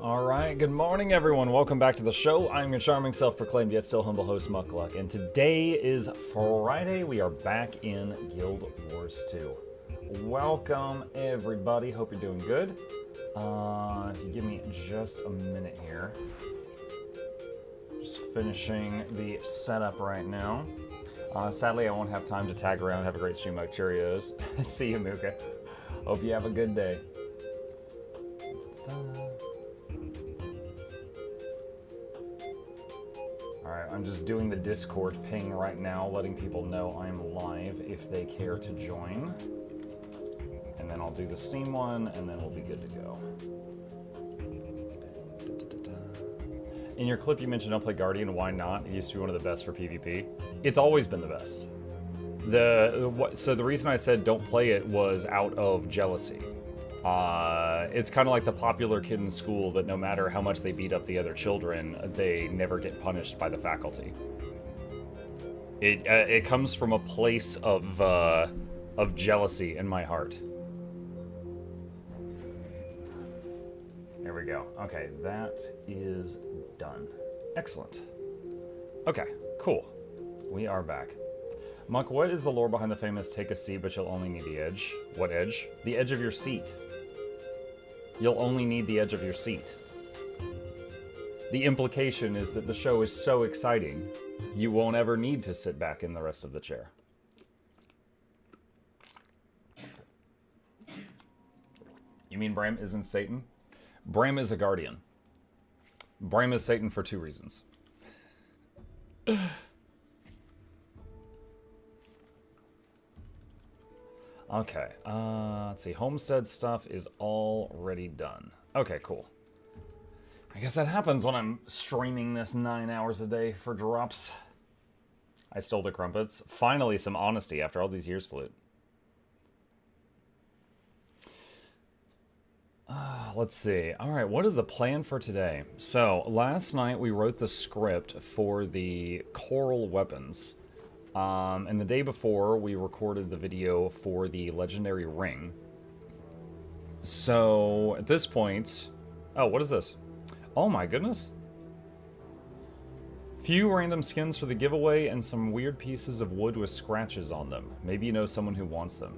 Alright, good morning everyone. Welcome back to the show. I'm your charming, self-proclaimed yet still humble host, Mukluk, and today is Friday. We are back in Guild Wars 2. Welcome everybody. Hope you're doing good. If you give me just a minute here. Just finishing the setup right now. Sadly, I won't have time to tag around and have a great stream like Cheerios. See you, Muka. Hope you have a good day. Alright, I'm just doing the Discord ping right now, letting people know I'm live if they care to join. And then I'll do the Steam one, and then we'll be good to go. In your clip, you mentioned don't play Guardian. Why not? It used to be one of the best for PvP. It's always been the best. So the reason I said don't play it was out of jealousy. It's kind of like the popular kid in school that no matter how much they beat up the other children, they never get punished by the faculty. It comes from a place of jealousy in my heart. There we go. Okay, that is done. Excellent. Okay, cool. We are back. Muck, what is the lore behind the famous take a seat but you'll only need the edge? What edge? The edge of your seat. You'll only need the edge of your seat. The implication is that the show is so exciting, you won't ever need to sit back in the rest of the chair. You mean Bram isn't Satan? Bram is a guardian. Bram is Satan for two reasons. Okay, let's see. Homestead stuff is already done. Okay, cool. I guess that happens when I'm streaming this 9 hours a day for drops. I stole the crumpets. Finally, some honesty after all these years, Flute. Let's see. All right, what is the plan for today? So, last night we wrote the script for the coral weapons. And the day before, we recorded the video for the legendary ring. So, at this point... Oh, what is this? Oh my goodness. Few random skins for the giveaway and some weird pieces of wood with scratches on them. Maybe you know someone who wants them.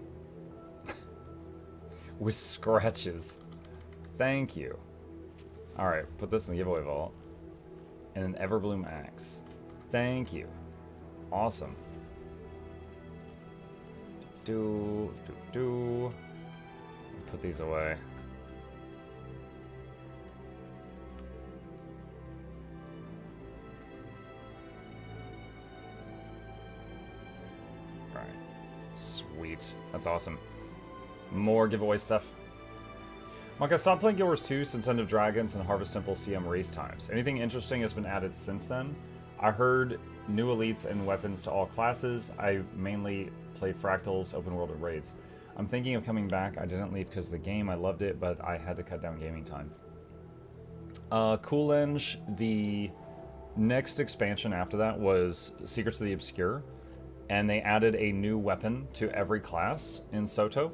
With scratches. Thank you. Alright, put this in the giveaway vault. And an Everbloom axe. Thank you. Awesome. Put these away. Alright. Sweet. That's awesome. More giveaway stuff. Mark, I stopped playing Guild Wars 2 since End of Dragons and Harvest Temple CM race times. Anything interesting has been added since then? I heard new elites and weapons to all classes. I mainly played fractals, open world, and raids. I'm thinking of coming back. I didn't leave because of the game. I loved it, but I had to cut down gaming time. Coolenge, the next expansion after that was Secrets of the Obscure, and they added a new weapon to every class in Soto.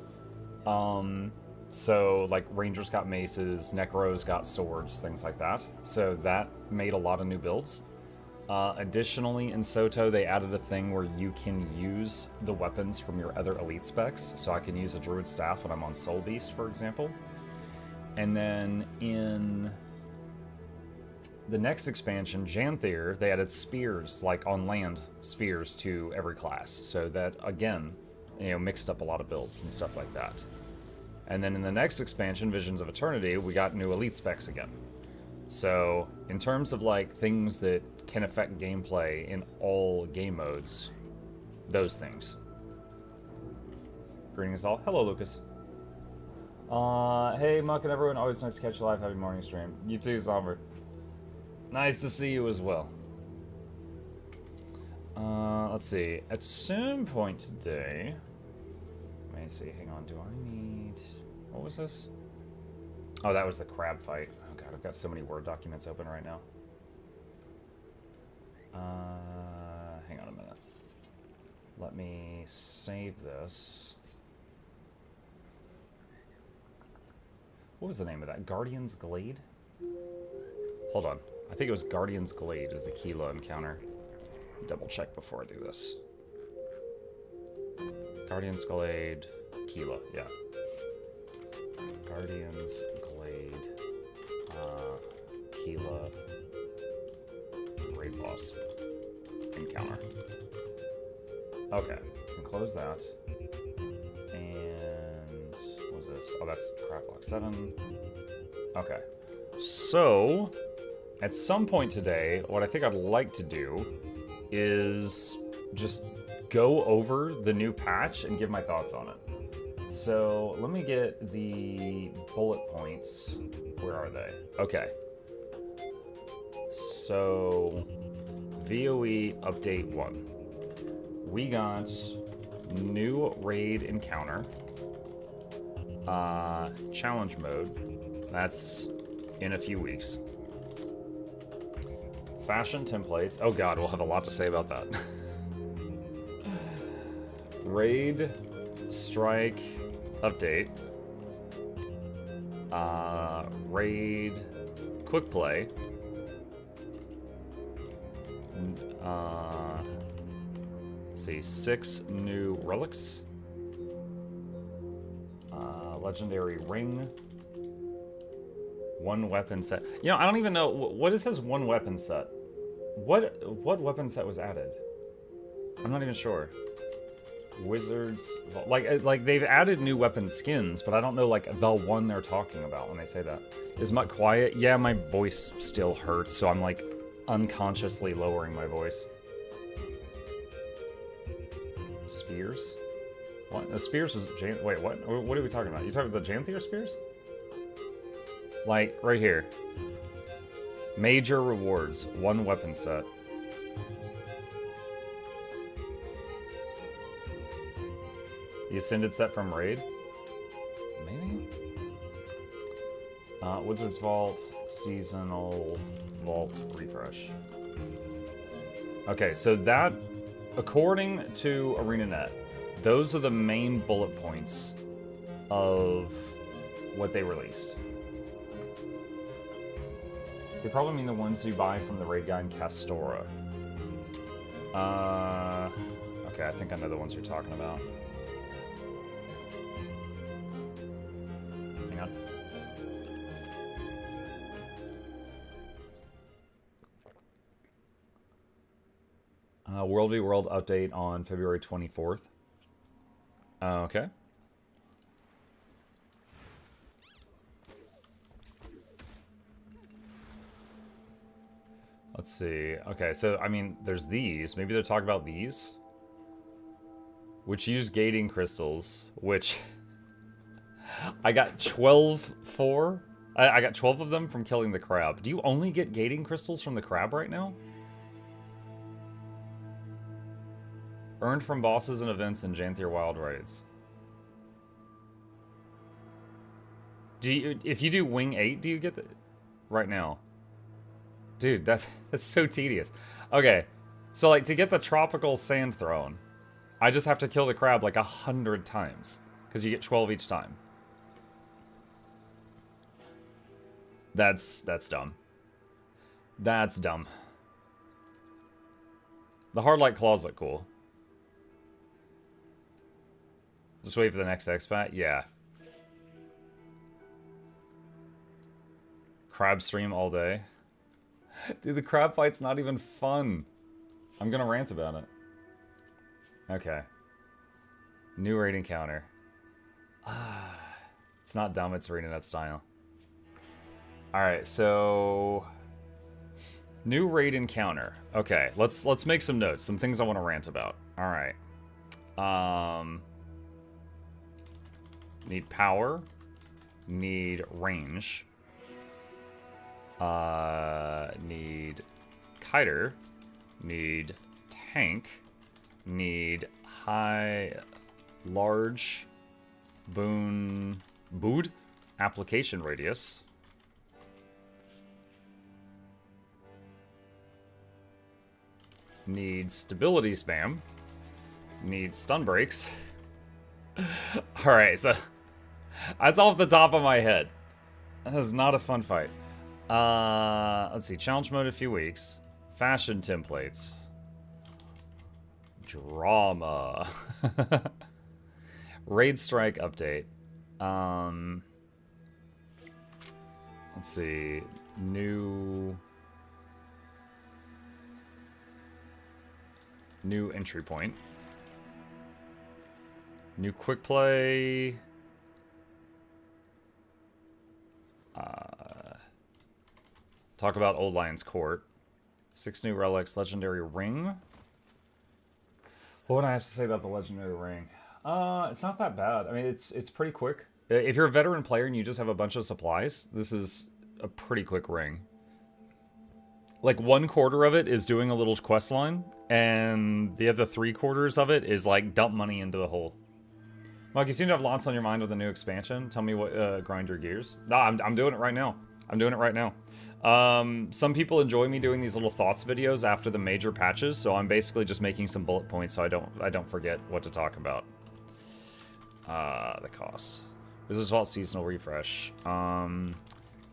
So, like, Rangers got maces, Necros got swords, things like that. So that made a lot of new builds. Additionally, in Soto, they added a thing where you can use the weapons from your other elite specs. So I can use a Druid Staff when I'm on Soul Beast, for example. And then in the next expansion, Janthier, they added spears, like on land, spears to every class. So that, again, you know, mixed up a lot of builds and stuff like that. And then in the next expansion, Visions of Eternity, we got new elite specs again. So, in terms of, like, things that can affect gameplay in all game modes, those things. Greetings all. Hello, Lucas. Hey, Muck and everyone. Always nice to catch you live. Happy morning stream. You too, Zomber. Nice to see you as well. Let's see. At some point today... Let me see. Hang on. Do I need... What was this? Oh, that was the crab fight. Oh god, I've got so many Word documents open right now. Hang on a minute. Let me save this. What was the name of that? Guardian's Glade? Hold on. I think it was Guardian's Glade is the Kila encounter. Double check before I do this. Guardian's Glade, Kila, yeah. Guardian's Glade, Kila, raid boss encounter. Okay, can close that. And what was this? Oh, that's craft block 7. Okay, so at some point today, what I think I'd like to do is just go over the new patch and give my thoughts on it. So let me get the bullet points. Where are they? Okay. So VOE update 1. We got new raid encounter. Challenge mode. That's in a few weeks. Fashion templates. Oh god, we'll have a lot to say about that. Raid strike update. Raid quick play. Let's see, 6 new relics. Legendary ring. 1 weapon set. You know, I don't even know what it says. 1 weapon set. What weapon set was added? I'm not even sure. Wizards, like they've added new weapon skins, but I don't know like the one they're talking about when they say that. Is Muck quiet? Yeah, my voice still hurts, so I'm like unconsciously lowering my voice. Spears? What? The spears was wait, what? What are we talking about? You talking about the Janthier spears? Like right here. Major rewards, 1 weapon set. The Ascended set from Raid? Maybe? Wizard's Vault, Seasonal Vault Refresh. Okay, so that, according to ArenaNet, those are the main bullet points of what they released. They probably mean the ones you buy from the raid guy in Castora. Okay, I think I know the ones you're talking about. Hang on. World v World update on February 24th. Okay. Let's see. Okay, so, I mean, there's these. Maybe they're talking about these. Which use gating crystals, which... I got 12 for. I got 12 of them from killing the crab. Do you only get gating crystals from the crab right now? Earned from bosses and events in Janthier Wild Raids. Do you, if you do Wing 8, do you get the... Right now. Dude, that's so tedious. Okay, so like to get the tropical sand throne, I just have to kill the crab like 100 times. Because you get 12 each time. That's dumb. That's dumb. The Hardlight Claws look cool. Just wait for the next expat? Yeah. Crab stream all day. Dude, the crab fight's not even fun. I'm gonna rant about it. Okay. New raid encounter. It's not dumb, it's ArenaNet style. Alright, so... New raid encounter. Okay, let's make some notes. Some things I want to rant about. Alright. Need power. Need range. Need kiter. Need tank. Need large bood application radius. Need stability spam. Need stun breaks. Alright, so that's off the top of my head. That was not a fun fight. Let's see. Challenge mode a few weeks. Fashion templates. Drama. Raid strike update. Let's see. New entry point. New quick play. Talk about Old Lion's Court. 6 new relics. Legendary ring. What would I have to say about the legendary ring? It's not that bad. I mean, it's pretty quick. If you're a veteran player and you just have a bunch of supplies, this is a pretty quick ring. Like 1/4 of it is doing a little quest line, and the other 3/4 of it is like dump money into the hole. Mike, you seem to have lots on your mind with the new expansion. Tell me what grind your gears. No, I'm doing it right now. I'm doing it right now. Some people enjoy me doing these little thoughts videos after the major patches, so I'm basically just making some bullet points so I don't forget what to talk about. The costs. This is about seasonal refresh.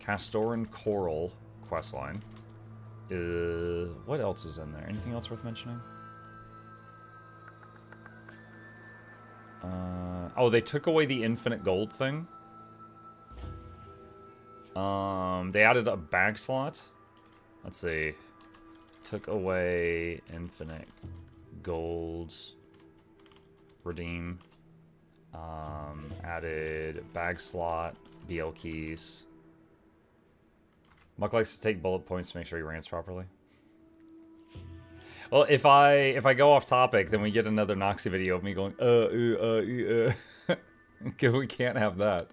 Castoran Coral questline. What else is in there? Anything else worth mentioning? Oh, they took away the infinite gold thing. They added a bag slot. Let's see. Took away infinite gold. Redeem. Added bag slot, BL keys. Muck likes to take bullet points to make sure he rants properly. Well, if I go off topic, then we get another Noxxi video of me going, We can't have that.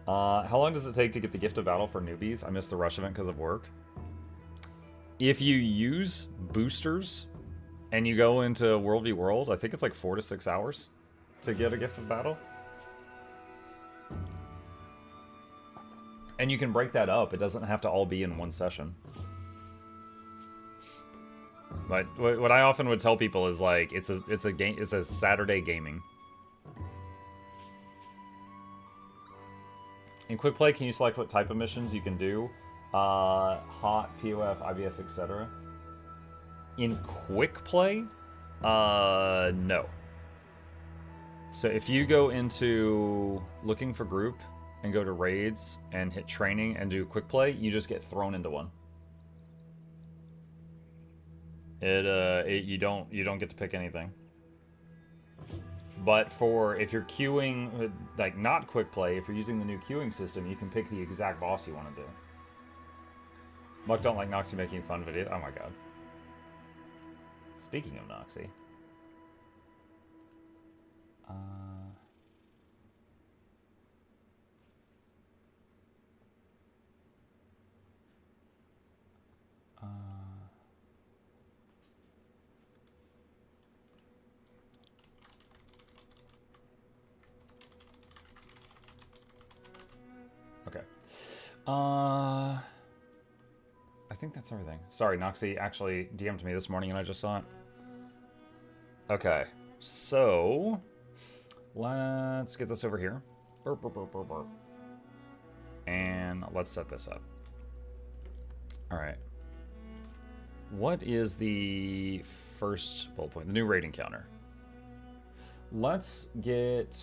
How long does it take to get the Gift of Battle for newbies? I missed the rush event because of work. If you use boosters and you go into World v World, I think it's like 4 to 6 hours to get a Gift of Battle. And you can break that up. It doesn't have to all be in one session. But what I often would tell people is like it's a Saturday gaming. In quick play, can you select what type of missions you can do? Hot, POF, IBS, etc. In quick play, no. So if you go into looking for group and go to raids and hit training and do quick play, you just get thrown into one. You don't get to pick anything. But if you're queuing, like not quick play, if you're using the new queuing system, you can pick the exact boss you want to do. Muck don't like Noxxi making fun videos. Oh my god. Speaking of Noxxi. Okay. I think that's everything. Sorry, Noxxi actually DM'd me this morning and I just saw it. Okay, so let's get this over here. Burp, burp, burp, burp, burp. And let's set this up. All right. What is the first bullet point? The new rating counter. Let's get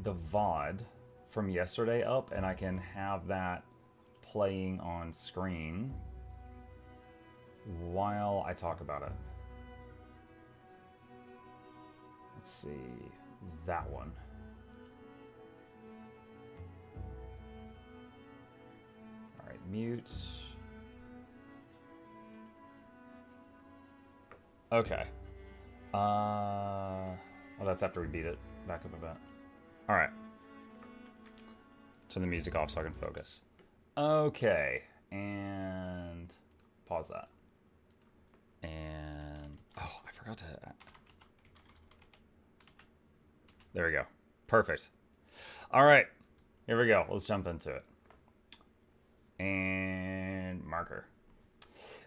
the VOD from yesterday up, and I can have that playing on screen while I talk about it. Let's see, that one. All right, mute. Okay. Well, that's after we beat it. Back up a bit. All right. Turn the music off so I can focus. Okay, and pause that. And oh, I forgot to. There we go. Perfect. All right, here we go. Let's jump into it. And marker.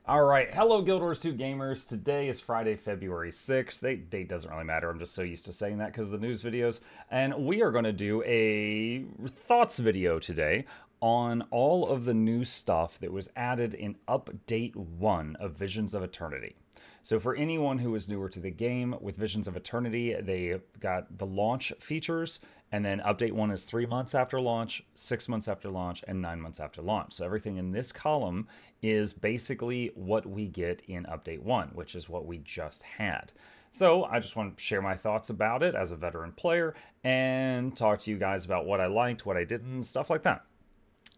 All right, hello Guild Wars 2 gamers. Today is Friday, February 6th. Date doesn't really matter. I'm just so used to saying that because of the news videos. And we are going to do a thoughts video today on all of the new stuff that was added in Update 1 of Visions of Eternity. So for anyone who is newer to the game, with Visions of Eternity, they got the launch features, and then Update 1 is 3 months after launch, 6 months after launch, and 9 months after launch. So everything in this column is basically what we get in Update 1, which is what we just had. So I just want to share my thoughts about it as a veteran player and talk to you guys about what I liked, what I didn't, stuff like that.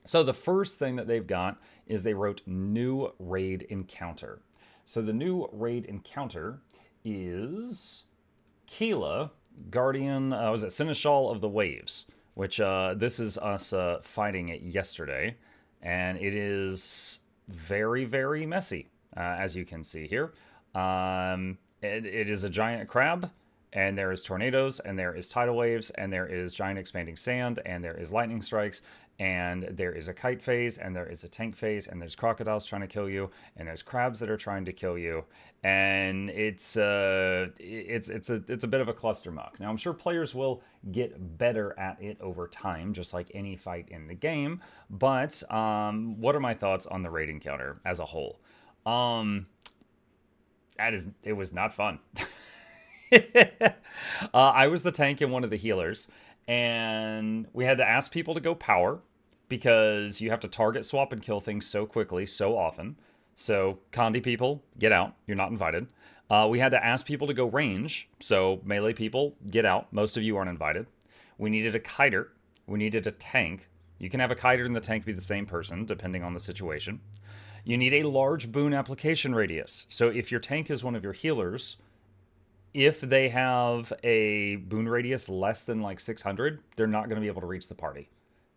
So the first thing that they've got is they wrote new raid encounter. So the new raid encounter is Keela, Guardian, was it Seneschal of the Waves, which this is us fighting it yesterday, and it is very, very messy, as you can see here. It is a giant crab, and there is tornadoes, and there is tidal waves, and there is giant expanding sand, and there is lightning strikes, and there is a kite phase, and there is a tank phase, and there's crocodiles trying to kill you, and there's crabs that are trying to kill you, and it's a bit of a cluster muck. Now I'm sure players will get better at it over time, just like any fight in the game. But what are my thoughts on the raid encounter as a whole? It was not fun. I was the tank and one of the healers, and we had to ask people to go power because you have to target swap and kill things so quickly, so often. So Condi people, get out. You're not invited. We had to ask people to go range. So melee people, get out. Most of you aren't invited. We needed a kiter. We needed a tank. You can have a kiter and the tank be the same person, depending on the situation. You need a large boon application radius. So if your tank is one of your healers, if they have a boon radius less than like 600, they're not going to be able to reach the party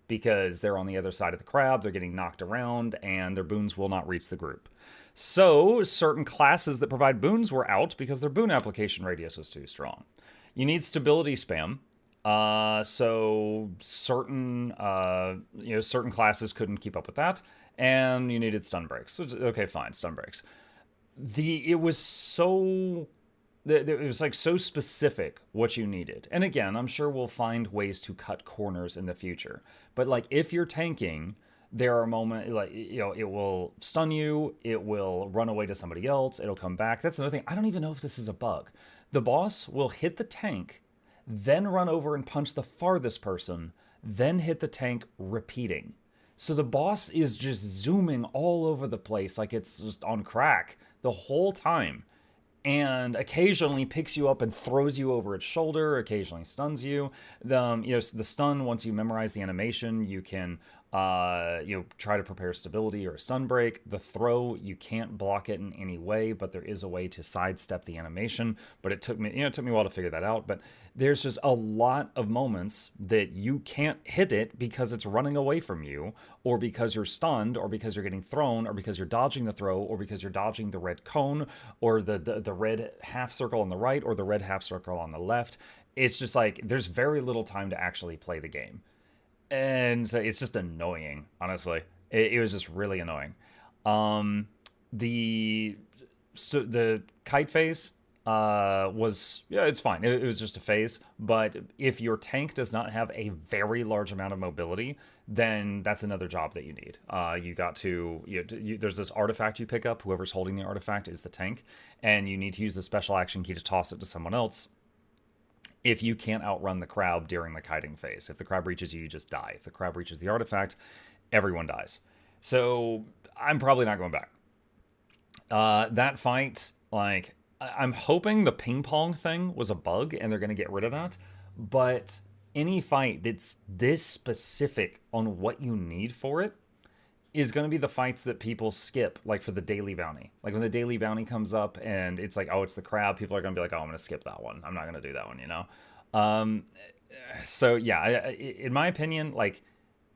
because they're on the other side of the crab, they're getting knocked around, and their boons will not reach the group. So certain classes that provide boons were out because their boon application radius was too strong. You need stability spam. So certain certain classes couldn't keep up with that, and you needed stun breaks. Okay, fine, stun breaks. It was so specific what you needed. And again, I'm sure we'll find ways to cut corners in the future. But like if you're tanking, there are moments like, it will stun you, it will run away to somebody else, it'll come back. That's another thing. I don't even know if this is a bug. The boss will hit the tank, then run over and punch the farthest person, then hit the tank repeating. So the boss is just zooming all over the place like it's just on crack the whole time. And occasionally picks you up and throws you over its shoulder, occasionally stuns you. The stun, once you memorize the animation, you can try to prepare stability or a stun break. The throw, you can't block it in any way, but there is a way to sidestep the animation. But it took me a while to figure that out. But there's just a lot of moments that you can't hit it because it's running away from you, or because you're stunned, or because you're getting thrown, or because you're dodging the throw, or because you're dodging the red cone, or the red half circle on the right, or the red half circle on the left. It's just like there's very little time to actually play the game. And so it's just annoying, honestly. It was just really annoying. The kite phase was, it's fine. It was just a phase. But if your tank does not have a very large amount of mobility, then that's another job that you need. There's this artifact you pick up. Whoever's holding the artifact is the tank. And you need to use the special action key to toss it to someone else. If you can't outrun the crab during the kiting phase. If the crab reaches you, you just die. If the crab reaches the artifact, everyone dies. So I'm probably not going back. That fight, like, I'm hoping the ping pong thing was a bug and they're going to get rid of that. But any fight that's this specific on what you need for it is going to be the fights that people skip, like for the daily bounty. Like when the daily bounty comes up and it's like, oh, it's the crab, people are going to be like, oh, I'm going to skip that one. I'm not going to do that one, So yeah, in my opinion, like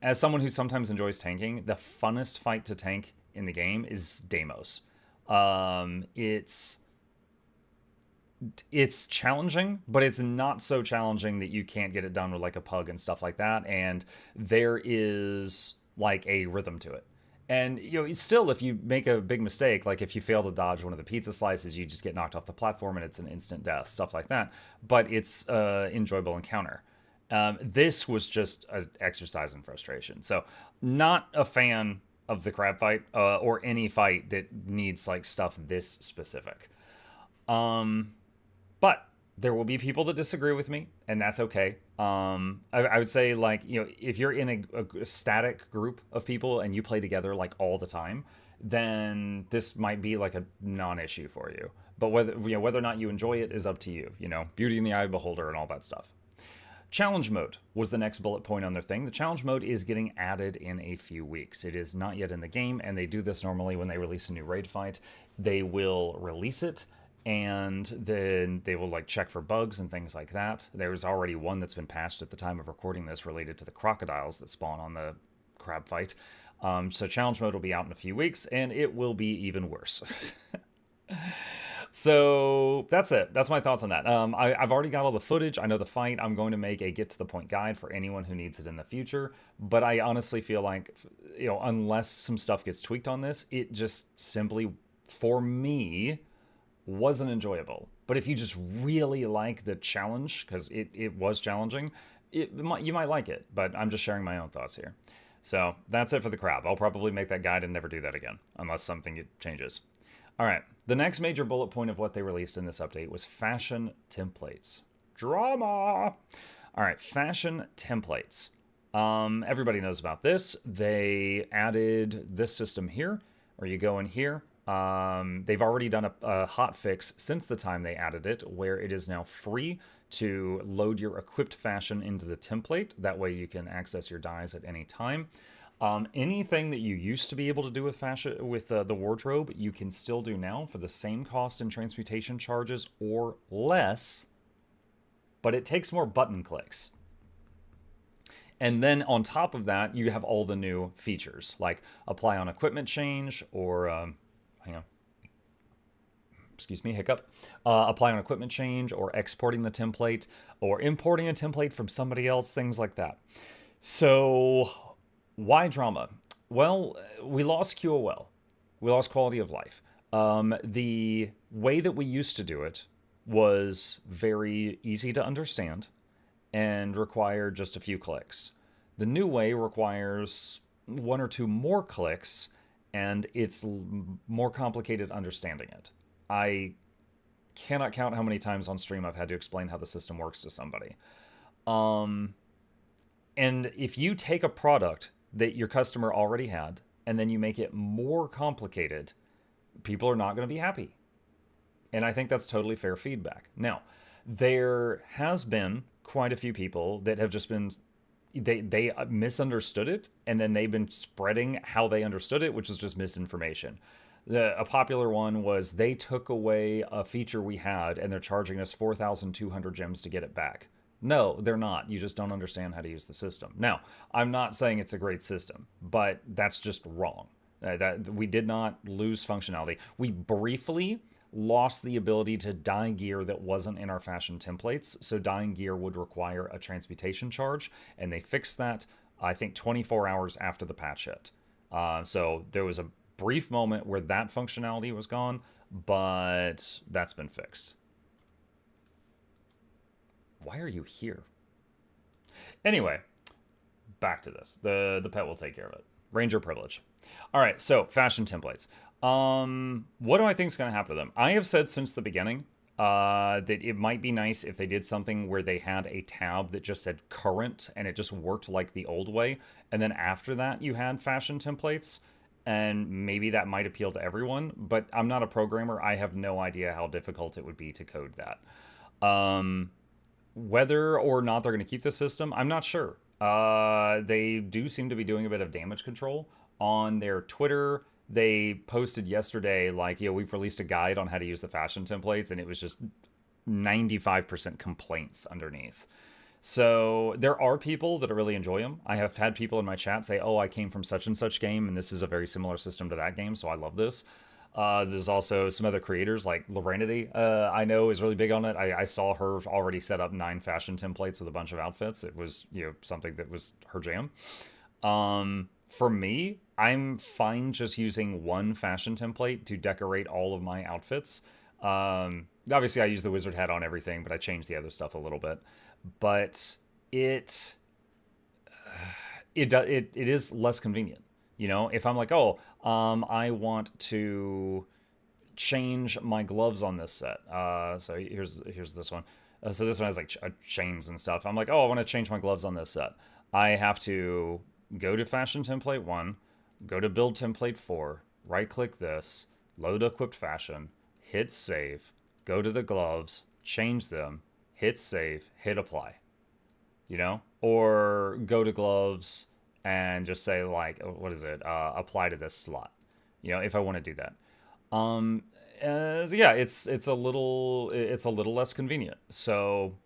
as someone who sometimes enjoys tanking, the funnest fight to tank in the game is Deimos. It's challenging, but it's not so challenging that you can't get it done with like a pug and stuff like that. And there is like a rhythm to it. And, you know, still, if you make a big mistake, like if you fail to dodge one of the pizza slices, you just get knocked off the platform and it's an instant death, stuff like that. But it's an enjoyable encounter. This was just an exercise in frustration. So, not a fan of the crab fight or any fight that needs like stuff this specific. But there will be people that disagree with me, and that's okay. I would say, like, you know, if you're in a static group of people and you play together like all the time, then this might be like a non-issue for you. But whether or not you enjoy it is up to you. You know, beauty in the eye of the beholder and all that stuff. Challenge mode was the next bullet point on their thing. The challenge mode is getting added in a few weeks. It is not yet in the game, and they do this normally when they release a new raid fight. They will release it, and then they will like check for bugs and things like that. There's already one that's been patched at the time of recording this related to the crocodiles that spawn on the crab fight. So challenge mode will be out in a few weeks, and it will be even worse. So that's it. That's my thoughts on that. I've already got all the footage. I know the fight. I'm going to make a get to the point guide for anyone who needs it in the future. But I honestly feel like, you know, unless some stuff gets tweaked on this, it just simply, for me, wasn't enjoyable. But if you just really like the challenge, because it was challenging, you might like it. But I'm just sharing my own thoughts here. So that's it for the crab. I'll probably make that guide and never do that again, unless something changes. All right, the next major bullet point of what they released in this update was fashion templates. Drama! All right, fashion templates. Everybody knows about this. They added this system here, or you go in here. They've already done a hot fix since the time they added it, where it is now free to load your equipped fashion into the template. That way you can access your dyes at any time. Anything that you used to be able to do with fashion with the wardrobe, you can still do now for the same cost in transmutation charges or less, but it takes more button clicks. And then on top of that, you have all the new features, like apply on equipment change, or hang on, excuse me, hiccup. Apply on equipment change, or exporting the template, or importing a template from somebody else, things like that. So why drama? Well, we lost QOL. We lost quality of life. The way that we used to do it was very easy to understand and required just a few clicks. The new way requires one or two more clicks, and it's more complicated understanding it. I cannot count how many times on stream I've had to explain how the system works to somebody. And if you take a product that your customer already had, and then you make it more complicated, people are not going to be happy. And I think that's totally fair feedback. Now, there has been quite a few people that have just been, they misunderstood it, and then they've been spreading how they understood it, which is just misinformation. A popular one was they took away a feature we had, and they're charging us 4,200 gems to get it back. No, they're not. You just don't understand how to use the system. Now, I'm not saying it's a great system, but that's just wrong. That we did not lose functionality. We briefly lost the ability to dye gear that wasn't in our fashion templates. So dyeing gear would require a transmutation charge, and they fixed that, I think, 24 hours after the patch hit. So there was a brief moment where that functionality was gone, but that's been fixed. Why are you here? Anyway, back to this. The pet will take care of it. Ranger privilege. All right, so fashion templates. What do I think is going to happen to them? I have said since the beginning that it might be nice if they did something where they had a tab that just said current, and it just worked like the old way. And then after that, you had fashion templates. And maybe that might appeal to everyone, but I'm not a programmer. I have no idea how difficult it would be to code that. Whether or not they're going to keep the system, I'm not sure. They do seem to be doing a bit of damage control on their Twitter. They posted yesterday, like, we've released a guide on how to use the fashion templates, and it was just 95% complaints underneath. So there are people that really enjoy them. I have had people in my chat say, oh, I came from such and such game, and this is a very similar system to that game, so I love this. There's also some other creators like Lorenity, I know is really big on it. I saw her already set up 9 fashion templates with a bunch of outfits. It was, something that was her jam. For me, I'm fine just using one fashion template to decorate all of my outfits. Obviously, I use the wizard hat on everything, but I change the other stuff a little bit. But it it is less convenient. You know, if I'm like, oh, I want to change my gloves on this set. So here's this one. So this one has like chains and stuff. I'm like, oh, I want to change my gloves on this set. I have to go to fashion template 1, go to build template 4, right click this, load equipped fashion, hit save, go to the gloves, change them, hit save, hit apply. You know, or go to gloves and just say like, what is it? Apply to this slot. You know, if I want to do that. So yeah, it's a little less convenient. So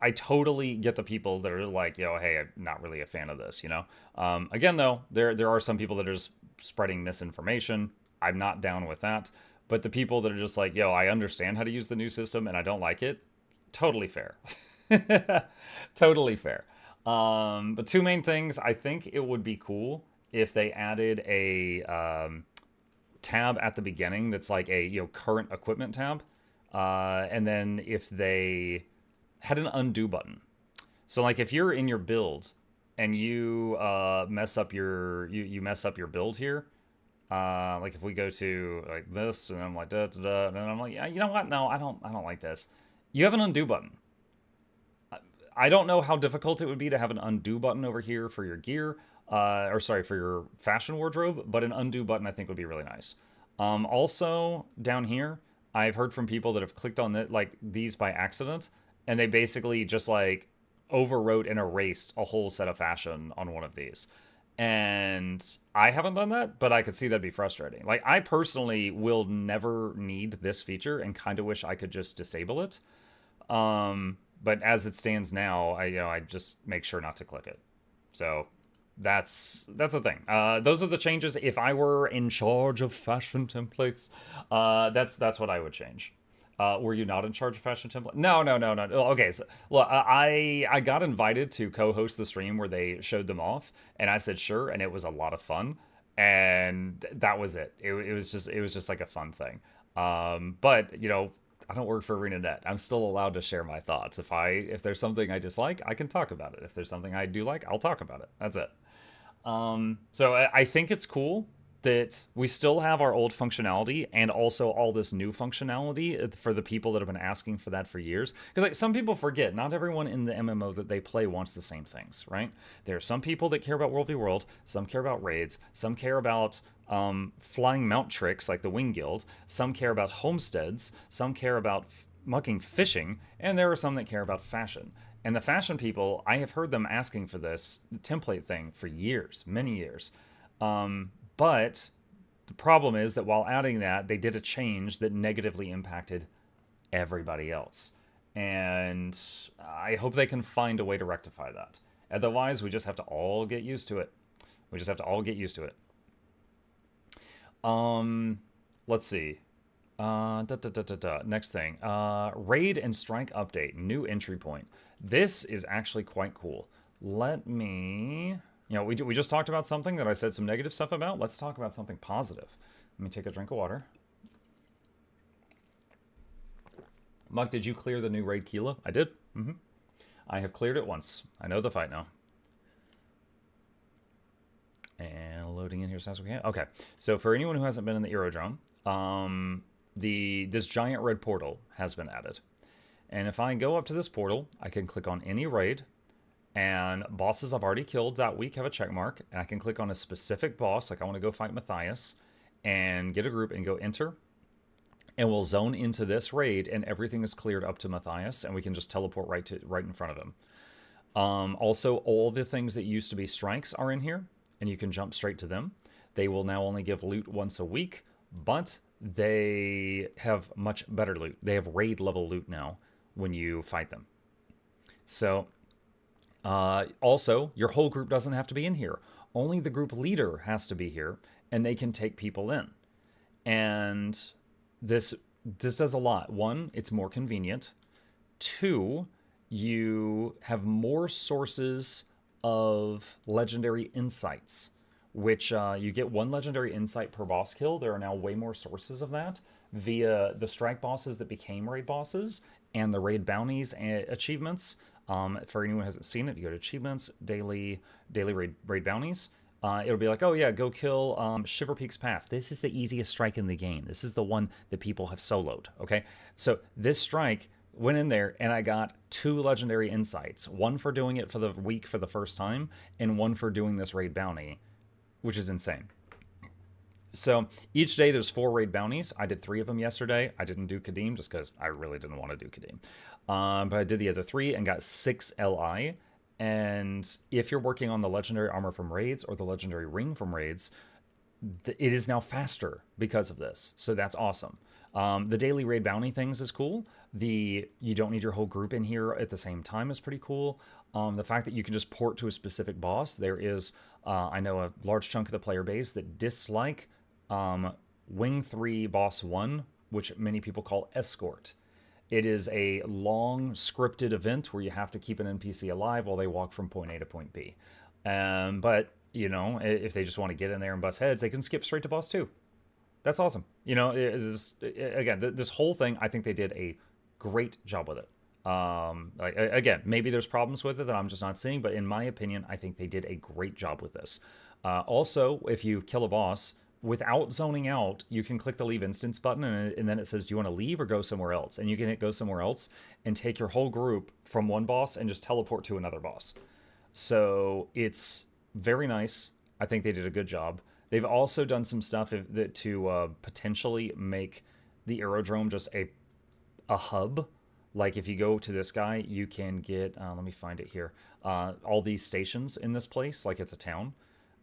I totally get the people that are like, yo, hey, I'm not really a fan of this. You know, again though, there are some people that are just spreading misinformation. I'm not down with that. But the people that are just like, yo, I understand how to use the new system and I don't like it, totally fair. Totally fair. But two main things. I think it would be cool if they added a tab at the beginning that's like a current equipment tab, and then if they had an undo button. So like if you're in your build and you mess up your mess up your build here. Like if we go to like this and I'm like da da da, and I'm like, yeah, you know what? No, I don't like this. You have an undo button. I don't know how difficult it would be to have an undo button over here for your gear, or sorry, for your fashion wardrobe, but an undo button I think would be really nice. Also, down here, I've heard from people that have clicked on like these by accident, and they basically just like overwrote and erased a whole set of fashion on one of these. And I haven't done that, but I could see that'd be frustrating. Like, I personally will never need this feature and kind of wish I could just disable it. But as it stands now, I just make sure not to click it. So that's the thing. Those are the changes. If I were in charge of fashion templates, that's what I would change. Were you not in charge of fashion template? No. Okay, so look, I got invited to co-host the stream where they showed them off, and I said sure, and it was a lot of fun, and that was it. It was just like a fun thing. But I don't work for ArenaNet. I'm still allowed to share my thoughts. If there's something I dislike, I can talk about it. If there's something I do like, I'll talk about it. That's it. So I think it's cool that we still have our old functionality and also all this new functionality for the people that have been asking for that for years. Because like some people forget, not everyone in the MMO that they play wants the same things, right? There are some people that care about World v World, some care about raids, some care about flying mount tricks like the Wing Guild, some care about homesteads, some care about mucking fishing, and there are some that care about fashion. And the fashion people, I have heard them asking for this template thing for years, many years. But the problem is that while adding that, they did a change that negatively impacted everybody else. And I hope they can find a way to rectify that. Otherwise, we just have to all get used to it. Let's see. Next thing. Raid and strike update. New entry point. This is actually quite cool. Let me... we just talked about something that I said some negative stuff about. Let's talk about something positive. Let me take a drink of water. Muck, did you clear the new raid Kila? I did. I have cleared it once. I know the fight now. And loading in here as fast as we can. Okay, so for anyone who hasn't been in the Aerodrome, this giant red portal has been added. And if I go up to this portal, I can click on any raid. And bosses I've already killed that week have a check mark. And I can click on a specific boss, like I want to go fight Matthias, and get a group and go enter. And we'll zone into this raid, and everything is cleared up to Matthias, and we can just teleport right in front of him. Also, all the things that used to be strikes are in here, and you can jump straight to them. They will now only give loot once a week, but they have much better loot. They have raid level loot now when you fight them. So... also, your whole group doesn't have to be in here. Only the group leader has to be here, and they can take people in. And this does a lot. One, it's more convenient. Two, you have more sources of legendary insights, which you get 1 legendary insight per boss kill. There are now way more sources of that via the strike bosses that became raid bosses and the raid bounties and achievements. For anyone who hasn't seen it, you go to achievements, daily raid bounties. It'll be like, oh yeah, go kill Shiver Peaks Pass. This is the easiest strike in the game. This is the one that people have soloed, okay? So this strike went in there and I got 2 legendary insights. 1 for doing it for the week for the first time, and 1 for doing this raid bounty, which is insane. So each day there's 4 raid bounties. I did 3 of them yesterday. I didn't do Kadim just because I really didn't want to do Kadim. But I did the other 3 and got 6 LI. And if you're working on the legendary armor from raids or the legendary ring from raids, it is now faster because of this. So that's awesome. The daily raid bounty things is cool. You don't need your whole group in here at the same time is pretty cool. The fact that you can just port to a specific boss. There is, I know, a large chunk of the player base that dislike Wing 3 Boss 1, which many people call Escort. It is a long scripted event where you have to keep an NPC alive while they walk from point A to point B. But, you know, if they just want to get in there and bust heads, they can skip straight to Boss 2. That's awesome. You know, this whole thing, I think they did a great job with it. Again, maybe there's problems with it that I'm just not seeing, but in my opinion, I think they did a great job with this. Also, if you kill a boss, without zoning out, you can click the leave instance button, and then it says, do you want to leave or go somewhere else? And you can hit go somewhere else and take your whole group from one boss and just teleport to another boss. So it's very nice. I think they did a good job. They've also done some stuff to potentially make the aerodrome just a hub. Like if you go to this guy, you can get, let me find it here, all these stations in this place, like it's a town.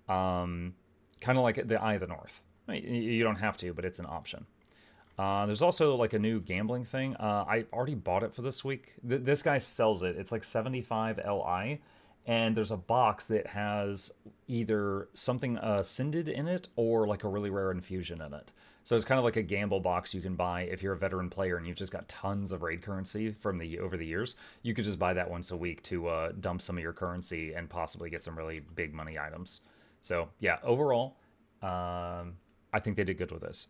Kind of like the Eye of the North. You don't have to, but it's an option. There's also like a new gambling thing. I already bought it for this week. This guy sells it. It's like 75 LI. And there's a box that has either something ascended in it or like a really rare infusion in it. So it's kind of like a gamble box you can buy if you're a veteran player and you've just got tons of raid currency from over the years. You could just buy that once a week to dump some of your currency and possibly get some really big money items. So yeah, overall, I think they did good with this.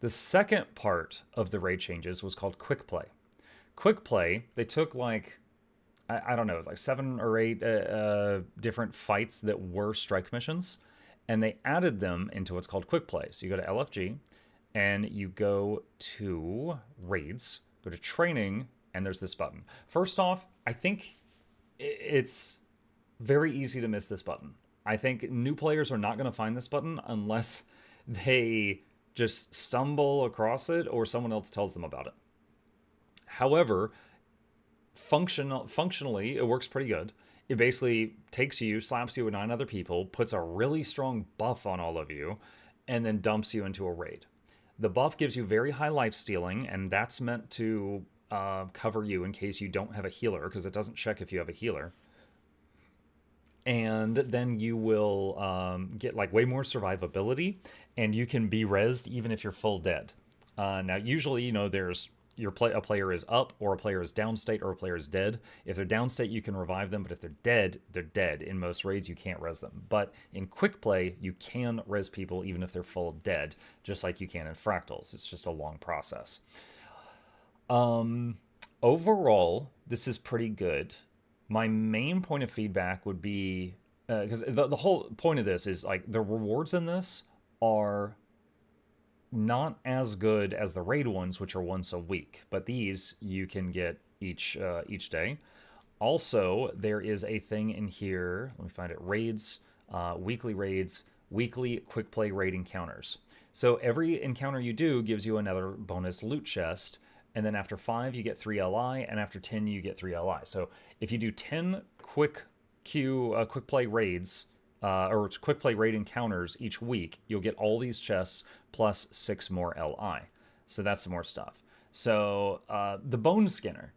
The second part of the raid changes was called Quick Play. Quick Play, they took like, I don't know, like 7 or 8 different fights that were strike missions, and they added them into what's called Quick Play. So you go to LFG, and you go to Raids, go to Training, and there's this button. First off, I think it's very easy to miss this button. I think new players are not going to find this button unless they just stumble across it or someone else tells them about it. However, functionally, it works pretty good. It basically takes you, slaps you with 9 other people, puts a really strong buff on all of you, and then dumps you into a raid. The buff gives you very high life stealing, and that's meant to cover you in case you don't have a healer, because it doesn't check if you have a healer. And then you will get like way more survivability, and you can be rezzed even if you're full dead. Now, usually, you know, there's a player is up, or a player is downstate, or a player is dead. If they're downstate, you can revive them, but if they're dead, they're dead. In most raids, you can't res them. But in Quick Play, you can res people even if they're full dead, just like you can in Fractals. It's just a long process. Overall, this is pretty good. My main point of feedback would be, because the whole point of this is, like, the rewards in this are not as good as the raid ones, which are once a week, but these you can get each day. Also, there is a thing in here, let me find it, raids, weekly quick play raid encounters. So every encounter you do gives you another bonus loot chest, and then after 5 you get 3 LI, and after 10 you get 3 LI. So if you do 10 quick play raids, or quick play raid encounters each week, you'll get all these chests plus 6 more LI. So that's some more stuff. So the Bone Skinner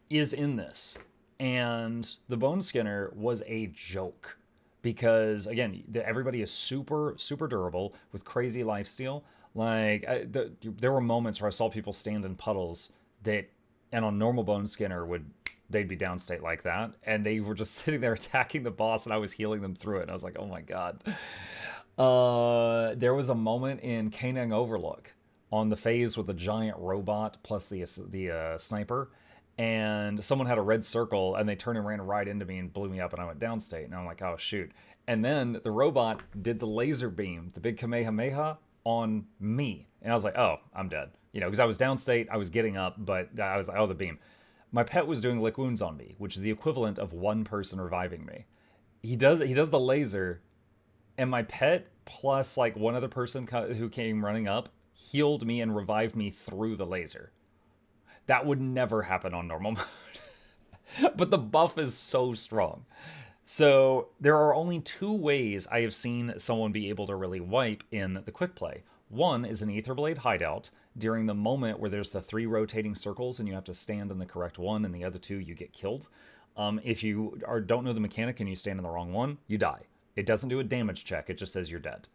is in this, and the Bone Skinner was a joke because, again, everybody is super durable with crazy lifesteal. Like, there were moments where I saw people stand in puddles and on normal Bone Skinner would they'd be downstate like that. And they were just sitting there attacking the boss, and I was healing them through it. And I was like, oh my god. There was a moment in Kanang Overlook on the phase with the giant robot plus the sniper, and someone had a red circle, and they turned and ran right into me and blew me up, and I went downstate. And I'm like, oh shoot. And then the robot did the laser beam, the big Kamehameha, on me. And I was like, oh, I'm dead. You know, because I was downstate, I was getting up, but I was like, oh, the beam. My pet was doing lick wounds on me, which is the equivalent of one person reviving me. He does the laser, and my pet plus like one other person who came running up healed me and revived me through the laser. That would never happen on normal mode. But the buff is so strong. So there are only two ways I have seen someone be able to really wipe in the quick play. One is an Aetherblade hideout during the moment where there's the 3 rotating circles and you have to stand in the correct one, and the other 2 you get killed. If you don't know the mechanic and you stand in the wrong one, you die. It doesn't do a damage check, it just says you're dead.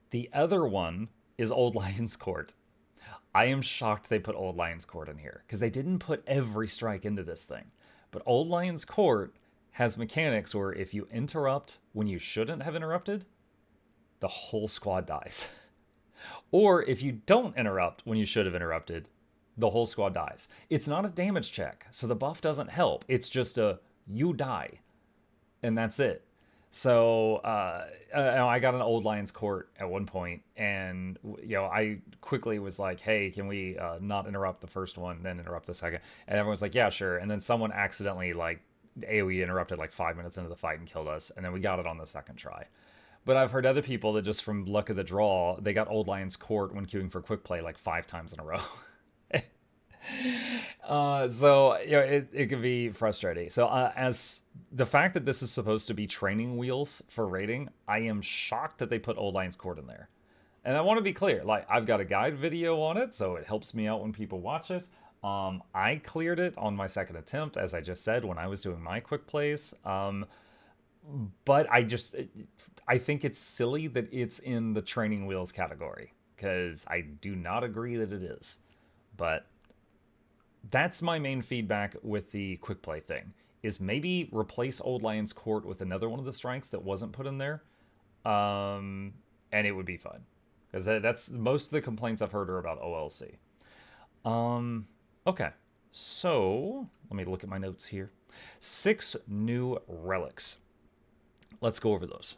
The other one is Old Lion's Court. I am shocked they put Old Lion's Court in here, because they didn't put every strike into this thing. But Old Lion's Court has mechanics where if you interrupt when you shouldn't have interrupted, the whole squad dies. Or if you don't interrupt when you should have interrupted, the whole squad dies. It's not a damage check, so the buff doesn't help. It's just a, you die, and that's it. So I got an Old Lion's Court at one point, and I quickly was like, hey, can we not interrupt the first one, then interrupt the second? And everyone's like, yeah, sure. And then someone accidentally like AoE interrupted like 5 minutes into the fight and killed us, and then we got it on the second try. But I've heard other people that just from luck of the draw, they got Old Lion's Court when queuing for quick play like 5 times in a row. So it can be frustrating. So as the fact that this is supposed to be training wheels for raiding, I am shocked that they put Old Lion's Court in there. And I want to be clear, like, I've got a guide video on it, so it helps me out when people watch it. I cleared it on my second attempt, as I just said, when I was doing my quick plays. But I think it's silly that it's in the training wheels category, because I do not agree that it is. But that's my main feedback with the quick play thing, is maybe replace Old Lion's Court with another one of the strikes that wasn't put in there, and it would be fun, because that's most of the complaints I've heard are about OLC. Okay, so let me look at my notes here. 6 new relics. Let's go over those.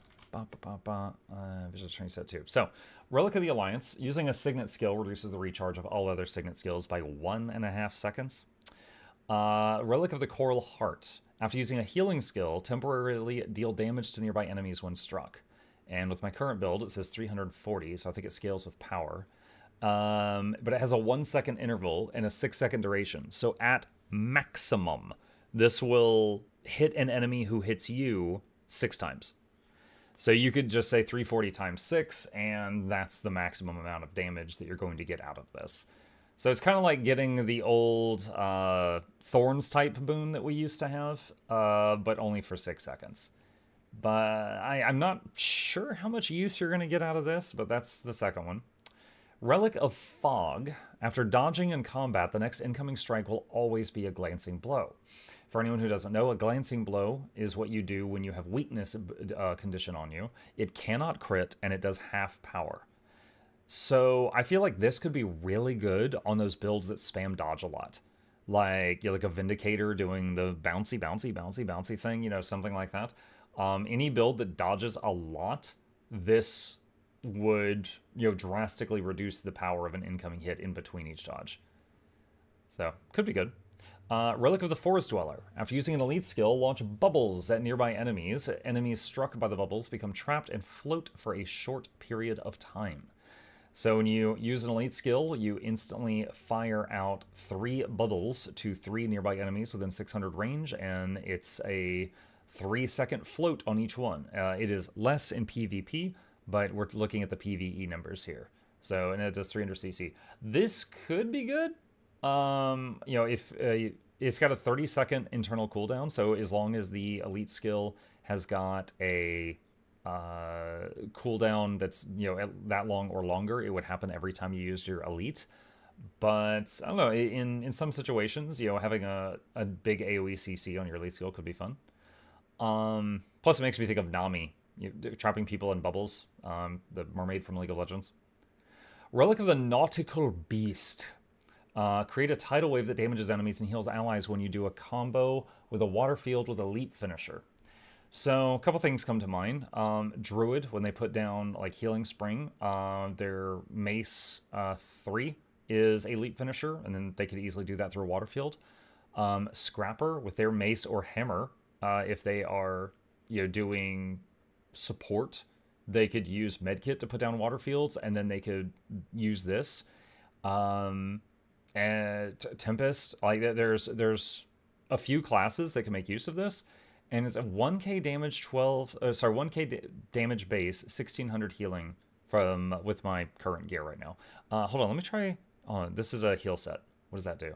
Visual training set 2. So, Relic of the Alliance. Using a Signet skill reduces the recharge of all other Signet skills by 1.5 seconds. Relic of the Coral Heart. After using a healing skill, temporarily deal damage to nearby enemies when struck. And with my current build, it says 340, so I think it scales with power. But it has a 1-second interval and a 6-second duration. So at maximum, this will hit an enemy who hits you 6 times. So you could just say 340 times 6, and that's the maximum amount of damage that you're going to get out of this. So it's kind of like getting the old Thorns type boon that we used to have, but only for 6 seconds. But I'm not sure how much use you're going to get out of this, but that's the second one. Relic of Fog. After dodging in combat, the next incoming strike will always be a glancing blow. For anyone who doesn't know, a glancing blow is what you do when you have weakness condition on you. It cannot crit, and it does half power. So I feel like this could be really good on those builds that spam dodge a lot. Like a Vindicator doing the bouncy, bouncy, bouncy, bouncy thing, something like that. Any build that dodges a lot, this would drastically reduce the power of an incoming hit in between each dodge. So, could be good. Relic of the Forest Dweller. After using an elite skill, launch bubbles at nearby enemies. Enemies struck by the bubbles become trapped and float for a short period of time. So when you use an elite skill, you instantly fire out 3 bubbles to 3 nearby enemies within 600 range, and it's a 3-second float on each one. It is less in PvP, but we're looking at the PvE numbers here. So, and it does 300 CC. This could be good. If it's got a 30-second internal cooldown, so as long as the elite skill has got a cooldown that's that long or longer, it would happen every time you used your elite. But I don't know. In some situations, having a big AOE CC on your elite skill could be fun. Plus, it makes me think of Nami, trapping people in bubbles. The mermaid from League of Legends. Relic of the Nautical Beast. Create a tidal wave that damages enemies and heals allies when you do a combo with a water field with a leap finisher. So a couple things come to mind. Druid, when they put down like Healing Spring, their Mace 3 is a leap finisher, and then they could easily do that through a water field. Scrapper with their Mace or Hammer, if they are doing support, they could use Medkit to put down water fields, and then they could use this. And Tempest, like there's a few classes that can make use of this. And it's a 1k damage 1k damage base, 1600 healing with my current gear right now. Hold on, let me try. This is a heal set. What does that do?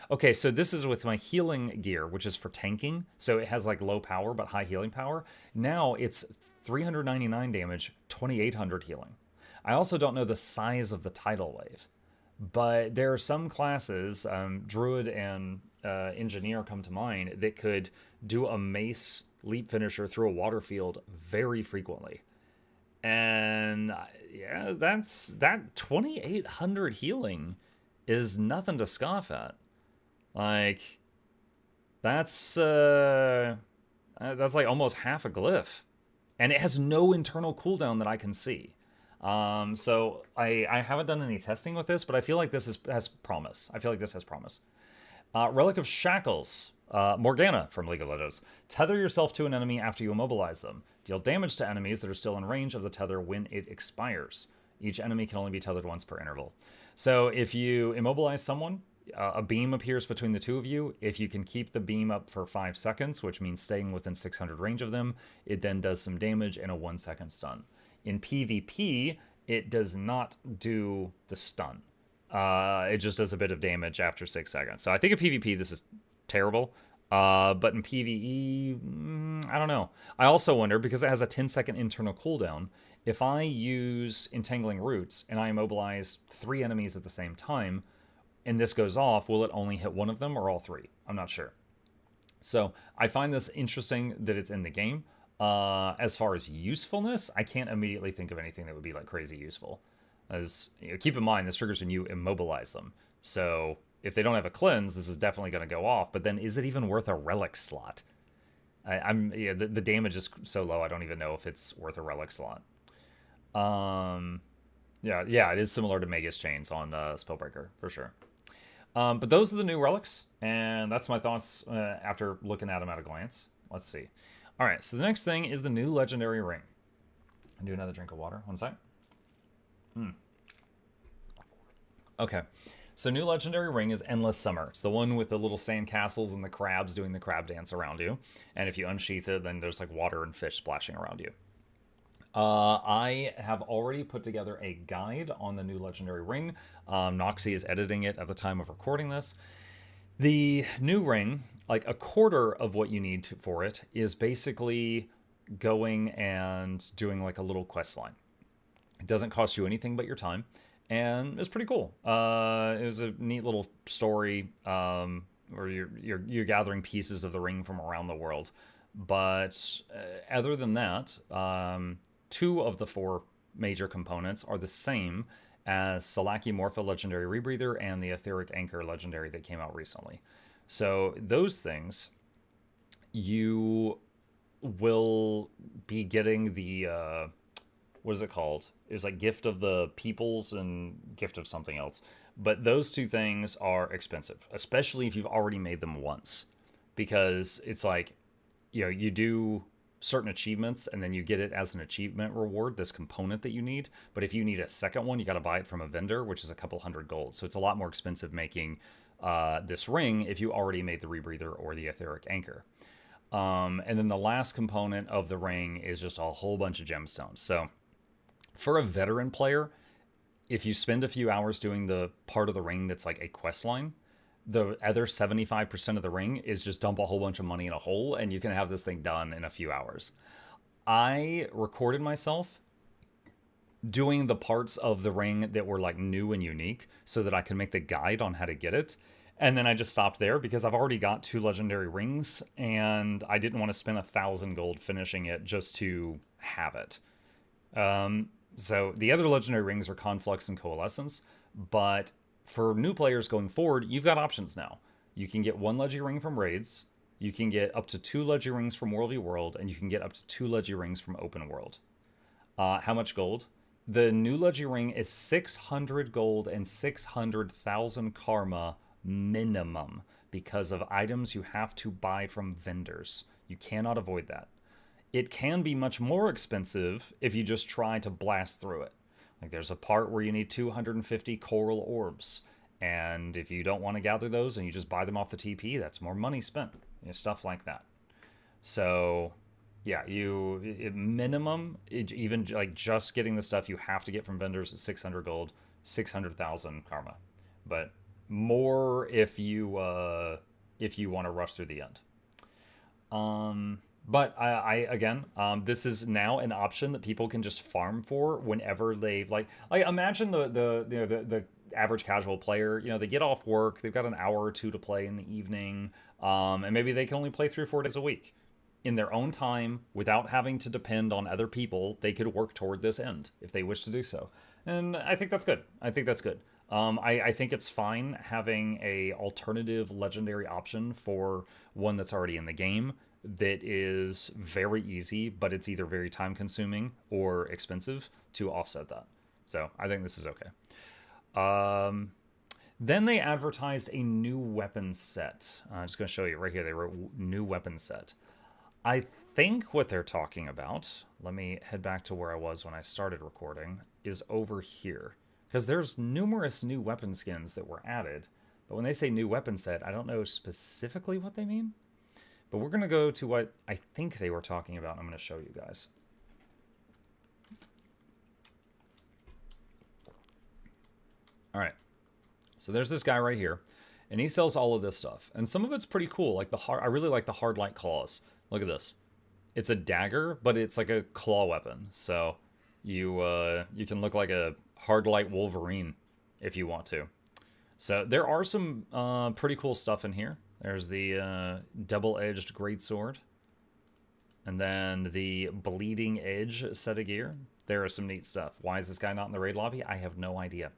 Okay, so this is with my healing gear, which is for tanking. So it has like low power but high healing power. Now it's 399 damage, 2800 healing. I also don't know the size of the tidal wave, but there are some classes, Druid and Engineer come to mind, that could do a Mace leap finisher through a water field very frequently. And yeah, that 2800 healing is nothing to scoff at. Like, that's like almost half a glyph. And it has no internal cooldown that I can see. So I haven't done any testing with this, but I feel like this has promise. Relic of Shackles. Morgana from League of Legends. Tether yourself to an enemy after you immobilize them. Deal damage to enemies that are still in range of the tether when it expires. Each enemy can only be tethered once per interval. So if you immobilize someone, a beam appears between the two of you. If you can keep the beam up for 5 seconds, which means staying within 600 range of them, it then does some damage in a 1-second stun. In PvP, it does not do the stun. It just does a bit of damage after 6 seconds. So I think in PvP this is terrible. But in PvE, I don't know. I also wonder, because it has a 10-second internal cooldown, if I use Entangling Roots and I immobilize 3 enemies at the same time, and this goes off, will it only hit one of them or all 3? I'm not sure. So I find this interesting that it's in the game. As far as usefulness, I can't immediately think of anything that would be like crazy useful. As keep in mind, this triggers when you immobilize them. So if they don't have a cleanse, this is definitely going to go off. But then, is it even worth a relic slot? The damage is so low, I don't even know if it's worth a relic slot. Yeah, it is similar to Magus Chains on Spellbreaker for sure. But those are the new relics, and that's my thoughts after looking at them at a glance. Let's see. All right, so the next thing is the new legendary ring. I'll do another drink of water. One sec. Okay, so new legendary ring is Endless Summer. It's the one with the little sand castles and the crabs doing the crab dance around you. And if you unsheath it, then there's like water and fish splashing around you. I have already put together a guide on the new legendary ring. Noxxi is editing it at the time of recording this. The new ring, like a quarter of what you need for it, is basically going and doing like a little quest line. It doesn't cost you anything but your time, and it's pretty cool. It was a neat little story where you're gathering pieces of the ring from around the world. But other than that, 2 of the 4 major components are the same as Salaki Morpha Legendary Rebreather and the Etheric Anchor Legendary that came out recently. So those things, you will be getting the, what is it called? It was like Gift of the Peoples and Gift of something else. But those 2 things are expensive, especially if you've already made them once. Because it's like, you do certain achievements and then you get it as an achievement reward, this component that you need. But if you need a second one, you got to buy it from a vendor, which is a couple hundred gold. So it's a lot more expensive making this ring if you already made the Rebreather or the Etheric Anchor. And then the last component of the ring is just a whole bunch of gemstones. So for a veteran player, if you spend a few hours doing the part of the ring that's like a quest line, the other 75% of the ring is just dump a whole bunch of money in a hole and you can have this thing done in a few hours. I recorded myself doing the parts of the ring that were like new and unique so that I could make the guide on how to get it. And then I just stopped there because I've already got 2 legendary rings and I didn't want to spend 1,000 gold finishing it just to have it. So the other legendary rings are Conflux and Coalescence, but for new players going forward, you've got options now. You can get 1 Legi ring from raids, you can get up to 2 Legi rings from World v World, and you can get up to 2 Legi rings from Open World. How much gold? The new Legi ring is 600 gold and 600,000 karma minimum because of items you have to buy from vendors. You cannot avoid that. It can be much more expensive if you just try to blast through it. Like there's a part where you need 250 coral orbs, and if you don't want to gather those and you just buy them off the TP, that's more money spent. You know, stuff like that. So yeah, minimum, even like just getting the stuff you have to get from vendors is 600 gold, 600,000 karma, but more if you want to rush through the end. But I again, this is now an option that people can just farm for whenever they like imagine the average casual player, you know, they get off work, they've got an hour or two to play in the evening, and maybe they can only play 3 or 4 days a week. In their own time, without having to depend on other people, they could work toward this end if they wish to do so. And I think that's good. I think that's good. I think it's fine having a alternative legendary option for one that's already in the game that is very easy, but it's either very time consuming or expensive to offset that. So I think this is okay. Then they advertised a new weapon set. I'm just going to show you right here. They wrote new weapon set. I think what they're talking about, let me head back to where I was when I started recording, is over here. Because there's numerous new weapon skins that were added. But when they say new weapon set, I don't know specifically what they mean. But we're going to go to what I think they were talking about. I'm going to show you guys. All right. So there's this guy right here. And he sells all of this stuff. And some of it's pretty cool. Like I really like the hard light claws. Look at this. It's a dagger, but it's like a claw weapon. So you can look like a hard light Wolverine if you want to. So there are some pretty cool stuff in here. There's the double-edged greatsword. And then the bleeding edge set of gear. There is some neat stuff. Why is this guy not in the raid lobby? I have no idea.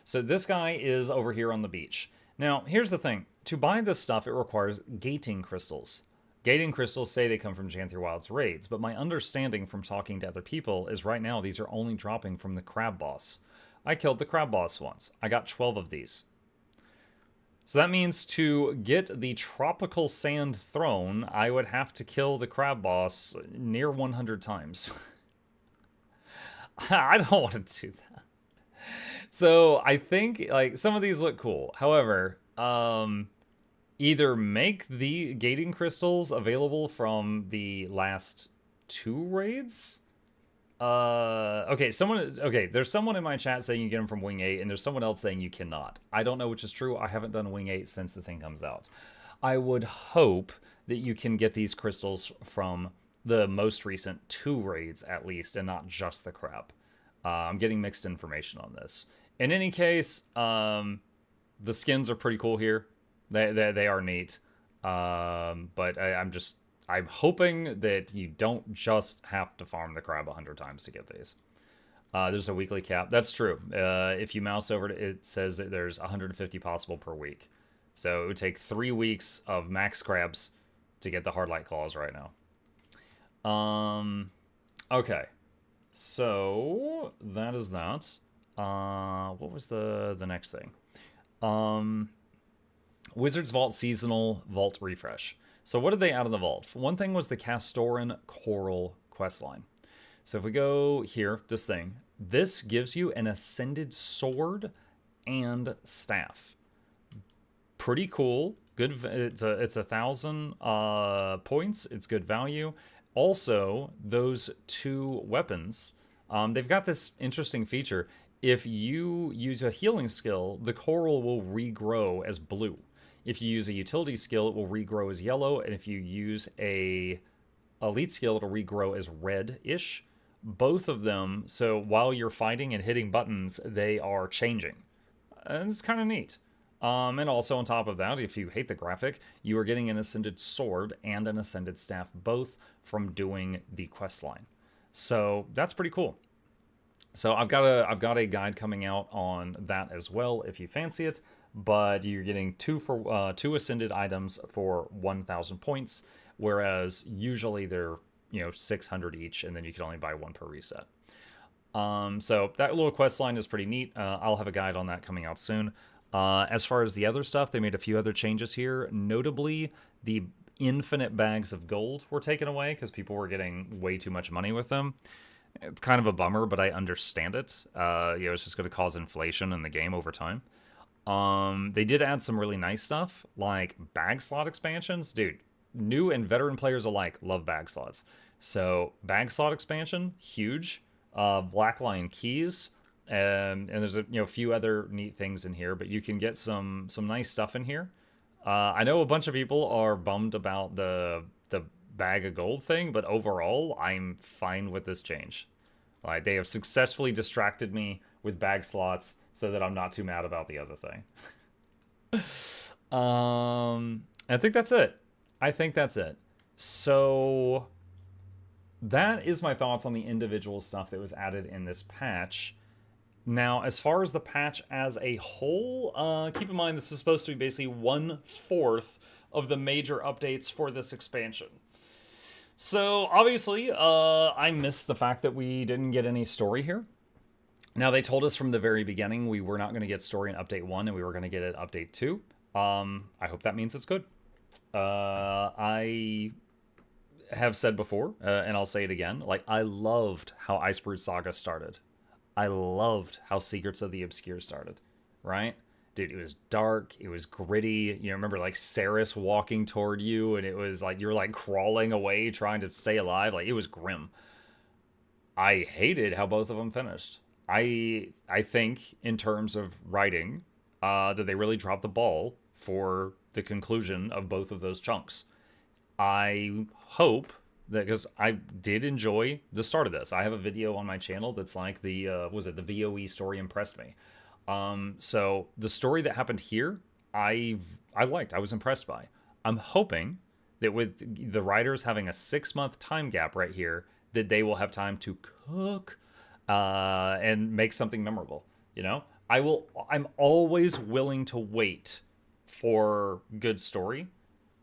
So this guy is over here on the beach. Now, here's the thing. To buy this stuff, it requires gating crystals. Gating crystals say they come from Janther Wild's raids, but my understanding from talking to other people is right now these are only dropping from the crab boss. I killed the crab boss once. I got 12 of these. So that means to get the tropical sand throne, I would have to kill the crab boss near 100 times. I don't want to do that. So I think like some of these look cool. However, either make the gating crystals available from the last 2 raids. Okay, there's someone in my chat saying you get them from Wing 8, and there's someone else saying you cannot. I don't know which is true. I haven't done Wing 8 since the thing comes out. I would hope that you can get these crystals from the most recent 2 raids at least, and not just the crab. I'm getting mixed information on this. In any case, the skins are pretty cool here. They are neat. But I'm hoping that you don't just have to farm the crab 100 times to get these. There's a weekly cap. That's true. If you mouse over it says that there's 150 possible per week. So it would take 3 weeks of max crabs to get the hard light claws right now. Okay. So that is that. What was the next thing? Wizard's Vault Seasonal Vault Refresh. So what did they add in the vault? One thing was the Castoran Coral questline. So if we go here, this gives you an Ascended Sword and Staff. Pretty cool. Good. It's 1,000 points. It's good value. Also, those 2 weapons, they've got this interesting feature. If you use a healing skill, the coral will regrow as blue. If you use a utility skill, it will regrow as yellow, and if you use a elite skill, it'll regrow as red-ish. both of them, so while you're fighting and hitting buttons, they are changing. And it's kind of neat. And also on top of that, if you hate the graphic, you are getting an Ascended Sword and an Ascended Staff, both from doing the quest line. So that's pretty cool. So I've got a guide coming out on that as well if you fancy it. But you're getting two Ascended items for 1,000 points, whereas usually they're 600 each, and then you can only buy one per reset. So that little quest line is pretty neat. I'll have a guide on that coming out soon. As far as the other stuff, they made a few other changes here. Notably, the infinite bags of gold were taken away because people were getting way too much money with them. It's kind of a bummer, but I understand it. It's just going to cause inflation in the game over time. They did add some really nice stuff, like bag slot expansions. Dude, new and veteran players alike love bag slots. So, bag slot expansion, huge. Black Lion keys, and there's a few other neat things in here, but you can get some nice stuff in here. I know a bunch of people are bummed about the bag of gold thing, but overall, I'm fine with this change. Like, they have successfully distracted me with bag slots so that I'm not too mad about the other thing. I think that's it. So that is my thoughts on the individual stuff that was added in this patch. Now, as far as the patch as a whole, keep in mind this is supposed to be basically 1/4 of the major updates for this expansion. So, obviously, I missed the fact that we didn't get any story here. Now, they told us from the very beginning we were not going to get story in Update 1 and we were going to get it in Update 2. I hope that means it's good. I have said before, and I'll say it again, like, I loved how Icebrood Saga started. I loved how Secrets of the Obscure started, right? Dude, it was dark, it was gritty. Remember, like, Ceres walking toward you, and it was like you're like crawling away trying to stay alive. Like, it was grim. I hated how both of them finished. I think, in terms of writing, that they really dropped the ball for the conclusion of both of those chunks. I hope that, because I did enjoy the start of this. I have a video on my channel that's like the VOE story impressed me. So the story that happened here, I liked. I was impressed by. I'm hoping that with the writers having a 6-month time gap right here, that they will have time to cook and make something memorable. I'm always willing to wait for good story.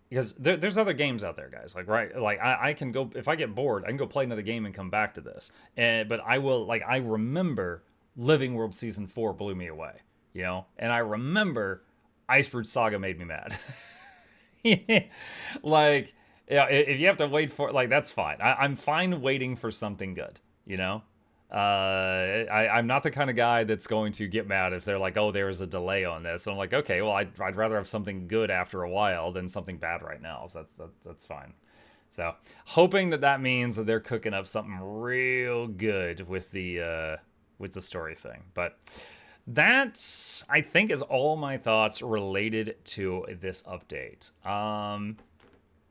Because there's other games out there, guys. Like, right? Like, I can go, if I get bored, I can go play another game and come back to this. But I will, like, I remember Living World Season 4 blew me away, And I remember Icebrood Saga made me mad. Like, if you have to wait for, like, that's fine. I'm fine waiting for something good, I'm not the kind of guy that's going to get mad if they're like, oh, there's a delay on this. And I'm like, okay, well, I'd rather have something good after a while than something bad right now. So that's fine. So hoping that means that they're cooking up something real good with the story thing. But that, I think, is all my thoughts related to this update.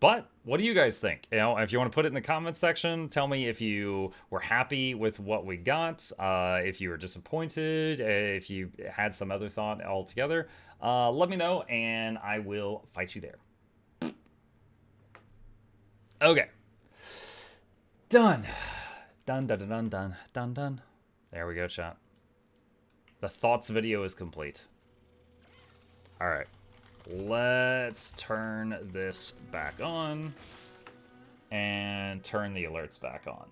But what do you guys think? If you want to put it in the comments section, tell me if you were happy with what we got, if you were disappointed, if you had some other thought altogether. Let me know, and I will fight you there. Okay. Done. Done, done, done, done, done, done. There we go, chat. The thoughts video is complete. All right. Let's turn this back on and turn the alerts back on.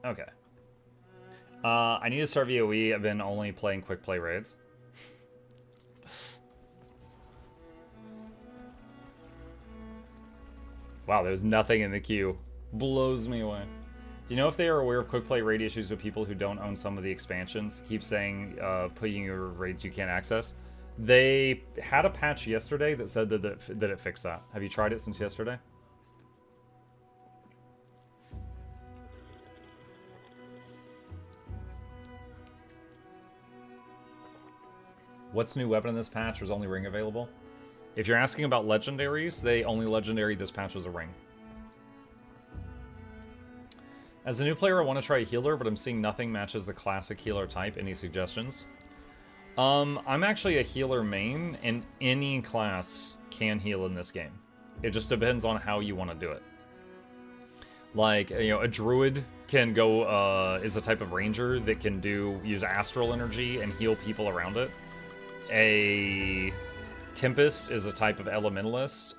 Okay. I need to start VOE. I've been only playing quick play raids. Wow, there's nothing in the queue. Blows me away. Do you know if they are aware of quick play raid issues with people who don't own some of the expansions? Keep saying putting your raids you can't access. They had a patch yesterday that said that it fixed that. Have you tried it since yesterday? What's new weapon in this patch? Was only ring available? If you're asking about legendaries, the only legendary this patch was a ring. As a new player, I want to try a healer, but I'm seeing nothing matches the classic healer type. Any suggestions? I'm actually a healer main, and any class can heal in this game. It just depends on how you want to do it. Like, you know, a druid can go, is a type of ranger that can use astral energy and heal people around it. A tempest is a type of elementalist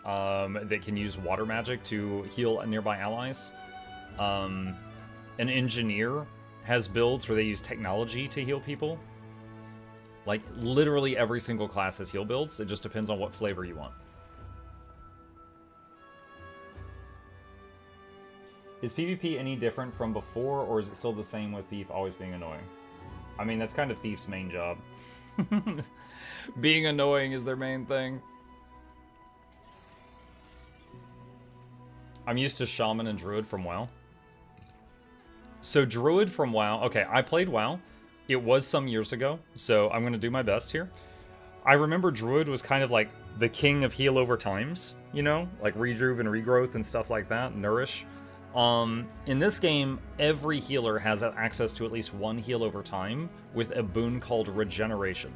that can use water magic to heal nearby allies. An engineer has builds where they use technology to heal people. Like, literally every single class has heal builds. It just depends on what flavor you want. Is PvP any different from before, or is it still the same with Thief always being annoying? I mean, that's kind of Thief's main job. Being annoying is their main thing. I'm used to Shaman and Druid from WoW. So Druid from WoW, okay, I played WoW. It was some years ago, so I'm going to do my best here. I remember Druid was kind of like the king of heal over times, you know? Like rejuve and regrowth and stuff like that, nourish. In this game, every healer has access to at least one heal over time with a boon called regeneration.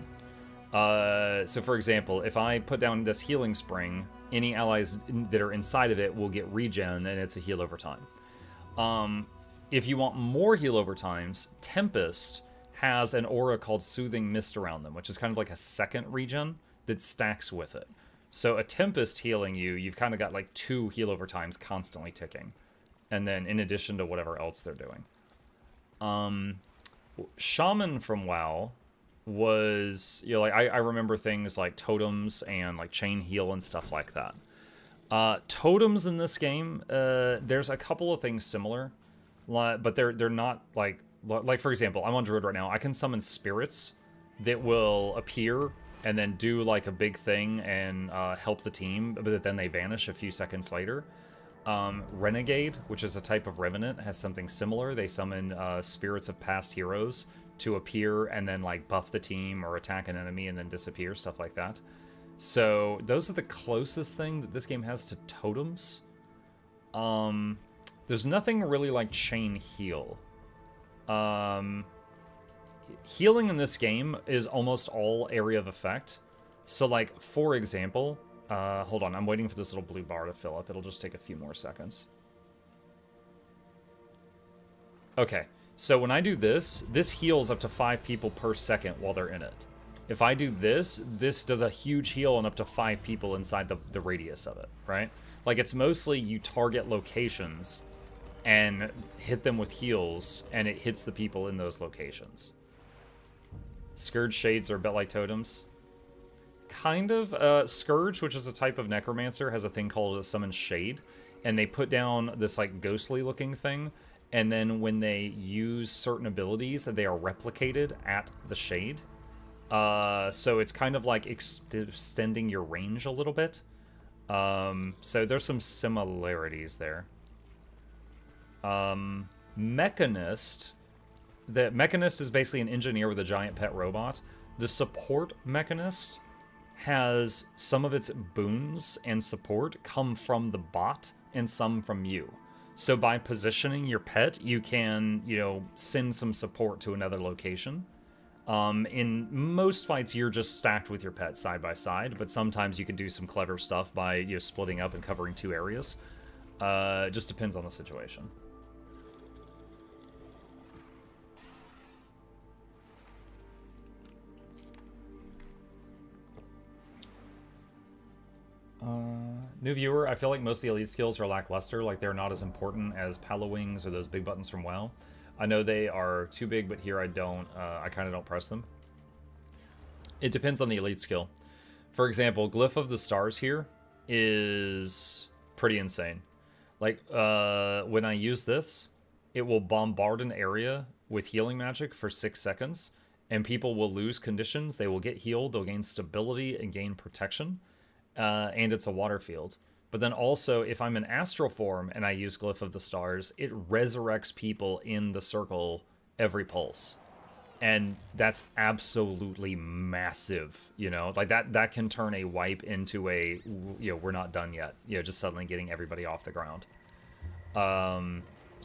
So for example, if I put down this healing spring, any allies that are inside of it will get regen, and it's a heal over time. If you want more heal over times, Tempest has an aura called Soothing Mist around them, which is kind of like a second regen that stacks with it. So a Tempest healing you, you've kind of got like 2 heal over times constantly ticking. And then in addition to whatever else they're doing. Shaman from WoW was, you know, like I remember things like totems and like chain heal and stuff like that. Totems in this game, there's a couple of things similar, but they're not like for example, I'm on Druid right now. I can summon spirits that will appear and then do like a big thing and help the team, but then they vanish a few seconds later. Renegade, which is a type of revenant, has something similar. They summon spirits of past heroes to appear and then like buff the team or attack an enemy and then disappear, stuff like that. So those are the closest thing that this game has to totems. There's nothing really like chain heal. Healing in this game is almost all area of effect. So like, for example, hold on, I'm waiting for this little blue bar to fill up. It'll just take a few more seconds. Okay, so when I do this, this heals up to 5 people per second while they're in it. If I do this, this does a huge heal on up to 5 people inside the radius of it, right? Like, it's mostly you target locations and hit them with heals, and it hits the people in those locations. Scourge shades are a bit like totems. Kind of. Scourge, which is a type of necromancer, has a thing called a summon shade, and they put down this like ghostly looking thing, and then when they use certain abilities, they are replicated at the shade. So it's kind of like extending your range a little bit. So there's some similarities there. Mechanist. The Mechanist is basically an engineer with a giant pet robot. The support Mechanist has some of its boons and support come from the bot and some from you. So by positioning your pet, you can, you know, send some support to another location. In most fights, you're just stacked with your pet side by side, but sometimes you can do some clever stuff by, you know, splitting up and covering 2 areas. It just depends on the situation. New viewer, I feel like most of the elite skills are lackluster, like they're not as important as Palo Wings or those big buttons from WoW. I know they are too big, but here I don't, I kind of don't press them. It depends on the elite skill. For example, Glyph of the Stars here is pretty insane. Like, when I use this, it will bombard an area with healing magic for 6 seconds, and people will lose conditions, they will get healed, they'll gain stability and gain protection. And it's a water field. But then also, if I'm in astral form and I use Glyph of the Stars, it resurrects people in the circle every pulse. And that's absolutely massive, you know? Like, that can turn a wipe into a, you know, we're not done yet. You know, just suddenly getting everybody off the ground.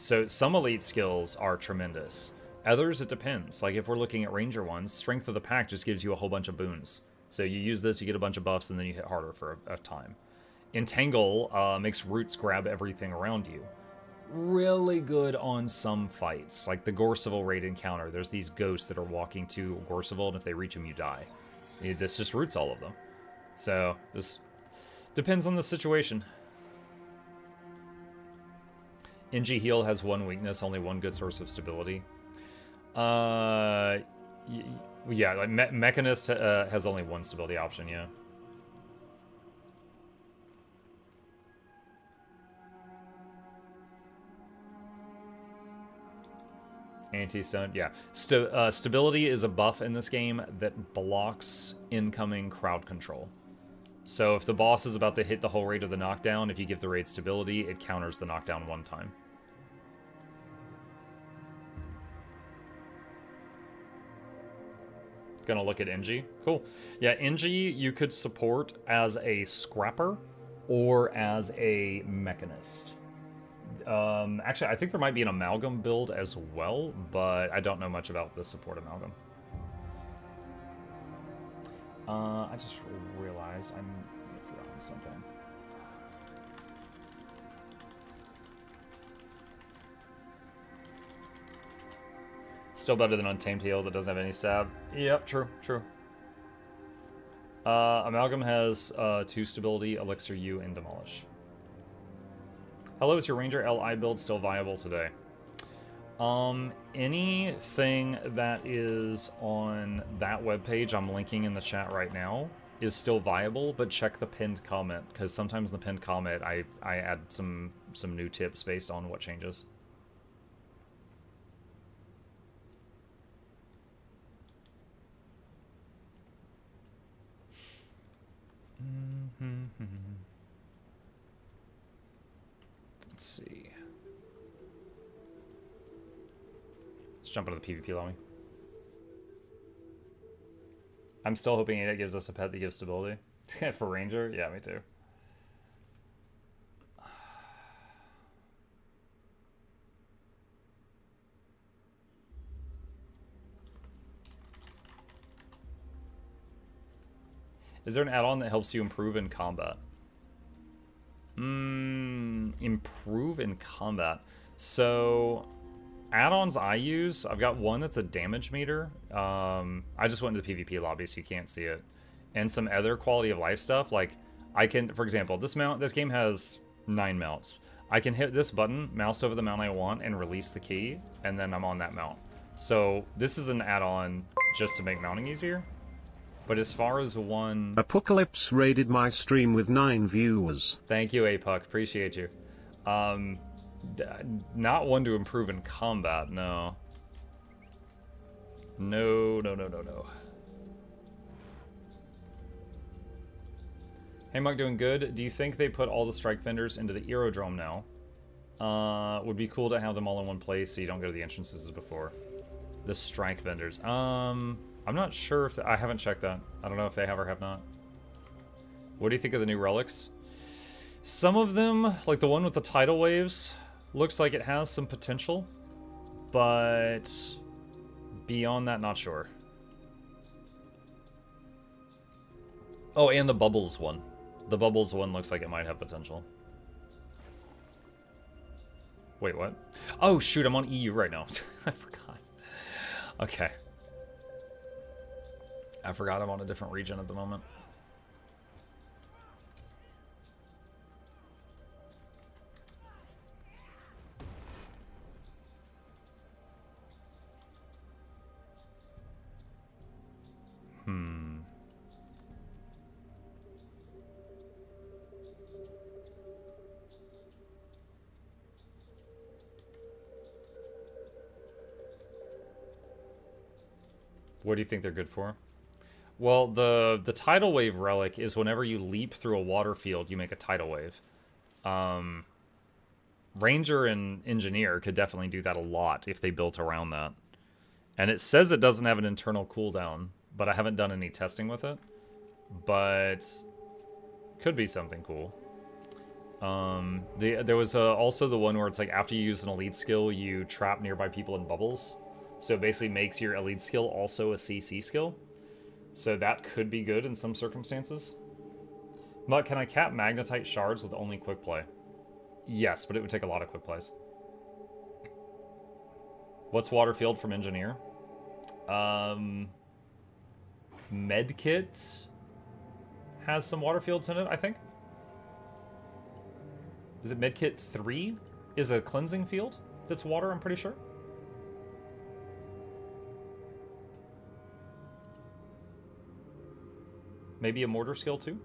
So some elite skills are tremendous. Others, it depends. Like if we're looking at ranger ones, Strength of the Pack just gives you a whole bunch of boons. So you use this, you get a bunch of buffs, and then you hit harder for a time. Entangle makes roots grab everything around you. Really good on some fights. Like the Gorseval raid encounter, there's these ghosts that are walking to Gorseval, and if they reach them, you die. This just roots all of them. So, this depends on the situation. NG Heal has one weakness, only one good source of stability. Yeah, like Mechanist has only one stability option, yeah. Anti-stun, yeah. Stability is a buff in this game that blocks incoming crowd control. So if the boss is about to hit the whole rate of the knockdown, if you give the raid stability, it counters the knockdown one time. Gonna look at NG. Cool. Yeah, NG you could support as a scrapper or as a mechanist. Actually, I think there might be an amalgam build as well, but I don't know much about the support amalgam. I just realized I've forgotten something. Still better than Untamed Heal that doesn't have any stab. Yep, true, true. Amalgam has 2 stability, Elixir U, and Demolish. Hello, is your Ranger LI build still viable today? Anything that is on that webpage I'm linking in the chat right now is still viable, but check the pinned comment, because sometimes in the pinned comment I add some new tips based on what changes. Let's see. Let's jump into the PvP lobby. I'm still hoping it gives us a pet that gives stability. For Ranger? Yeah, me too. Is there an add-on that helps you improve in combat? Improve in combat. So, add-ons I use, I've got one that's a damage meter. I just went into the PvP lobby so you can't see it. And some other quality of life stuff, like I can, for example, this game has 9 mounts. I can hit this button, mouse over the mount I want, and release the key, and then I'm on that mount. So this is an add-on just to make mounting easier. But as far as one... Apocalypse raided my stream with 9 viewers. Thank you, Apuck. Appreciate you. Not one to improve in combat, no. No. Hey, Mug, doing good. Do you think they put all the strike vendors into the aerodrome now? Would be cool to have them all in one place so you don't go to the entrances as before. The strike vendors. I'm not sure if... I haven't checked that. I don't know if they have or have not. What do you think of the new relics? Some of them, like the one with the tidal waves, looks like it has some potential. But beyond that, not sure. Oh, and the bubbles one. The bubbles one looks like it might have potential. Wait, what? Oh, shoot, I'm on EU right now. I forgot. Okay. I forgot I'm on a different region at the moment. What do you think they're good for? Well, the tidal wave relic is whenever you leap through a water field, you make a tidal wave. Ranger and Engineer could definitely do that a lot if they built around that. And it says it doesn't have an internal cooldown, but I haven't done any testing with it. But could be something cool. There was also the one where it's like after you use an elite skill, you trap nearby people in bubbles. So it basically makes your elite skill also a CC skill. So that could be good in some circumstances. But can I cap magnetite shards with only quick play? Yes, but it would take a lot of quick plays. What's Waterfield from Engineer? Medkit has some Waterfields in it, I think. Is it Medkit 3? Is a cleansing field that's water, I'm pretty sure. Maybe a mortar skill too?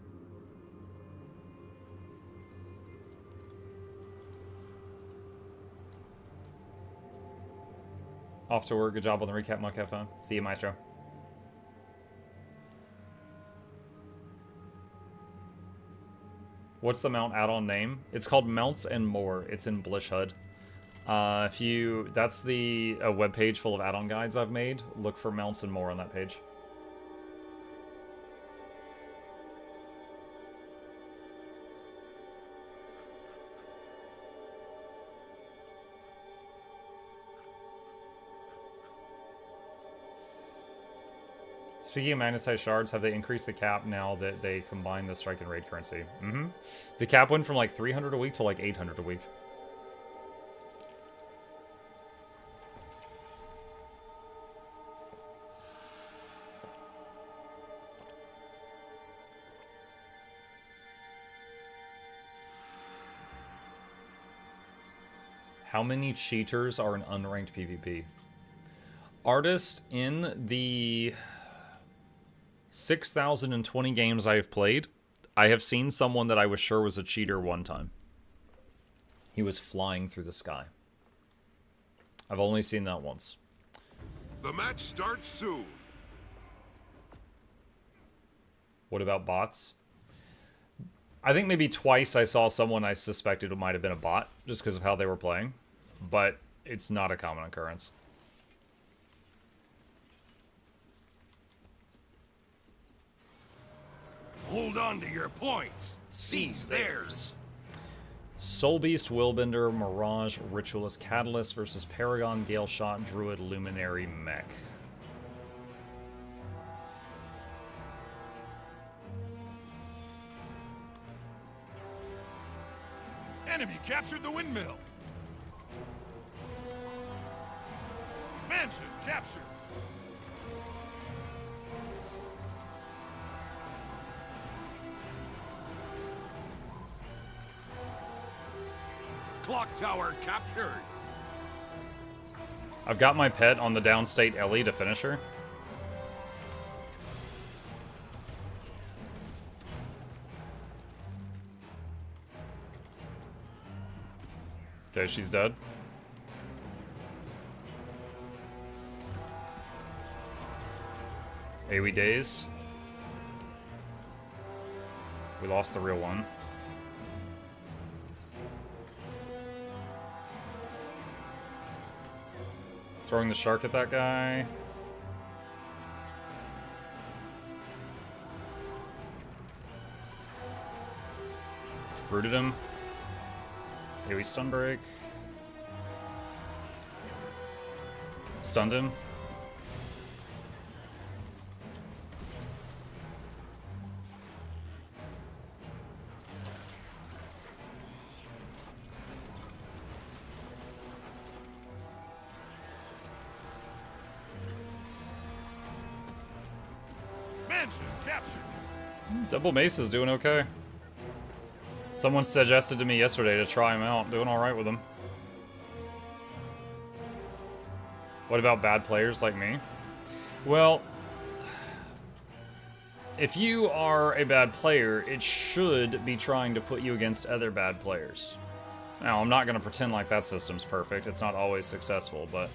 Off to work. Good job on the recap, Muck. Have fun. See you, Maestro. What's the mount add-on name? It's called Mounts and More. It's in Blish HUD. That's a webpage full of add-on guides I've made. Look for Mounts and More on that page. Speaking of magnetized shards, have they increased the cap now that they combine the strike and raid currency? Mm-hmm. The cap went from like 300 a week to like 800 a week. How many cheaters are in unranked PvP? Artist, in the 6,020 games I have played, I have seen someone that I was sure was a cheater one time. He was flying through the sky. I've only seen that once. The match starts soon. What about bots? I think maybe twice I saw someone I suspected it might have been a bot, just because of how they were playing. But it's not a common occurrence. Hold on to your points. Seize theirs. Soul Beast, Willbender, Mirage, Ritualist, Catalyst versus Paragon, Gale Shot, Druid, Luminary, Mech. Enemy captured the windmill. Mansion captured. Clock tower captured. I've got my pet on the downstate Ellie to finish her. Okay, she's dead. AoE days. We lost the real one. Throwing the shark at that guy. Rooted him. AoE stun break. Stunned him. Mansion captured. Double Mace is doing okay. Someone suggested to me yesterday to try him out. Doing alright with him. What about bad players like me? Well, if you are a bad player, it should be trying to put you against other bad players. Now, I'm not going to pretend like that system's perfect. It's not always successful, but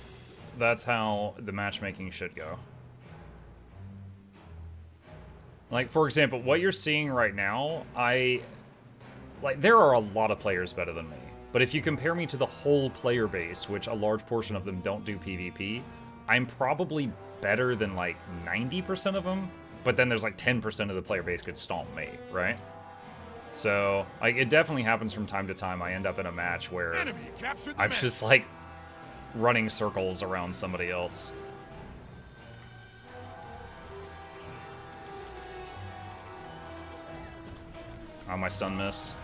that's how the matchmaking should go. Like, for example, what you're seeing right now, there are a lot of players better than me. But if you compare me to the whole player base, which a large portion of them don't do PvP, I'm probably better than, like, 90% of them. But then there's, like, 10% of the player base could stomp me, right? So, like, it definitely happens from time to time. I end up in a match where Enemy captured the I'm map. just, like, running circles around somebody else. Oh, my stun missed.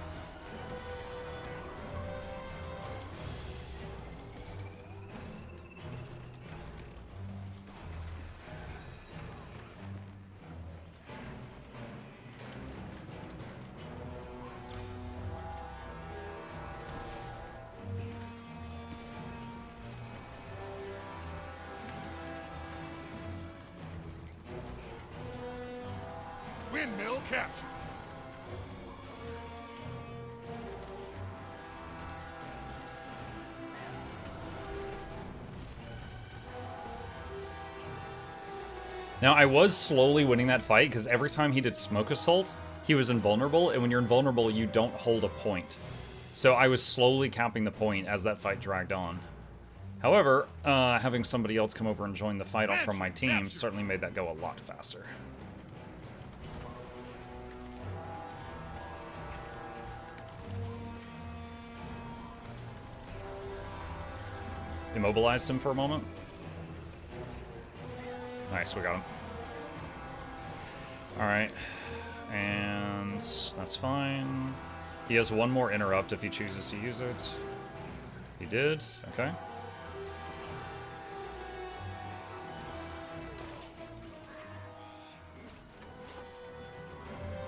Windmill captured. Now, I was slowly winning that fight, because every time he did Smoke Assault, he was invulnerable, and when you're invulnerable, you don't hold a point. So I was slowly capping the point as that fight dragged on. However, having somebody else come over and join the fight from my team certainly made that go a lot faster. Immobilized him for a moment. Nice, we got him. Alright. And that's fine. He has one more interrupt if he chooses to use it. He did. Okay.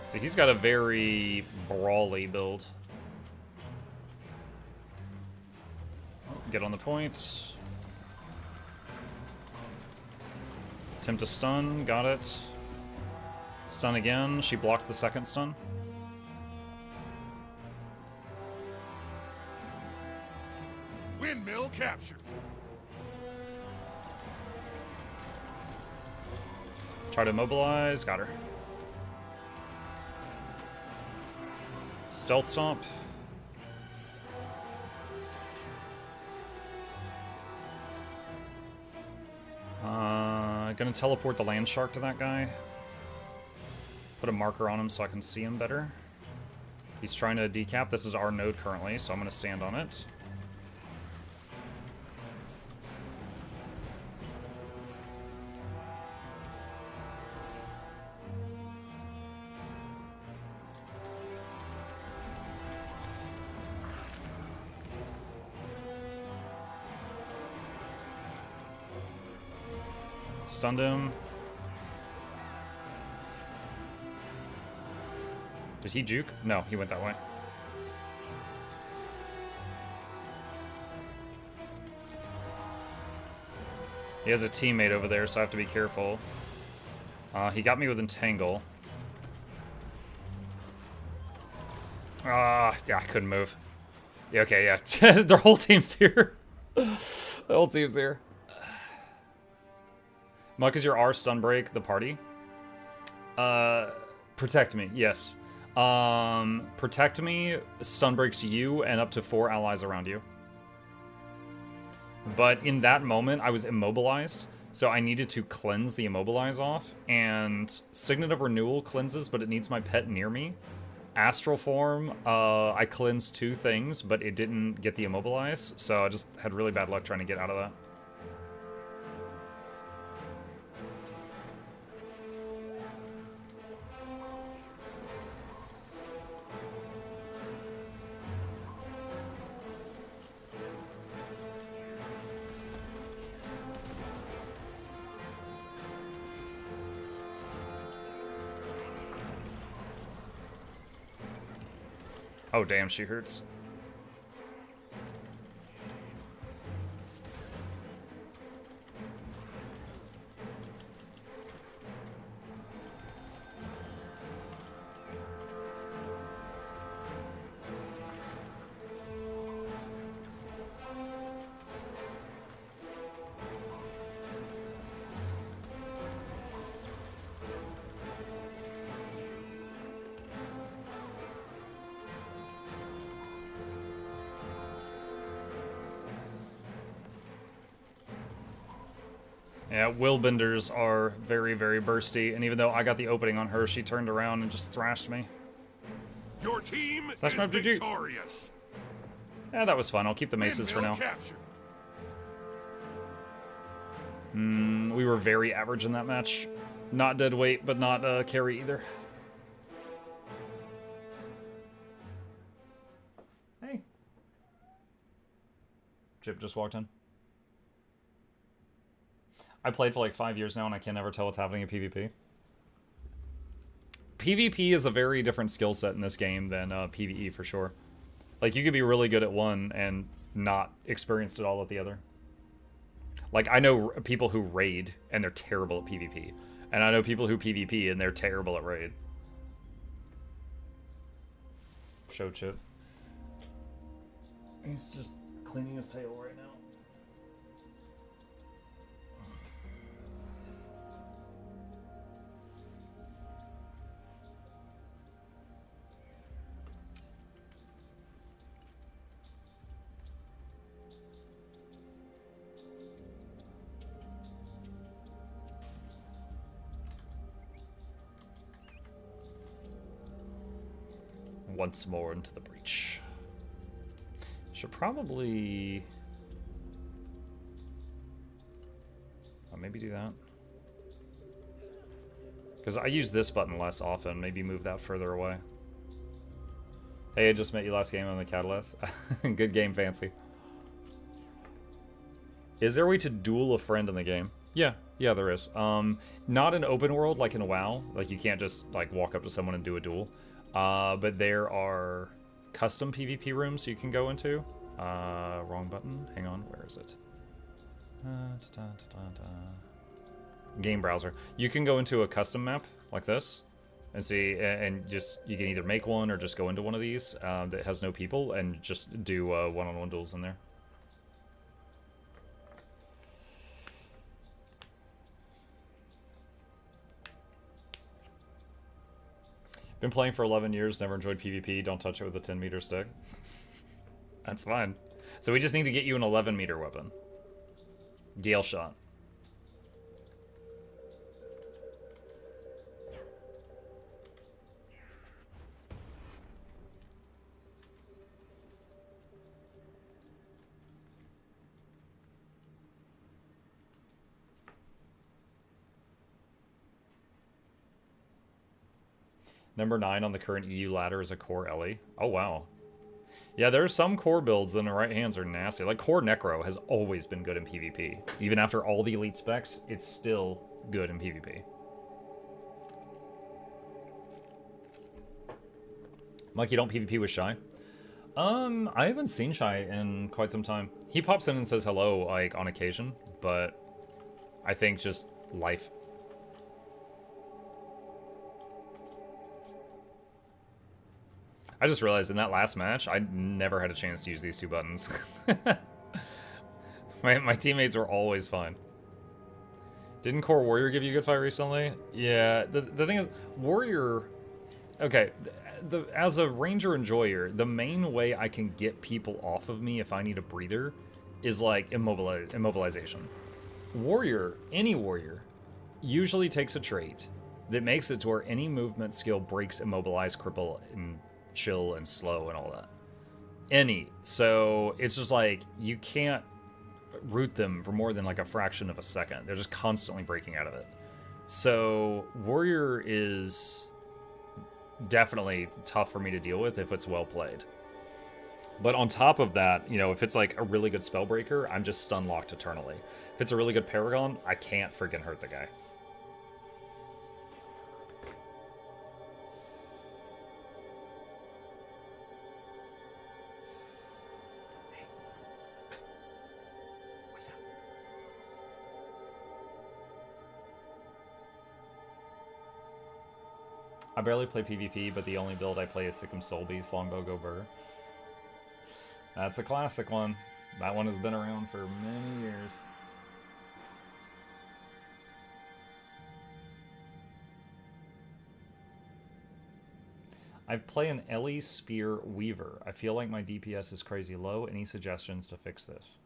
So he's got a very brawly build. Get on the point. Attempt to stun, got it. Stun again, she blocked the second stun. Windmill captured. Try to immobilize, got her. Stealth Stomp. Gonna teleport the land shark to that guy. Put a marker on him so I can see him better. He's trying to decap. This is our node currently, so I'm gonna stand on it. Stunned him. Did he juke? No, he went that way. He has a teammate over there, so I have to be careful. He got me with Entangle. Yeah, I couldn't move. Yeah, okay, yeah. Their whole team's here. The whole team's here. Muck, is your R stun break the party? Protect me, yes. Protect me stun breaks you and up to 4 allies around you. But in that moment, I was immobilized, so I needed to cleanse the immobilize off, and Signet of Renewal cleanses, but it needs my pet near me. Astral Form, I cleansed 2 things, but it didn't get the immobilize, so I just had really bad luck trying to get out of that. Oh, damn, she hurts. Yeah, Willbenders are very, very bursty, and even though I got the opening on her, she turned around and just thrashed me. Your team Slash is map GG. victorious. Yeah, that was fun. I'll keep the maces for Windmill now. captured. We were very average in that match. Not dead weight, but not carry either. Hey. Chip just walked in. I played for like 5 years now, and I can never tell what's happening in PvP. PvP is a very different skill set in this game than PvE for sure. Like, you could be really good at one and not experienced at all at the other. Like, I know people who raid, and they're terrible at PvP. And I know people who PvP, and they're terrible at raid. Show Chip. He's just cleaning his tail right now. Once more into the breach. Should probably... maybe do that. Because I use this button less often. Maybe move that further away. Hey, I just met you last game on the Catalyst. Good game, Fancy. Is there a way to duel a friend in the game? Yeah, there is. Not an open world like in WoW. Like, you can't just like walk up to someone and do a duel. But there are custom PvP rooms you can go into. Wrong button. Hang on, where is it? Game browser. You can go into a custom map like this and see, and just you can either make one or just go into one of these that has no people and just do one-on-one duels in there. Been playing for 11 years, never enjoyed PvP, don't touch it with a 10-meter stick. That's fine. So we just need to get you an 11-meter weapon. Gale shot. Number 9 on the current EU ladder is a core Ellie. Oh, wow. Yeah, there's some core builds in the right hands are nasty. Like, core Necro has always been good in PvP. Even after all the elite specs, it's still good in PvP. Mike, you don't PvP with Shy? I haven't seen Shy in quite some time. He pops in and says hello, like, on occasion, but I think just life. I just realized in that last match, I never had a chance to use these two buttons. my teammates were always fine. Didn't Core Warrior give you a good fight recently? Yeah, the thing is, Warrior... Okay, as a Ranger Enjoyer, the main way I can get people off of me if I need a breather is like immobilization. Warrior, any Warrior, usually takes a trait that makes it to where any movement skill breaks immobilize, cripple, and chill and slow and all that. So it's just like you can't root them for more than like a fraction of a second. They're just constantly breaking out of it. So Warrior is definitely tough for me to deal with if it's well played. But on top of that, you know, if it's like a really good Spellbreaker, I'm just stun locked eternally. If it's a really good Paragon, I can't freaking hurt the guy. I barely play PvP, but the only build I play is Sikkim Soul Beast, Longbow Go Burr. That's a classic one. That one has been around for many years. I play an Ellie Spear Weaver. I feel like my DPS is crazy low. Any suggestions to fix this?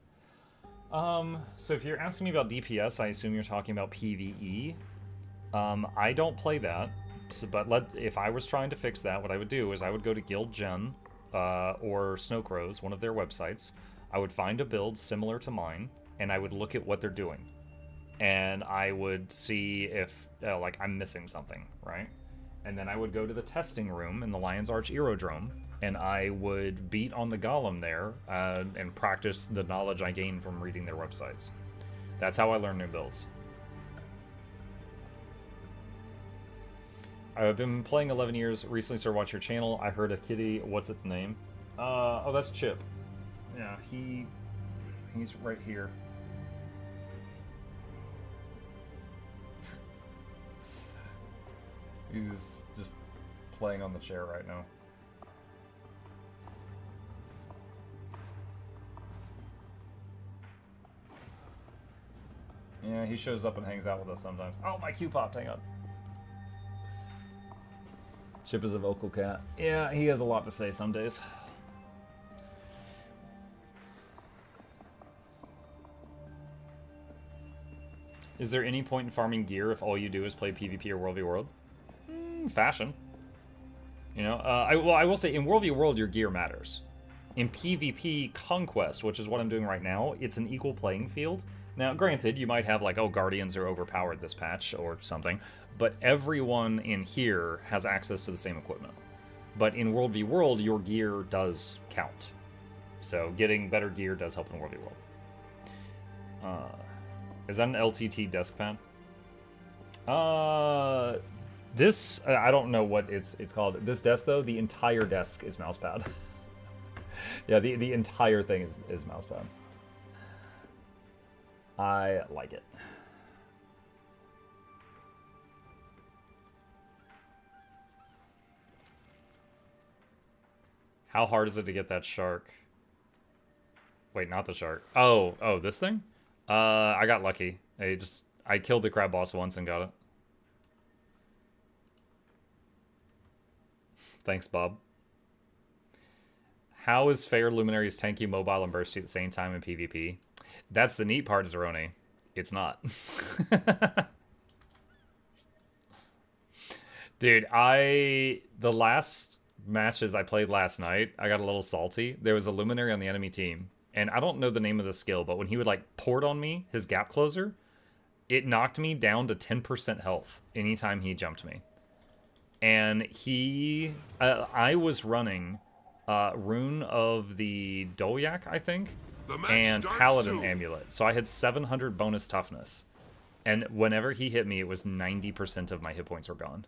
So if you're asking me about DPS, I assume you're talking about PvE. I don't play that. builds. But if I was trying to fix that, what I would do is I would go to Guild Gen or Snowcrow's, one of their websites. I would find a build similar to mine, and I would look at what they're doing. And I would see if, like, I'm missing something, right? And then I would go to the testing room in the Lion's Arch Aerodrome, and I would beat on the golem there and practice the knowledge I gained from reading their websites. That's how I learn new builds. I've been playing 11 years. Recently started watching your channel. I heard a kitty. What's its name? Oh, that's Chip. Yeah, he's right here. He's just playing on the chair right now. Yeah, he shows up and hangs out with us sometimes. Oh, my Q popped. Hang on. Chip is a vocal cat. Yeah, he has a lot to say some days. Is there any point in farming gear if all you do is play PvP or World v World? Fashion. You know, I will say in World v World your gear matters. In PvP Conquest, which is what I'm doing right now, it's an equal playing field. Now, granted, you might have like, oh, Guardians are overpowered this patch or something, but everyone in here has access to the same equipment. But in World v World, your gear does count. So getting better gear does help in World v World. Is that an LTT desk pad? This, I don't know what it's called. This desk, though, the entire desk is mousepad. Yeah, the entire thing is mousepad. I like it. How hard is it to get that shark? Wait, not the shark. Oh, this thing? I got lucky. I killed the crab boss once and got it. Thanks, Bob. How is Fair Luminaries tanky, mobile, and bursty at the same time in PvP? That's the neat part, Zeroni. It's not. Dude, the last matches I played last night, I got a little salty. There was a Luminary on the enemy team, and I don't know the name of the skill, but when he would, like, port on me, his gap closer, it knocked me down to 10% health anytime he jumped me. And I was running Rune of the Dolyak, I think, and Paladin soon. Amulet. So I had 700 bonus toughness. And whenever he hit me, it was 90% of my hit points were gone.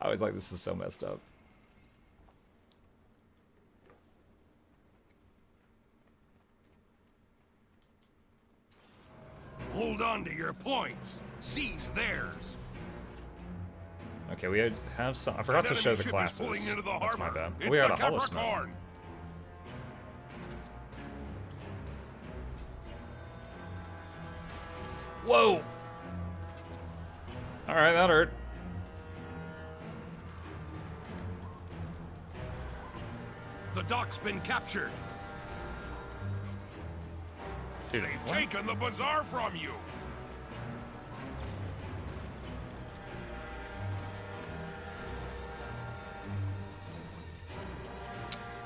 I was like, this is so messed up. Hold on to your points. Seize theirs. Okay, we have some. I forgot to show the classes. That's my bad. We had a Hollow Smith. Whoa! Alright, that hurt. The dock's been captured. Dude, taken the bazaar from you.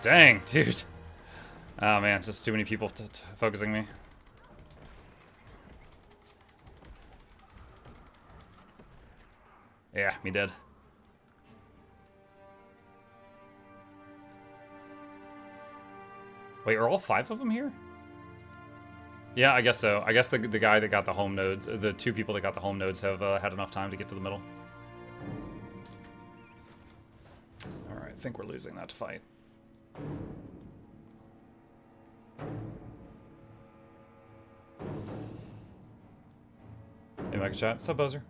Dang, dude. Oh man, just too many people focusing me. Yeah, me dead. Wait, are all 5 of them here? Yeah, I guess so. I guess the guy that got the home nodes, the 2 people that got the home nodes have had enough time to get to the middle. Alright, I think we're losing that fight. Hey, Mega Chat. What's up, Bowser?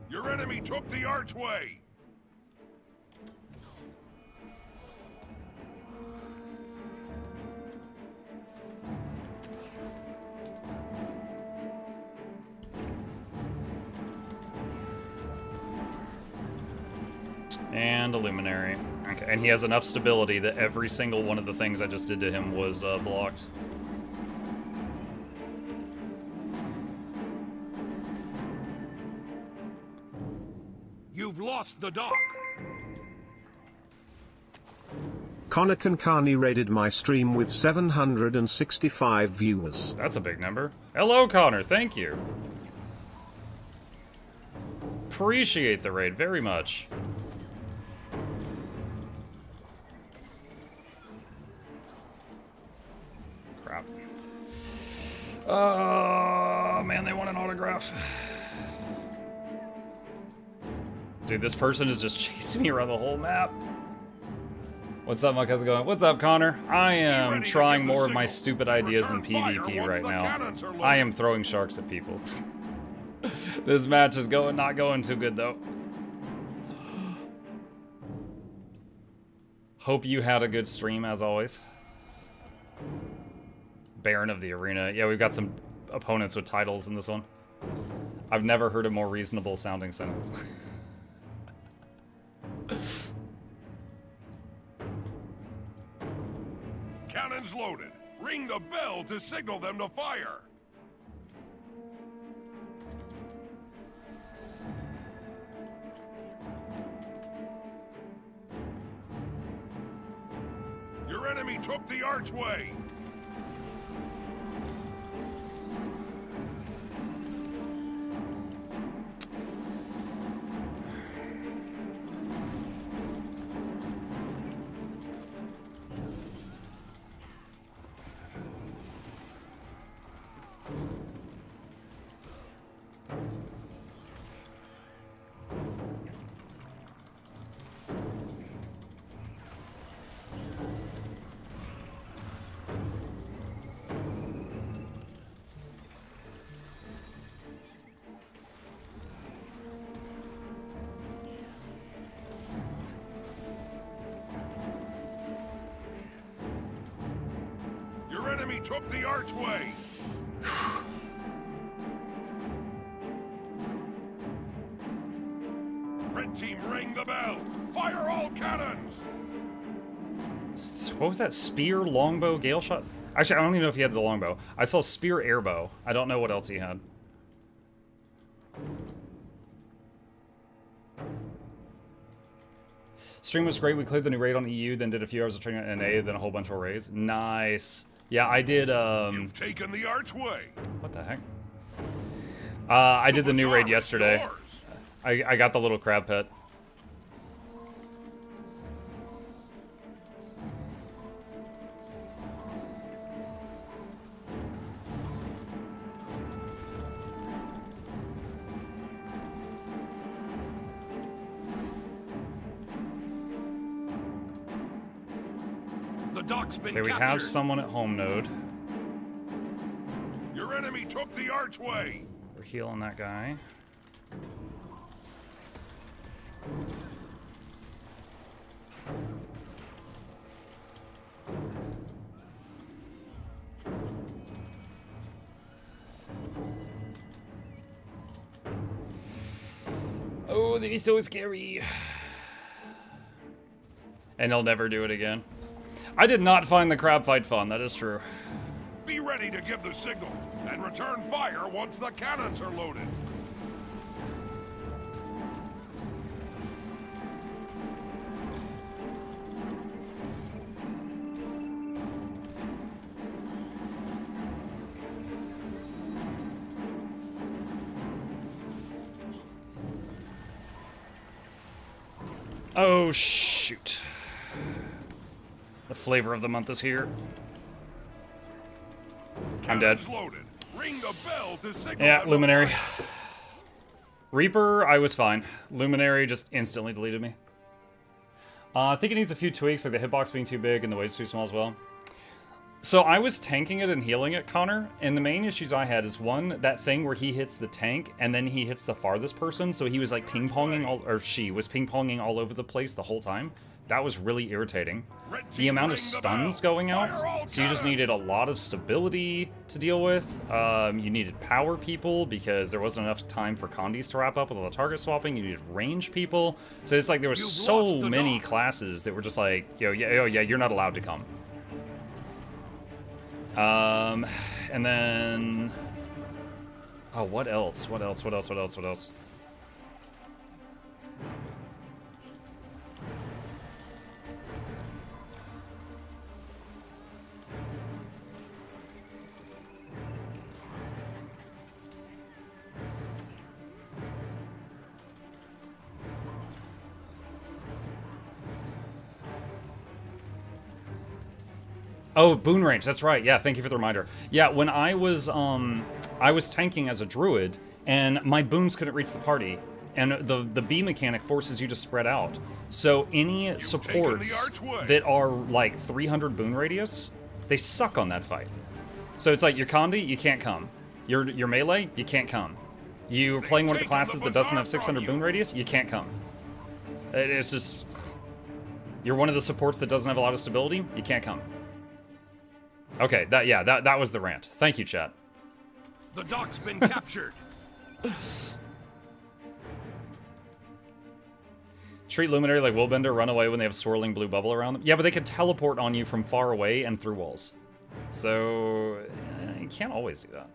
Your enemy took the archway. And a Luminary. Okay, and he has enough stability that every single one of the things I just did to him was blocked. lost the dock. Connor Kankani raided my stream with 765 viewers. That's a big number. Hello, Connor. Thank you. Appreciate the raid very much. Crap. Oh, man, they want an autograph. Dude, this person is just chasing me around the whole map. What's up, my cousin going? What's up, Connor? I am trying more of my stupid ideas in PvP right now. I am throwing sharks at people. This match is not going too good, though. Hope you had a good stream, as always. Baron of the Arena. Yeah, we've got some opponents with titles in this one. I've never heard a more reasonable sounding sentence. Cannons loaded. Ring the bell to signal them to fire. Your enemy took the archway. Enemy took the archway. Red team, ring the bell. Fire all cannons. What was that? Spear, longbow, gale shot? Actually, I don't even know if he had the longbow. I saw spear, airbow. I don't know what else he had. Stream was great. We cleared the new raid on EU, then did a few hours of training on NA, then a whole bunch of raids. Nice. Yeah, I did, You've taken the archway. What the heck? I did the new raid yesterday. I got the little crab pet. Okay, we have someone at home node. Your enemy took the archway. We're healing that guy. Oh, they're so scary. And he'll never do it again. I did not find the crab fight fun, that is true. Be ready to give the signal and return fire once the cannons are loaded. Oh, shoot. The flavor of the month is here. I'm dead. Ring the bell to signal. Yeah, Luminary. Reaper, I was fine. Luminary just instantly deleted me. I think it needs a few tweaks, like the hitbox being too big and the weight's too small as well. So I was tanking it and healing it, Connor, and the main issues I had is one, that thing where he hits the tank and then he hits the farthest person, so he was like ping-ponging all, or she was ping-ponging all over the place the whole time. That was really irritating. The amount of stuns going out, so you just needed a lot of stability to deal with. You needed power people because there wasn't enough time for condies to wrap up with all the target swapping. You needed range people. So it's like there was so many classes that were just like, yo, yeah, you're not allowed to come. And then... Oh, what else? What else? Oh, boon range. That's right. Yeah, thank you for the reminder. Yeah, when I was tanking as a druid, and my boons couldn't reach the party, and the B mechanic forces you to spread out. So any supports that are like 300 boon radius, they suck on that fight. So it's like your Condi, you can't come. Your melee, you can't come. You're playing one of the classes that doesn't have 600 boon radius, you can't come. It's just, you're one of the supports that doesn't have a lot of stability, you can't come. Okay, that was the rant. Thank you, chat. The dock's been captured. Treat Luminary like Willbender, run away when they have a swirling blue bubble around them. Yeah, but they can teleport on you from far away and through walls. So, you can't always do that.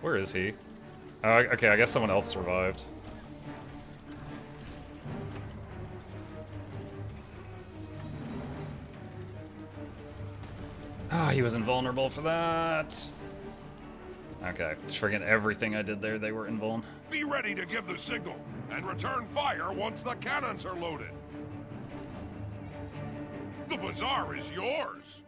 Where is he? Okay, I guess someone else survived. Ah, he was invulnerable for that. Okay, just forget everything I did there. They were invuln. Be ready to give the signal and return fire once the cannons are loaded. The bazaar is yours.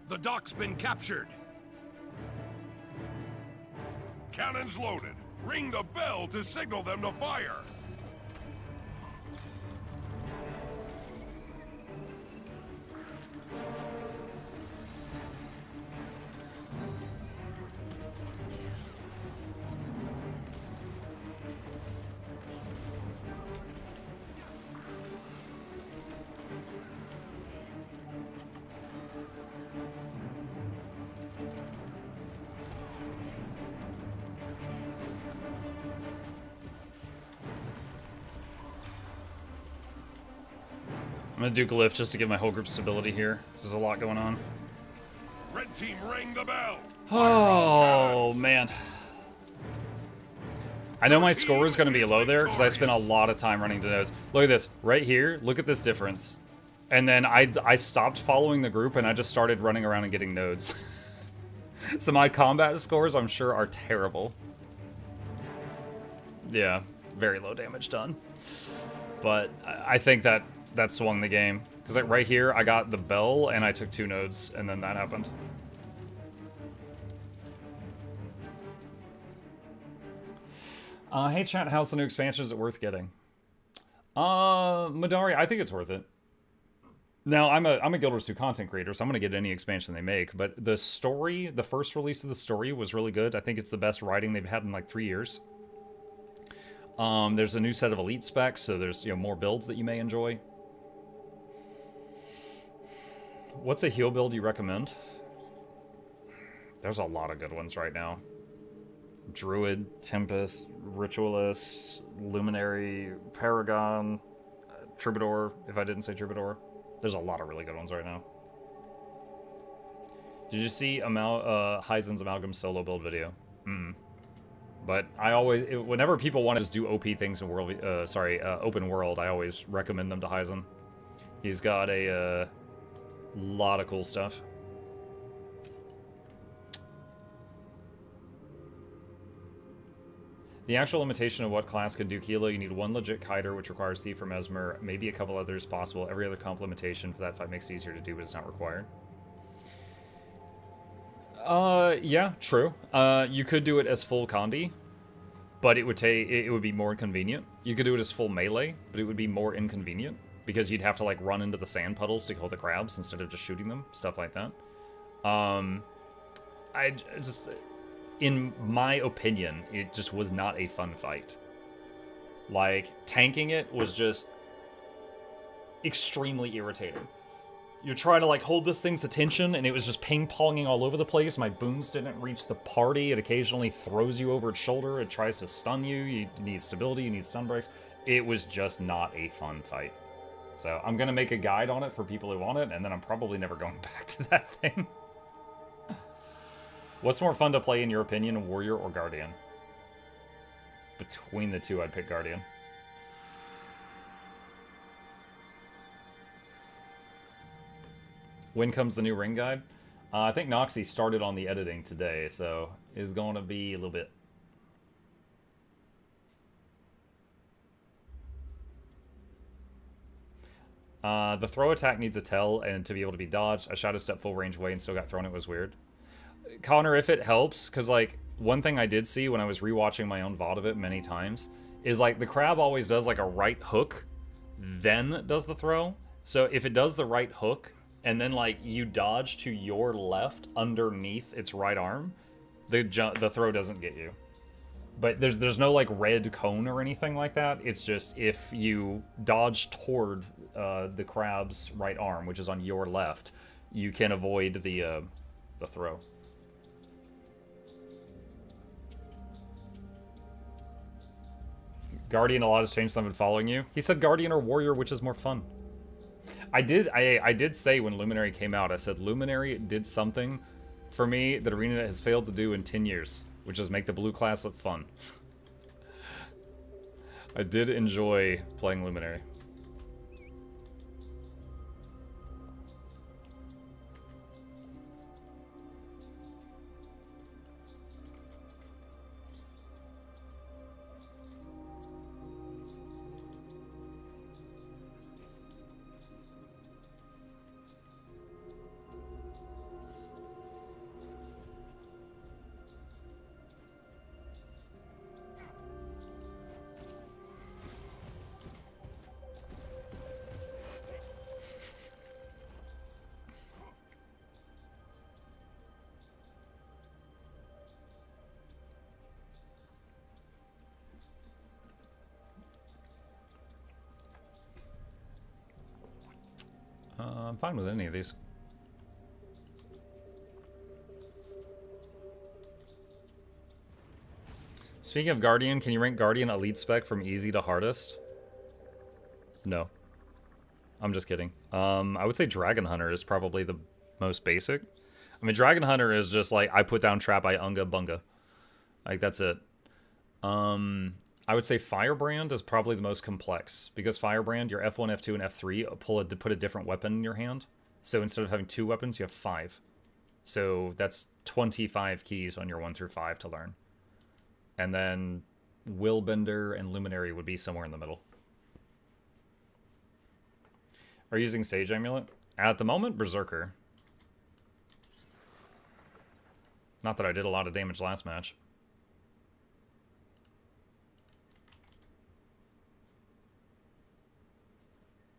The dock's been captured. Cannons loaded. Ring the bell to signal them to fire. I'm gonna do Glyph just to give my whole group stability here. There's a lot going on. Red team, ring the bell. Oh, man. I know my score is going to be low there because I spent a lot of time running to nodes. Look at this. Right here, look at this difference. And then I stopped following the group and I just started running around and getting nodes. So my combat scores, I'm sure, are terrible. Yeah, very low damage done. But I think that swung the game. Because like right here, I got the bell and I took 2 nodes and then that happened. Hey chat, how's the new expansion? Is it worth getting? Madari, I think it's worth it. Now, I'm a Guild Wars 2 content creator, so I'm going to get any expansion they make, but the story, the first release of the story was really good. I think it's the best writing they've had in like 3 years. There's a new set of elite specs, so there's, you know, more builds that you may enjoy. What's a heal build you recommend? There's a lot of good ones right now. Druid, Tempest, Ritualist, Luminary, Paragon, Troubadour, if I didn't say Troubadour. There's a lot of really good ones right now. Did you see Heisen's Amalgam solo build video? But I always, whenever people want to just do OP things in world, open world, I always recommend them to Heisen. He's got a lot of cool stuff. The actual limitation of what class can do Kilo, you need 1 legit kiter, which requires Thief or Mesmer, maybe a couple others possible. Every other complementation for that fight makes it easier to do, but it's not required. Yeah, true. You could do it as full Condi, but it would be more inconvenient. You could do it as full melee, but it would be more inconvenient, because you'd have to, like, run into the sand puddles to kill the crabs instead of just shooting them, stuff like that. In my opinion, it just was not a fun fight. Like, tanking it was just extremely irritating. You're trying to, like, hold this thing's attention, and it was just ping-ponging all over the place. My boons didn't reach the party. It occasionally throws you over its shoulder. It tries to stun you. You need stability. You need stun breaks. It was just not a fun fight. So I'm going to make a guide on it for people who want it, and then I'm probably never going back to that thing. What's more fun to play in your opinion, Warrior or Guardian? Between the two, I'd pick Guardian. When comes the new ring guide? I think Noxxi started on the editing today, so it's going to be a little bit. The throw attack needs a tell and to be able to be dodged. I shot a step full range away and still got thrown. It was weird. Connor, if it helps, because like one thing I did see when I was rewatching my own VOD of it many times is like the crab always does like a right hook, then does the throw. So if it does the right hook and then like you dodge to your left underneath its right arm, the throw doesn't get you. But there's no like red cone or anything like that. It's just if you dodge toward the crab's right arm, which is on your left, you can avoid the throw. Guardian, a lot has changed. I've been following you. He said Guardian or Warrior, which is more fun. I did say when Luminary came out, I said Luminary did something for me that Arena has failed to do in 10 years, which is make the blue class look fun. I did enjoy playing Luminary. I'm fine with any of these. Speaking of Guardian, can you rank Guardian Elite spec from easy to hardest? No. I'm just kidding. I would say Dragon Hunter is probably the most basic. I mean, Dragon Hunter is just like, I put down trap, I unga bunga. Like, that's it. I would say Firebrand is probably the most complex, because Firebrand, your F1, F2, and F3 put a different weapon in your hand. So instead of having 2 weapons, you have 5. So that's 25 keys on your 1 through 5 to learn. And then Willbender and Luminary would be somewhere in the middle. Are you using Sage Amulet? At the moment, Berserker. Not that I did a lot of damage last match.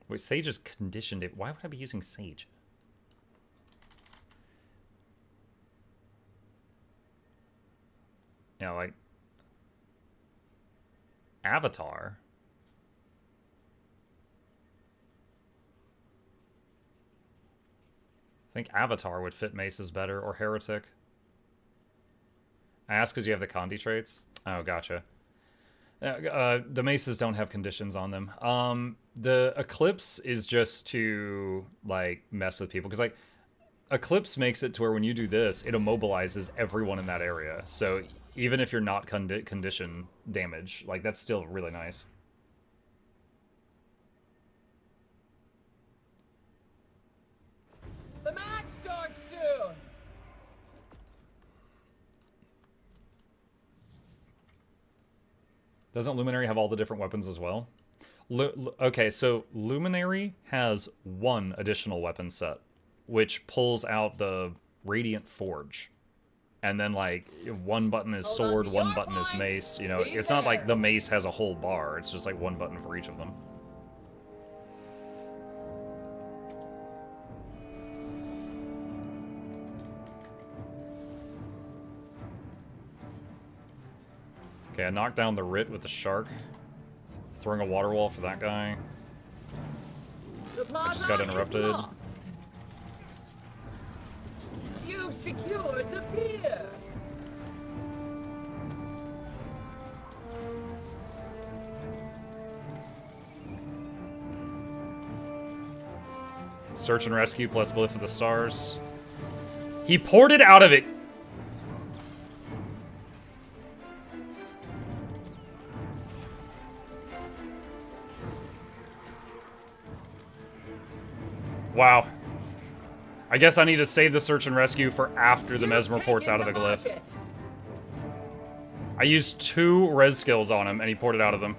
Wait, Sage is conditioned. Why would I be using Sage? Yeah, like Avatar. I think Avatar would fit Maces better, or Heretic. I ask because you have the Condi traits. Oh, gotcha. The Maces don't have conditions on them. The Eclipse is just to, like, mess with people. Because, like, Eclipse makes it to where when you do this, it immobilizes everyone in that area. So even if you're not condition damage, like, that's still really nice. The match starts soon! Doesn't Luminary have all the different weapons as well? Okay, so Luminary has 1 additional weapon set, which pulls out the Radiant Forge. And then, like, 1 button is sword, 1 button is mace. You know, it's not like the mace has a whole bar. It's just, like, 1 button for each of them. Okay, I knocked down the Writ with the Shark. Throwing a water wall for that guy. I just got interrupted. You've secured the pier. Search and rescue plus Glyph of the Stars. He ported out of it. Wow. I guess I need to save the search and rescue for after the mesmer ports out of the glyph. Market. I used 2 res skills on him, and he ported out of them.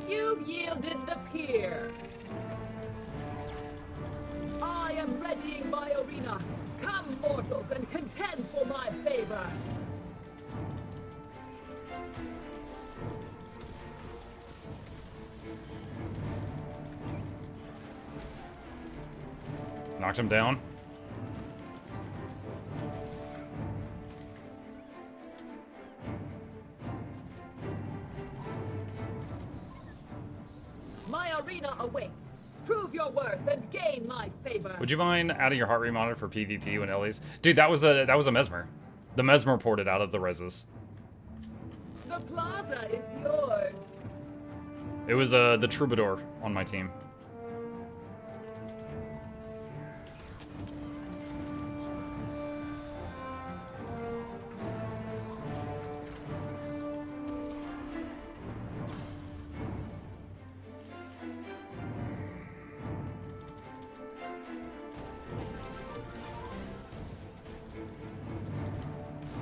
You've yielded the pier. I am readying my arena. Come, mortals, and contend for my favor. Knocked him down. My arena awaits. Prove your worth and gain my favor. Would you mind adding your heart rate monitor for PvP when Ellie's? Dude, that was a mesmer. The mesmer ported out of the reses. The plaza is yours. It was the troubadour on my team.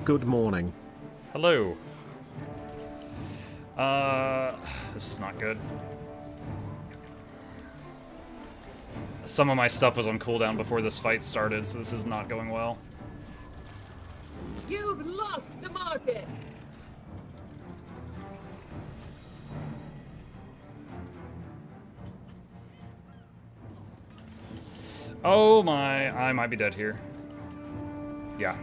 Good morning. Hello. This is not good. Some of my stuff was on cooldown before this fight started, so this is not going well. You've lost the market. Oh my, I might be dead here. Yeah.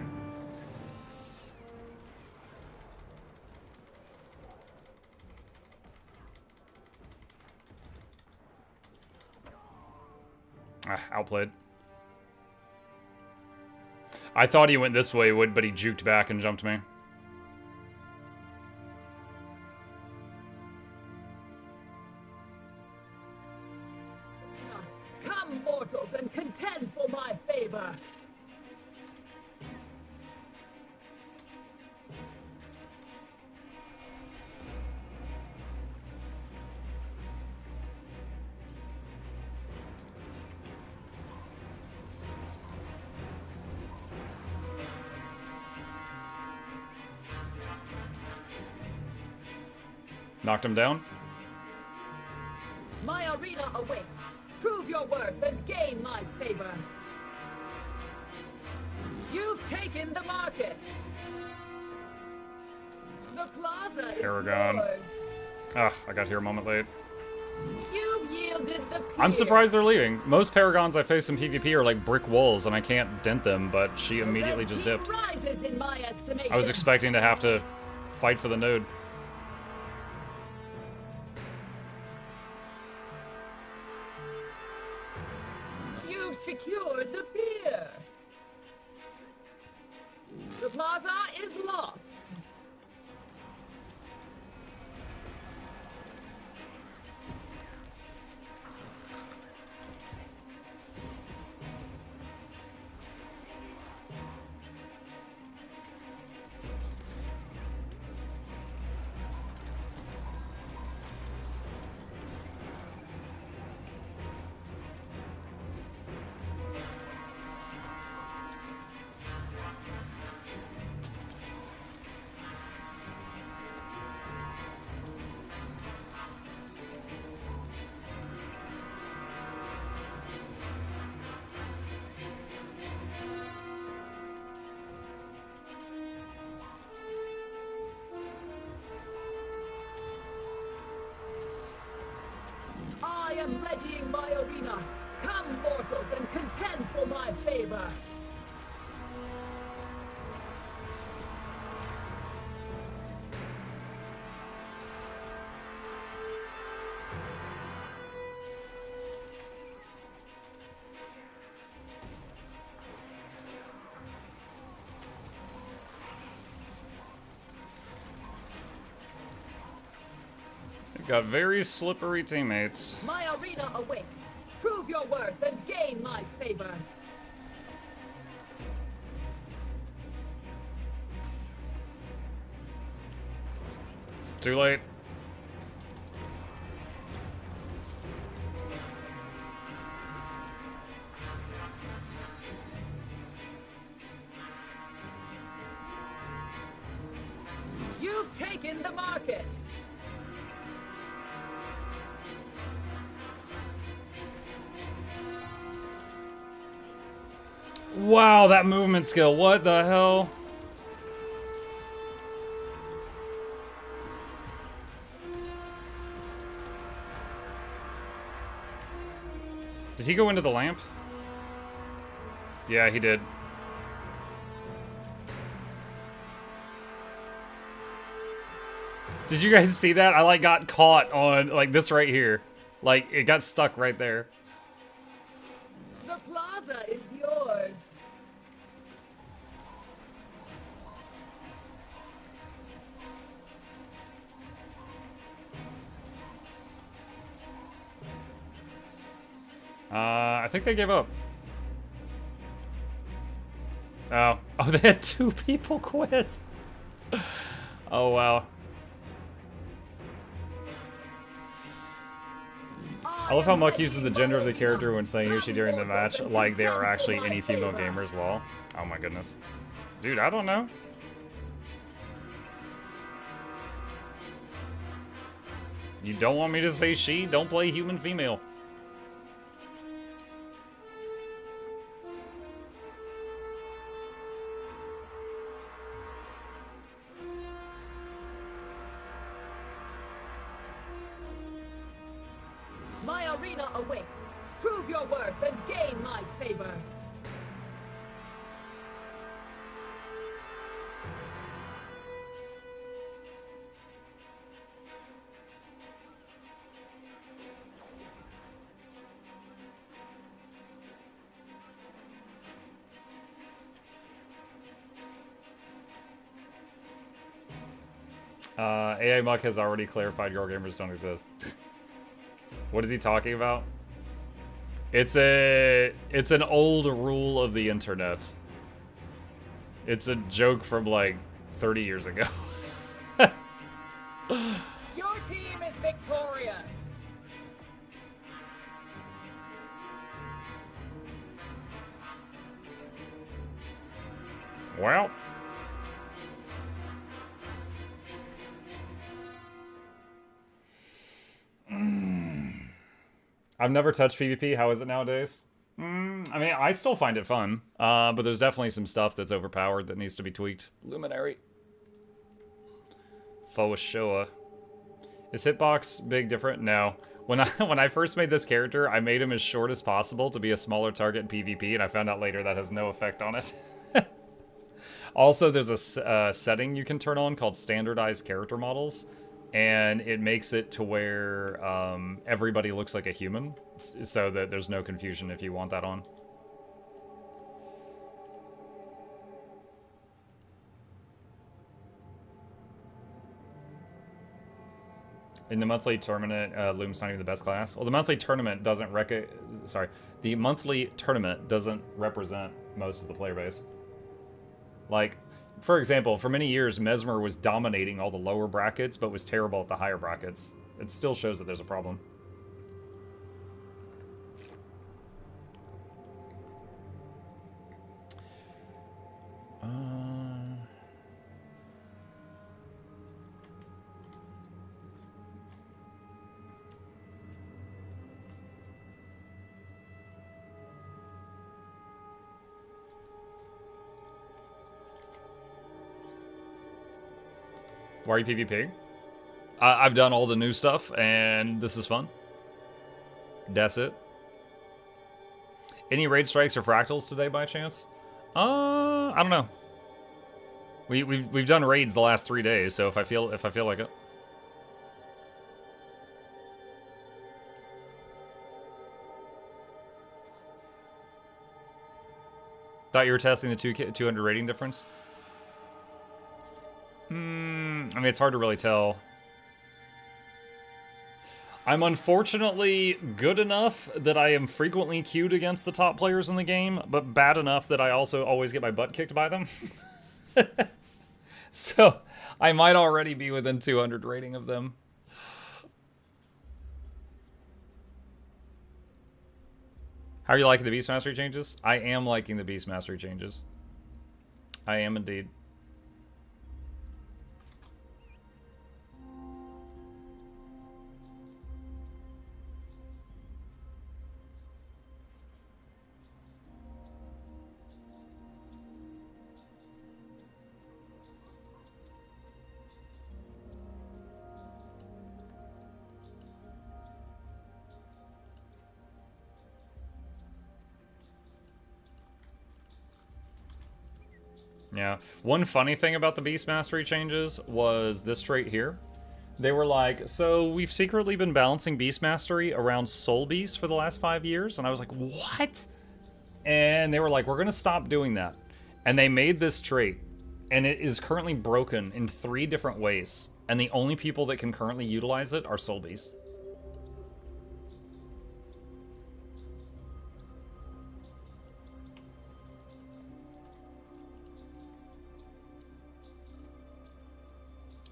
Outplayed. I thought he went this way, but he juked back and jumped me. Come, mortals, and contend for my favor. Knocked him down. My arena awaits. Prove your worth and gain my favor. You've taken the market. The plaza is Paragon. yours. Ugh, I got here a moment late. You've yielded the pier. I'm surprised they're leaving. Most Paragons I face in PvP are like brick walls, and I can't dent them, but she immediately Red just team dipped. rises in my estimation. I was expecting to have to fight for the node. You've secured the pier. The plaza is lost. Got very slippery teammates. My arena awaits. Prove your worth and gain my favor. Too late. You've taken the market. Wow, that movement skill. What the hell? Did he go into the lamp? Yeah, he did. Did you guys see that? I like got caught on like this right here. Like it got stuck right there. The plaza is yours. I think they gave up. Oh, they had 2 people quit. Oh wow. I love how Muck uses the gender of the character when saying he or she during the match, like they are actually any female gamers, lol. Oh my goodness. Dude, I don't know. You don't want me to say she? Don't play human female. My arena awaits. Prove your worth and gain my favor. AI Muck has already clarified your gamers don't exist. What is he talking about? It's an old rule of the internet. It's a joke from like 30 years ago. Your team is victorious. Well. I've never touched PvP. How is it nowadays? I mean, I still find it fun, but there's definitely some stuff that's overpowered that needs to be tweaked. Luminary. Showa. Is hitbox big different? No. When I first made this character, I made him as short as possible to be a smaller target in PvP, and I found out later that has no effect on it. Also, there's a setting you can turn on called standardized character models, and it makes it to where everybody looks like a human, so that there's no confusion if you want that on. In the monthly tournament, Loom's not even the best class. Well, the monthly tournament doesn't the monthly tournament doesn't represent most of the player base. Like, for example, for many years, Mesmer was dominating all the lower brackets, but was terrible at the higher brackets. It still shows that there's a problem. Why are you PvPing? I've done all the new stuff, and this is fun. That's it. Any raid strikes or fractals today, by chance? I don't know. We've done raids the last 3 days, so if I feel like it. Thought you were testing the 200 rating difference. I mean, it's hard to really tell. I'm unfortunately good enough that I am frequently queued against the top players in the game, but bad enough that I also always get my butt kicked by them. So, I might already be within 200 rating of them. How are you liking the Beast Mastery changes? I am liking the Beast Mastery changes. I am indeed. Yeah. One funny thing about the Beast Mastery changes was this trait here. They were like, so we've secretly been balancing Beast Mastery around Soul Beast for the last 5 years. And I was like, what? And they were like, we're going to stop doing that. And they made this trait. And it is currently broken in 3 different ways. And the only people that can currently utilize it are Soul Beast.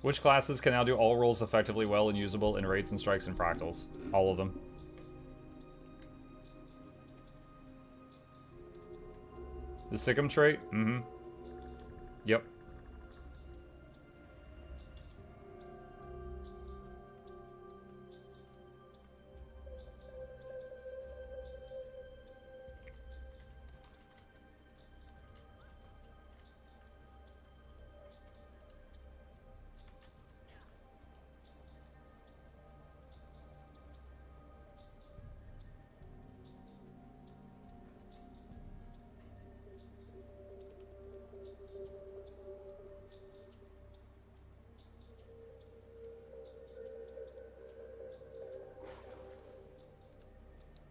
Which classes can now do all rolls effectively well and usable in raids and strikes and fractals? All of them. The Sikkim trait? Mm-hmm. Yep.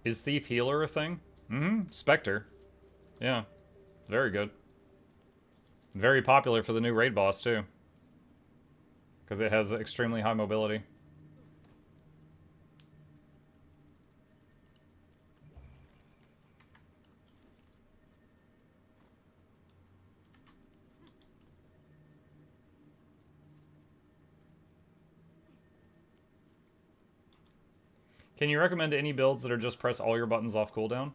Is Thief Healer a thing? Mm-hmm. Spectre. Yeah. Very good. Very popular for the new raid boss, too. Because it has extremely high mobility. Can you recommend any builds that are just press all your buttons off cooldown?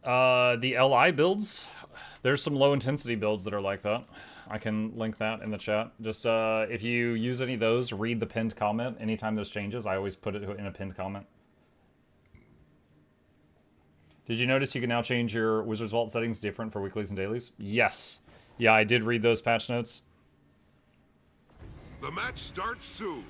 The LI builds, there's some low intensity builds that are like that. I can link that in the chat. Just if you use any of those, read the pinned comment. Anytime there's changes, I always put it in a pinned comment. Did you notice you can now change your Wizard's Vault settings different for weeklies and dailies? Yes. Yeah, I did read those patch notes. The match starts soon.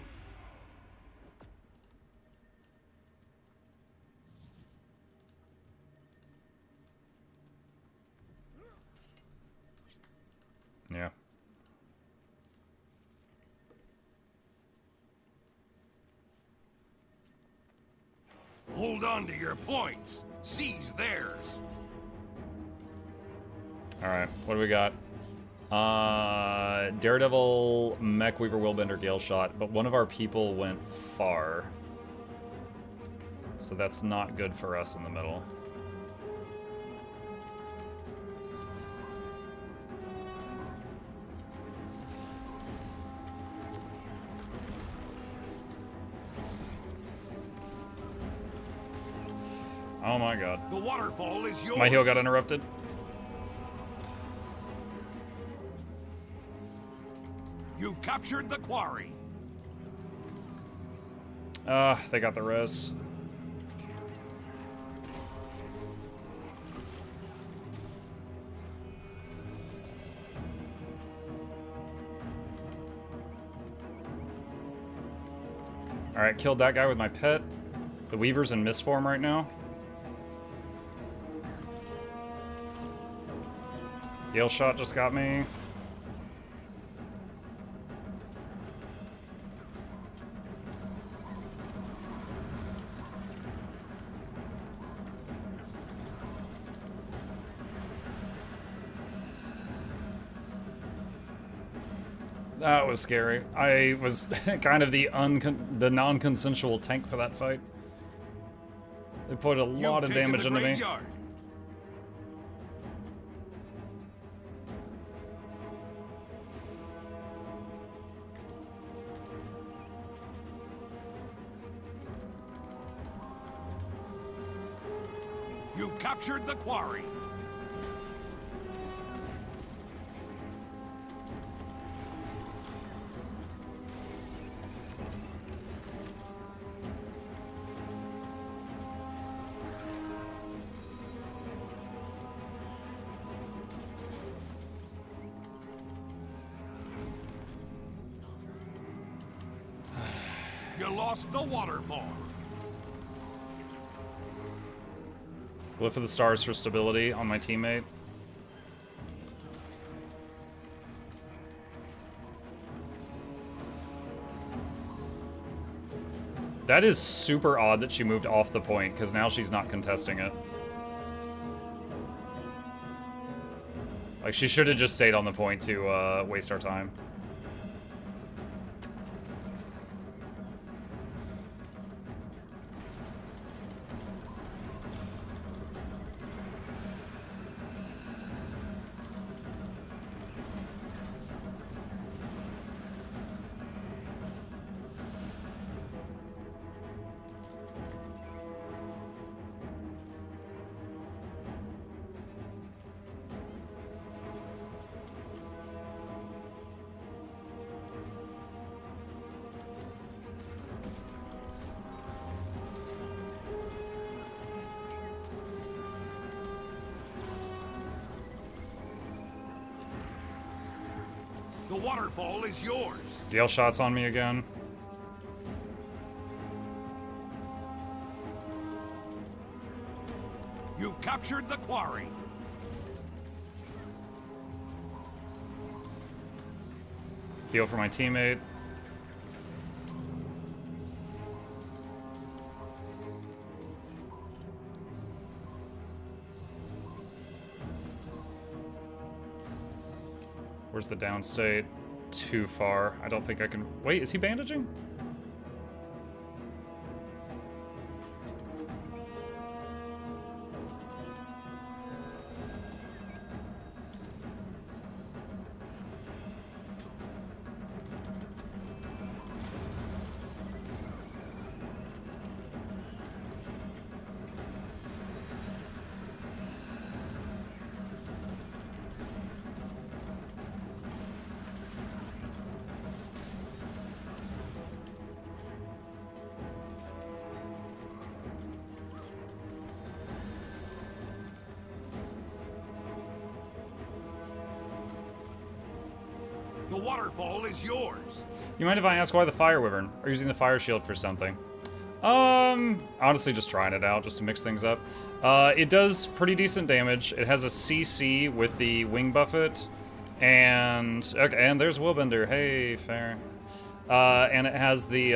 Yeah. Hold on to your points. Seize theirs. Alright, what do we got? Daredevil, Mech Weaver, Willbender, Gale Shot, but one of our people went far. So that's not good for us in the middle. Oh my god. The waterfall is yours. My heal got interrupted. You've captured the quarry. They got the res. Alright, killed that guy with my pet. The Weaver's in misform right now. Gale Shot just got me. That was scary. I was kind of the non-consensual tank for that fight. They put a lot of damage into me. You've captured the quarry. You lost the waterfall. Glyph of the Stars for stability on my teammate. That is super odd that she moved off the point, because now she's not contesting it. Like, she should have just stayed on the point to waste our time. The waterfall is yours. Gale shots on me again. You've captured the quarry. Heal for my teammate. Where's the downstate? Too far. I don't think I can... Wait, is he bandaging? The waterfall is yours. You mind if I ask why the Fire Wyvern? Are you using the Fire Shield for something? Honestly just trying it out, just to mix things up. It does pretty decent damage. It has a CC with the Wing Buffet, and... Okay, and there's Willbender. Hey, fair. And it has the,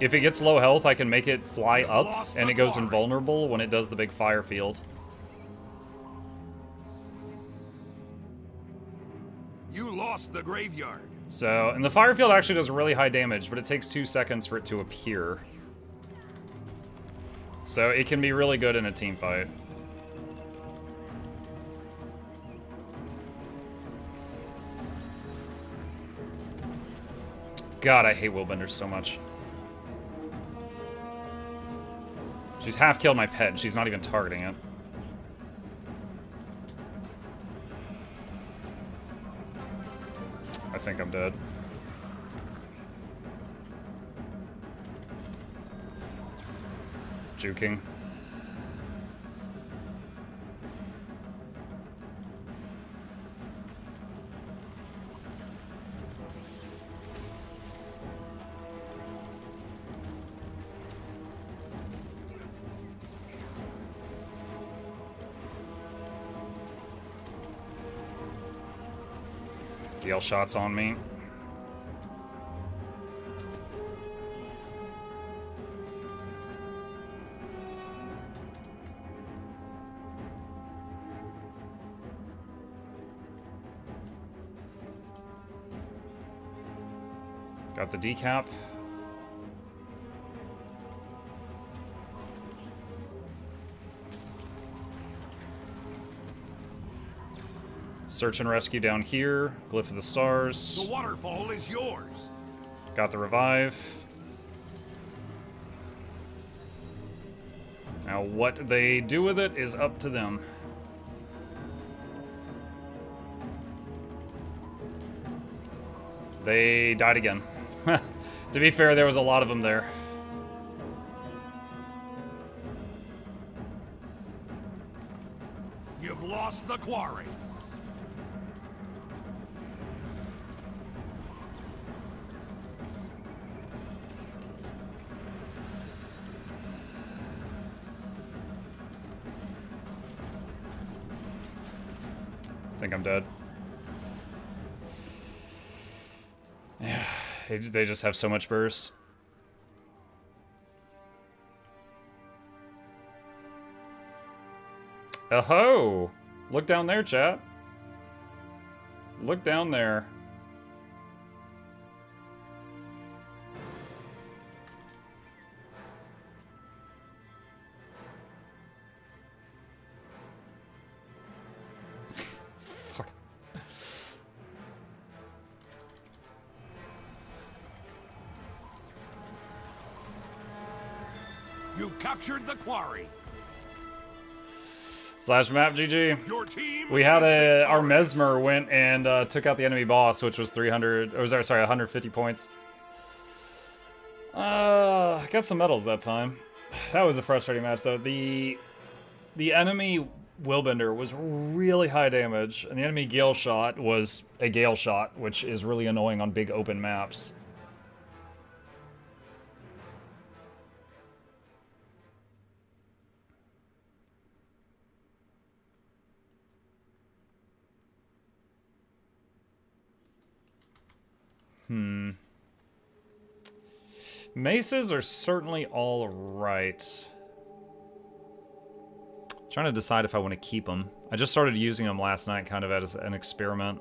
if it gets low health, I can make it fly up, and it goes invulnerable when it does the big fire field. You lost the graveyard. So, and the fire field actually does really high damage, but it takes 2 seconds for it to appear. So it can be really good in a team fight. God, I hate Willbender so much. She's half killed my pet, and she's not even targeting it. I think I'm dead. Juking. Gale shots on me. Got the decap. Search and rescue down here. Glyph of the stars. The waterfall is yours. Got the revive. Now what they do with it is up to them. They died again. To be fair, there was a lot of them there. You've lost the quarry. I think I'm dead. Yeah, they just have so much burst. Oh-ho! Look down there, chat. Look down there. Fuck. You've captured the quarry. Slash map GG. Your team We had is our victorious. Mesmer went and took out the enemy boss, which was 300, or sorry, 150 points. Got some medals that time. That was a frustrating match though. The enemy Willbender was really high damage, and the enemy Gale Shot was a Gale Shot, which is really annoying on big open maps. Maces are certainly all right. Trying to decide if I want to keep them. I just started using them last night kind of as an experiment.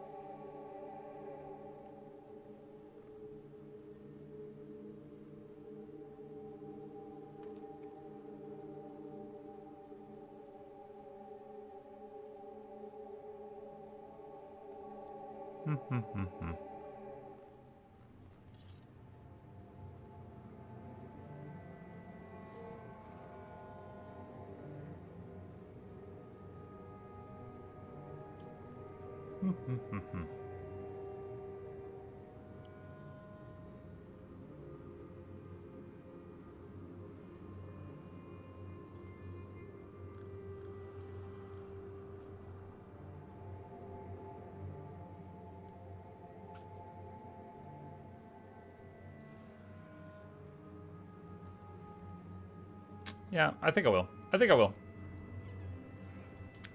Yeah, I think I will. I think I will.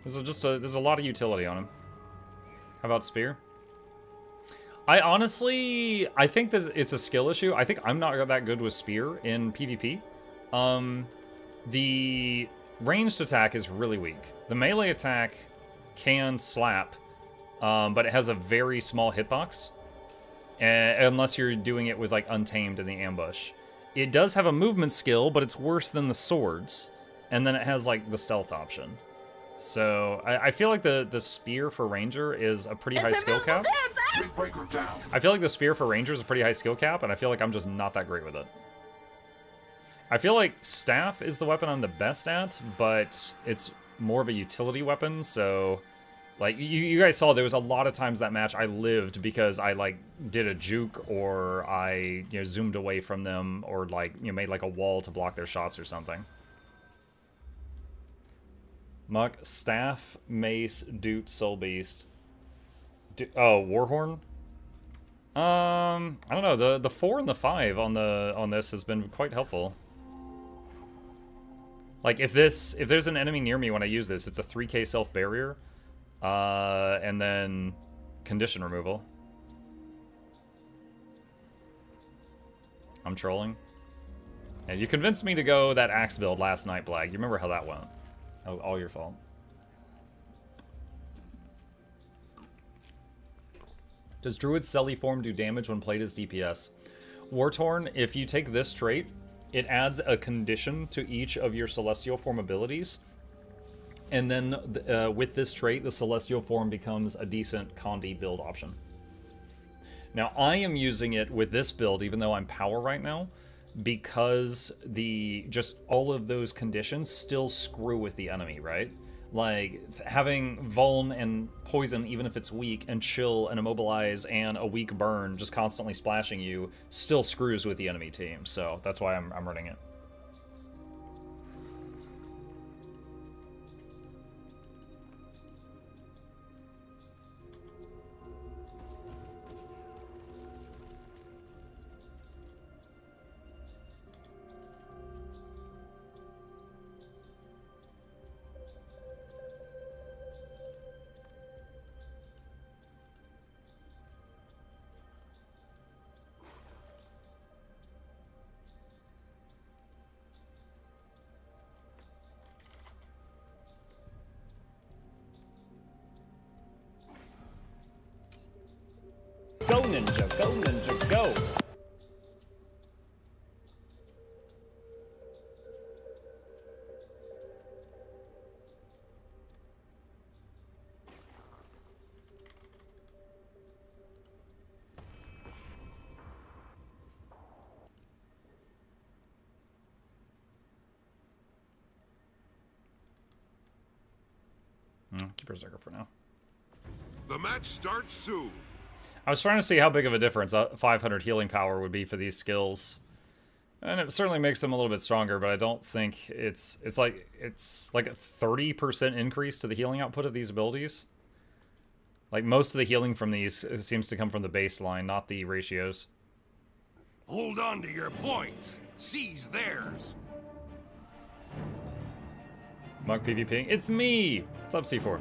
There's a lot of utility on him. How about Spear? I think that it's a skill issue. I think I'm not that good with Spear in PvP. The ranged attack is really weak. The melee attack can slap, but it has a very small hitbox. Unless you're doing it with like Untamed in the ambush. It does have a movement skill, but it's worse than the swords. And then it has like the stealth option. So I feel like the spear for ranger is a pretty high skill cap. I feel like the spear for ranger is a pretty high skill cap, and I feel like I'm just not that great with it. I feel like staff is the weapon I'm the best at, but it's more of a utility weapon, so like you guys saw there was a lot of times that match I lived because I like did a juke or I zoomed away from them or like made like a wall to block their shots or something. Muck, staff, mace, doot, soul beast. Oh, warhorn. I don't know. The 4 and the 5 on this has been quite helpful. Like if there's an enemy near me when I use this, it's a 3k self barrier, and then condition removal. I'm trolling. And you convinced me to go that axe build last night, Blag. You remember how that went? That was all your fault. Does Druid's Selly form do damage when played as DPS? War-Torn, if you take this trait, it adds a condition to each of your Celestial Form abilities. And then with this trait, the Celestial Form becomes a decent Condi build option. Now, I am using it with this build, even though I'm power right now, because just all of those conditions still screw with the enemy, right? Like, having Vuln and Poison, even if it's weak, and Chill and Immobilize and a weak Burn just constantly splashing you, still screws with the enemy team. So that's why I'm running it. Go, Ninja! Go, Ninja! Go! Keep Berserker for now. The match starts soon. I was trying to see how big of a difference 500 healing power would be for these skills. And it certainly makes them a little bit stronger, but I don't think it's like a 30% increase to the healing output of these abilities. Like, most of the healing from these seems to come from the baseline, not the ratios. Hold on to your points. Seize theirs. Mug PvP. It's me! What's up, C4?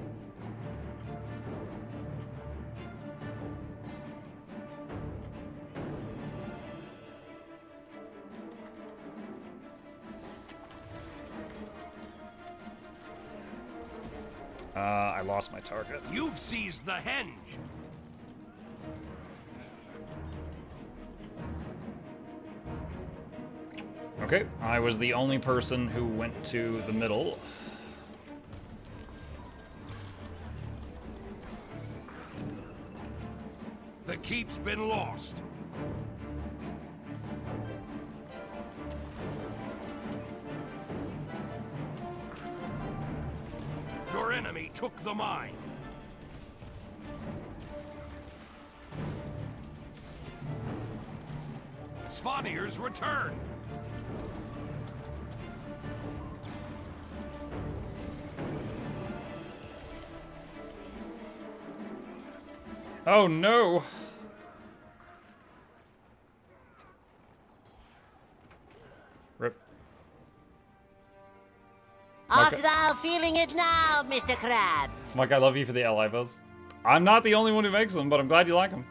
I lost my target. You've seized the henge. Okay, I was the only person who went to the middle. The keep's been lost. Your enemy took the mine. Svanir's return. Oh no! Rip. Art thou feeling it now, Mr. Krabs? Mike, I love you for the ally buzz. I'm not the only one who makes them, but I'm glad you like them.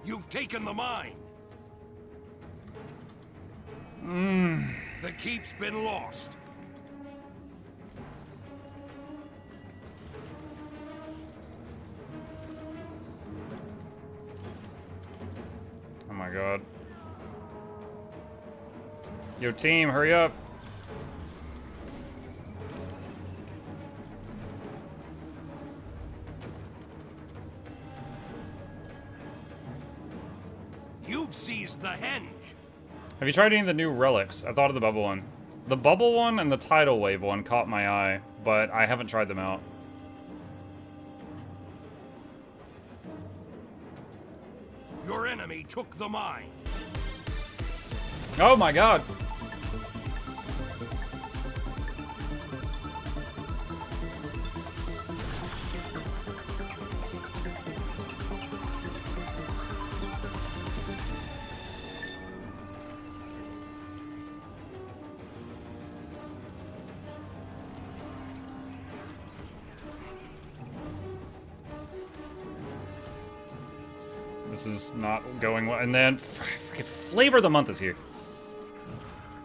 You've taken the mine. The keep's been lost. Oh my god. Yo, team, hurry up. You've seized the henge. Have you tried any of the new relics? I thought of the bubble one. The bubble one and the tidal wave one caught my eye, but I haven't tried them out. Your enemy took the mine. Oh my god! This is not going well. And then, freaking Flavor of the Month is here.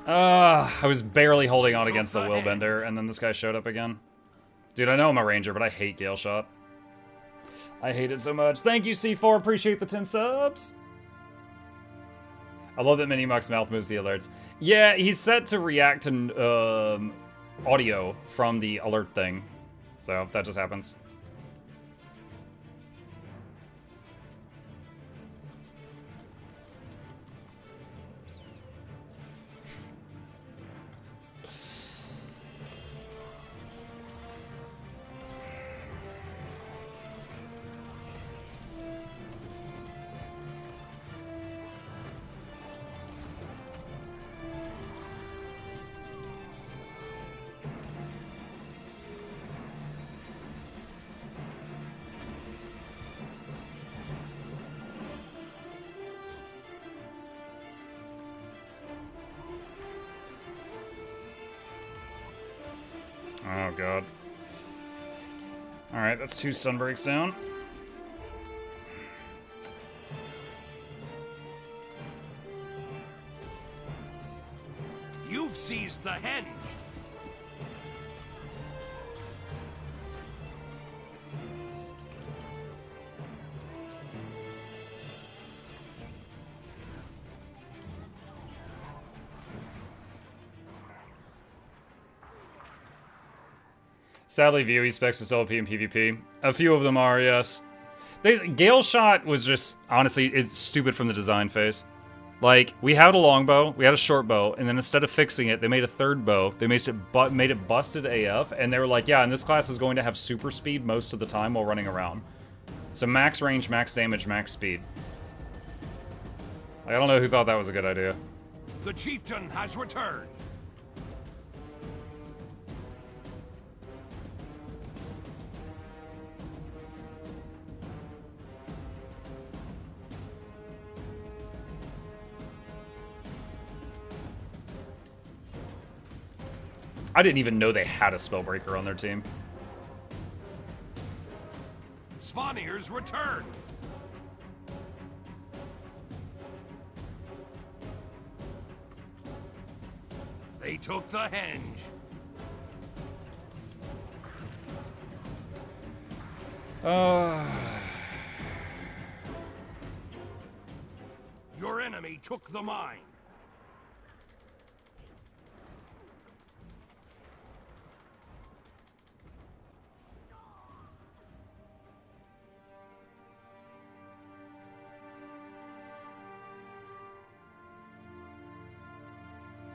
I was barely holding on against the Willbender, and then this guy showed up again. Dude, I know I'm a ranger, but I hate Gale Shot. I hate it so much. Thank you, C4. Appreciate the 10 subs. I love that Minimuck's mouth moves the alerts. Yeah, he's set to react to audio from the alert thing. So that just happens. Oh, God. Alright, that's 2 sunbreaks down. You've seized the henge. Sadly, VOE specs is OP and PvP. A few of them are, yes. Gale Shot was just, honestly, it's stupid from the design phase. Like, we had a longbow, we had a short bow, and then instead of fixing it, they made a third bow. They made it busted AF, and they were like, yeah, and this class is going to have super speed most of the time while running around. So max range, max damage, max speed. I don't know who thought that was a good idea. The chieftain has returned. I didn't even know they had a Spellbreaker on their team. Svanir's return. They took the henge. Your enemy took the mine.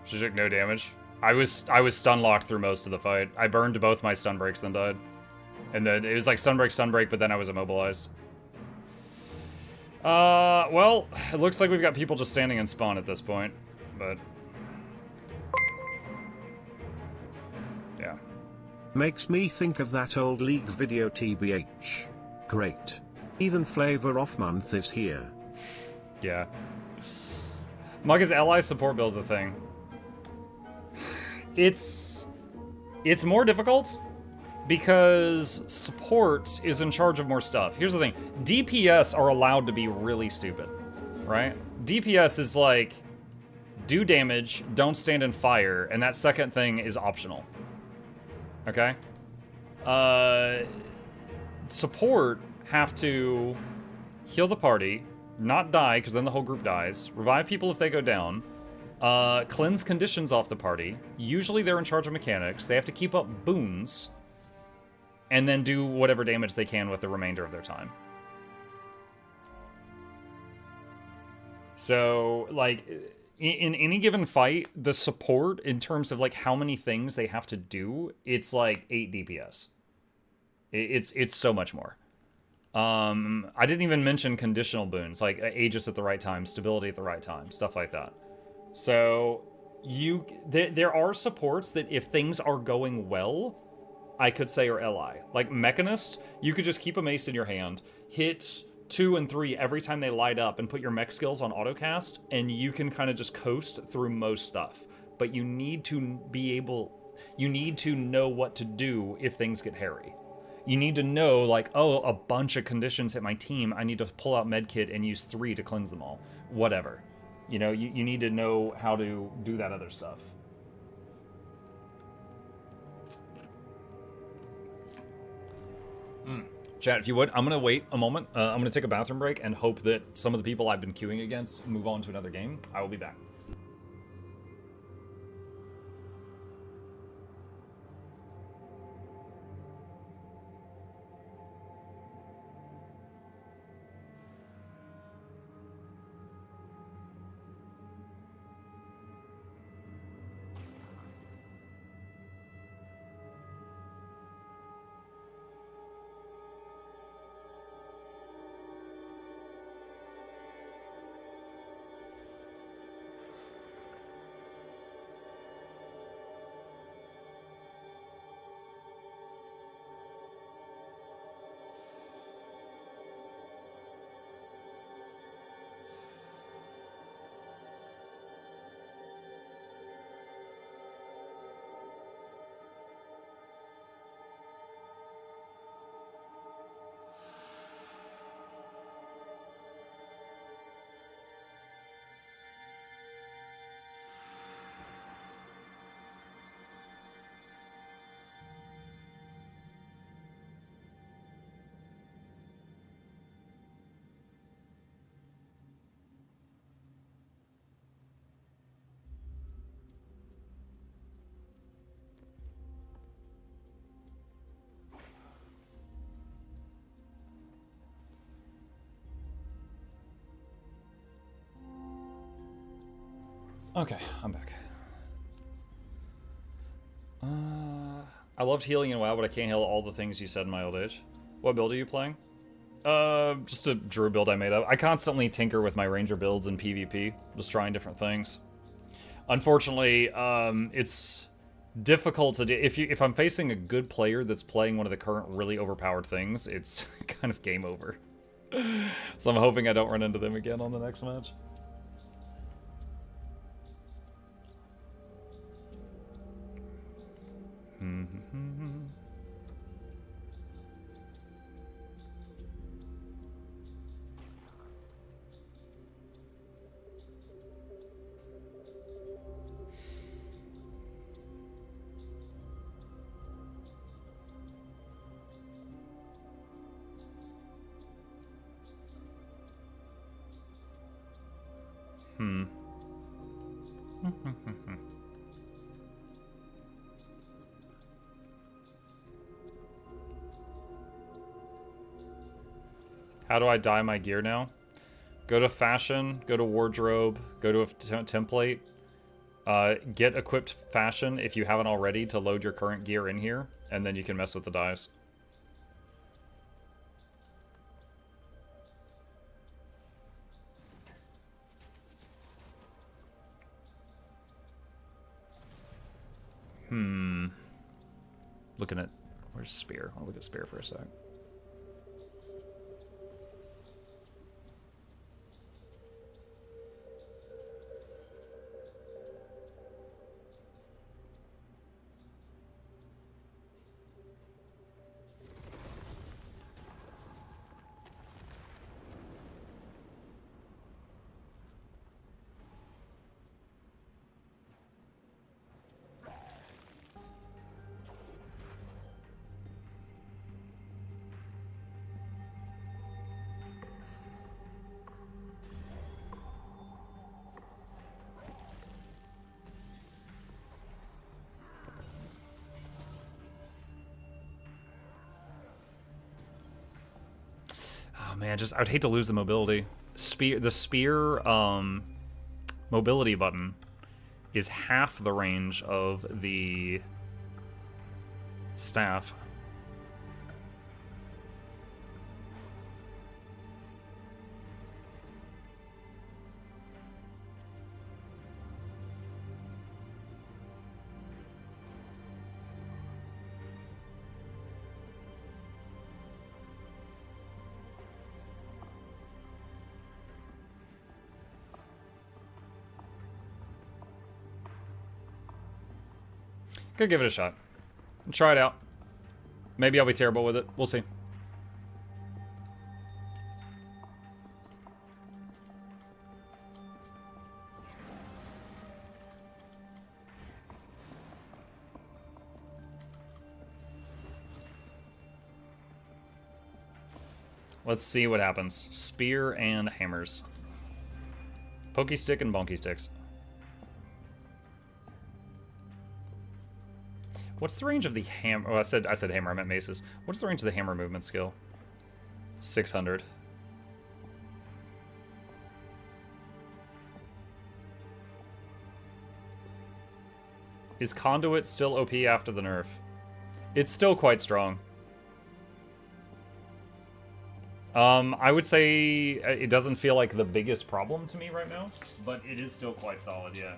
She took no damage. I was stun locked through most of the fight. I burned both my stun breaks, then died. And then it was like stun break, but then I was immobilized. Well, it looks like we've got people just standing in spawn at this point, but yeah. Makes me think of that old League video TBH. Great. Even Flavor of Month is here. Yeah. Mugga's ally support build's a thing. It's more difficult because support is in charge of more stuff. Here's the thing. DPS are allowed to be really stupid, right? DPS is like, do damage, don't stand in fire, and that second thing is optional. Okay? Support have to heal the party, not die, because then the whole group dies, revive people if they go down, cleanse conditions off the party. Usually they're in charge of mechanics. They have to keep up boons, and then do whatever damage they can with the remainder of their time. So, like, in any given fight, the support, in terms of, like, how many things they have to do, it's, like, 8 DPS. It's so much more. I didn't even mention conditional boons, like Aegis at the right time, stability at the right time, stuff like that. So, there are supports that if things are going well, I could say are LI. Like Mechanist, you could just keep a mace in your hand, hit 2 and 3 every time they light up, and put your mech skills on autocast, and you can kind of just coast through most stuff. But you need to know what to do if things get hairy. You need to know, like, oh, a bunch of conditions hit my team, I need to pull out medkit and use 3 to cleanse them all. Whatever. You know, you need to know how to do that other stuff. Chat, if you would, I'm going to wait a moment. I'm going to take a bathroom break and hope that some of the people I've been queuing against move on to another game. I will be back. Okay, I'm back. I loved healing in WoW, but I can't heal all the things you said in my old age. What build are you playing? Just a druid build I made up. I constantly tinker with my ranger builds in PvP, just trying different things. Unfortunately, it's difficult to do. If I'm facing a good player that's playing one of the current really overpowered things, it's kind of game over. So I'm hoping I don't run into them again on the next match. How do I dye my gear now? Go to fashion, go to wardrobe, go to a template, get equipped fashion if you haven't already to load your current gear in here, and then you can mess with the dyes. Looking at, where's Spear? I'll look at Spear for a sec. Man, I'd hate to lose the mobility. The spear mobility button is half the range of the staff. Could give it a shot. Try it out. Maybe I'll be terrible with it. We'll see. Let's see what happens. Spear and hammers. Pokey stick and bonky sticks. What's the range of the hammer? Oh, I said hammer. I meant maces. What's the range of the hammer movement skill? 600. Is Conduit still OP after the nerf? It's still quite strong. I would say it doesn't feel like the biggest problem to me right now, but it is still quite solid, yeah.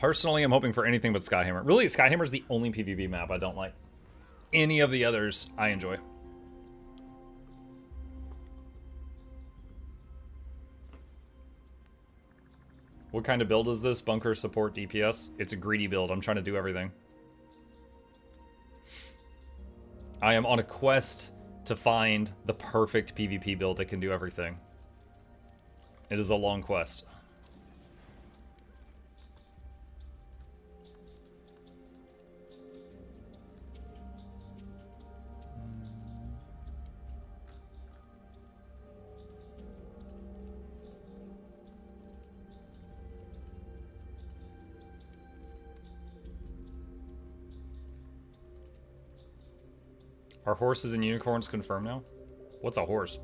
Personally, I'm hoping for anything but Skyhammer. Really, Skyhammer is the only PvP map I don't like. Any of the others, I enjoy. What kind of build is this? Bunker, support, DPS? It's a greedy build. I'm trying to do everything. I am on a quest to find the perfect PvP build that can do everything. It is a long quest. Are horses and unicorns confirmed now? What's a horse?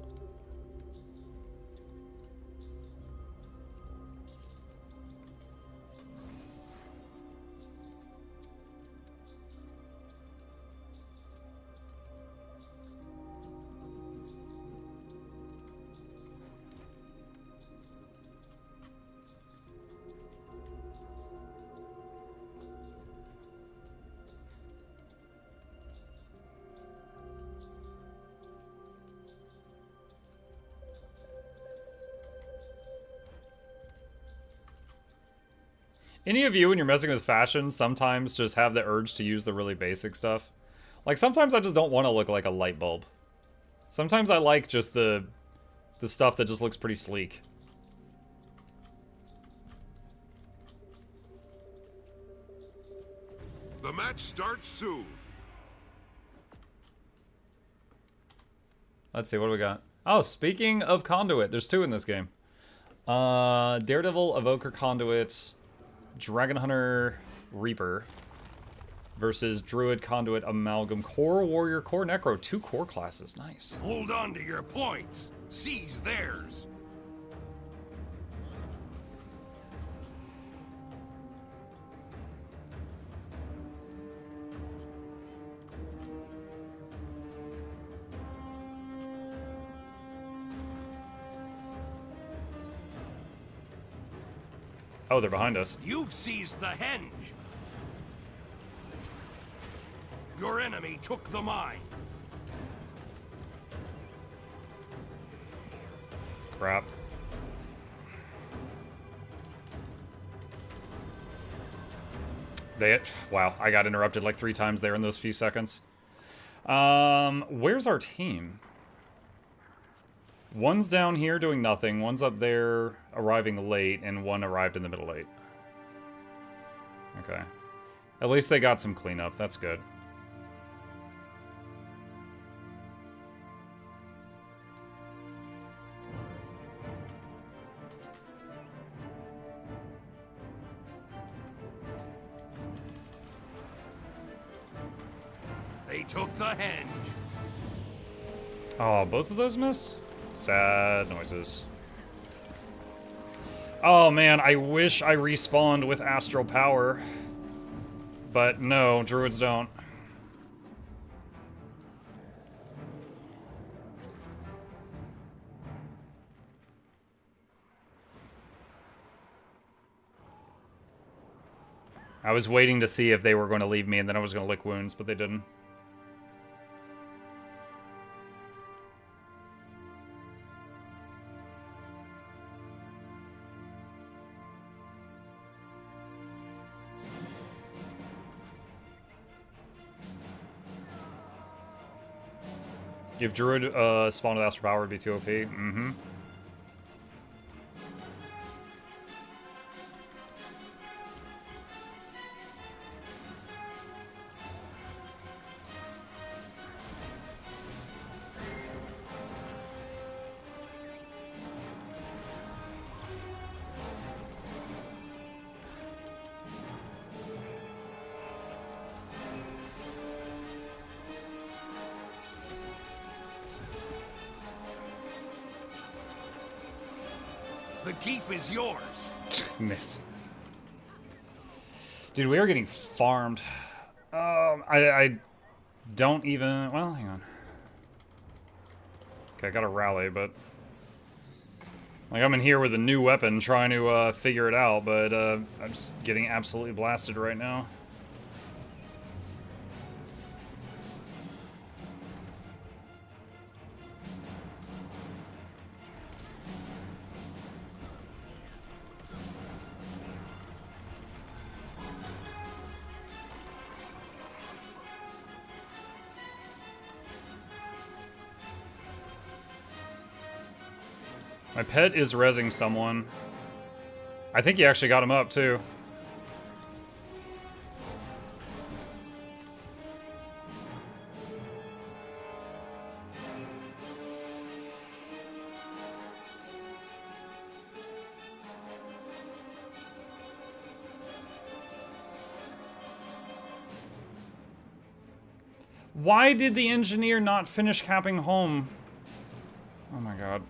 Any of you, when you're messing with fashion, sometimes just have the urge to use the really basic stuff? Like, sometimes I just don't want to look like a light bulb. Sometimes I like just the stuff that just looks pretty sleek. The match starts soon. Let's see, what do we got? Oh, speaking of Conduit, there's two in this game. Daredevil, Evoker, Conduit, Dragon Hunter, Reaper versus Druid, Conduit, Amalgam, Core Warrior, Core Necro. 2 core classes, nice. Hold on to your points. Seize theirs. Oh, they're behind us. You've seized the henge. Your enemy took the mine. Crap. Wow, I got interrupted like 3 times there in those few seconds. Where's our team? One's down here doing nothing, one's up there arriving late, and one arrived in the middle late. Okay. At least they got some cleanup, that's good. They took the henge. Oh, both of those missed? Sad noises. Oh man, I wish I respawned with Astral Power. But no, druids don't. I was waiting to see if they were going to leave me and then I was going to lick wounds, but they didn't. If Druid spawned with Astral Power, it'd be too OP. Mm-hmm. The keep is yours. Miss. Dude, we are getting farmed. I don't even... Well, hang on. Okay, I got a rally, but... Like, I'm in here with a new weapon trying to figure it out, but I'm just getting absolutely blasted right now. My pet is rezzing someone. I think he actually got him up, too. Why did the engineer not finish capping home? Oh my god.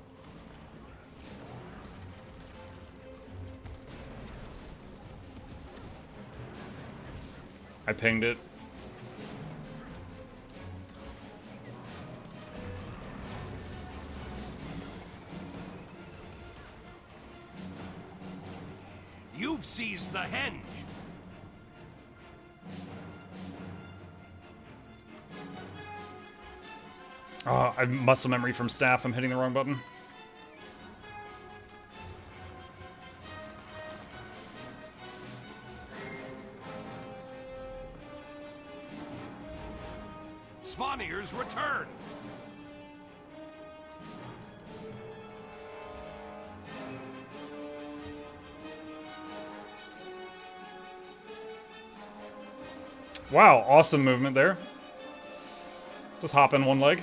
I pinged it. You've seized the henge. Oh, I have muscle memory from staff. I'm hitting the wrong button. Svanir's return. Wow, awesome movement there. Just hop in one leg.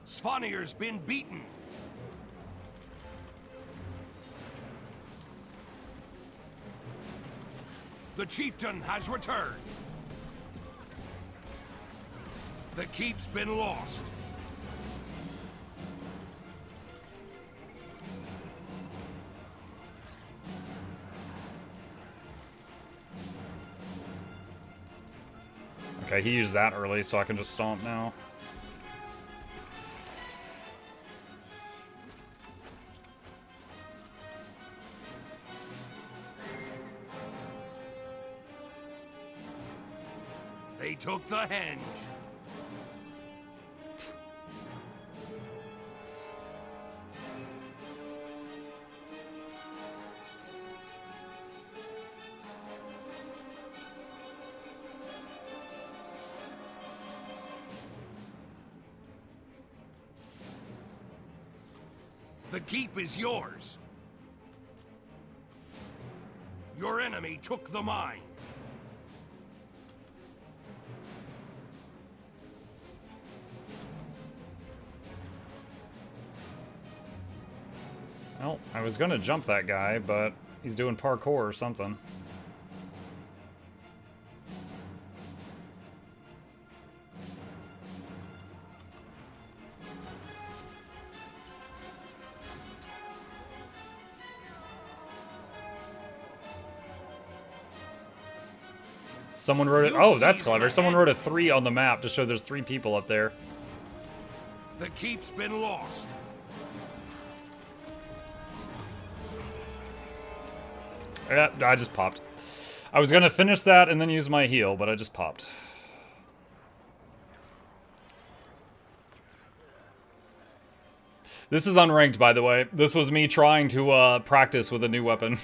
Svanir's been beaten. The chieftain has returned. The keep's been lost. Okay, he used that early, so I can just stomp now. They took the henge. The keep is yours. Your enemy took the mine. Well, I was gonna jump that guy, but he's doing parkour or something. Someone wrote it. Oh, that's clever. Someone wrote a 3 on the map to show there's 3 people up there. The keep's been lost. Yeah, I just popped. I was gonna finish that and then use my heal, but I just popped. This is unranked, by the way. This was me trying to practice with a new weapon.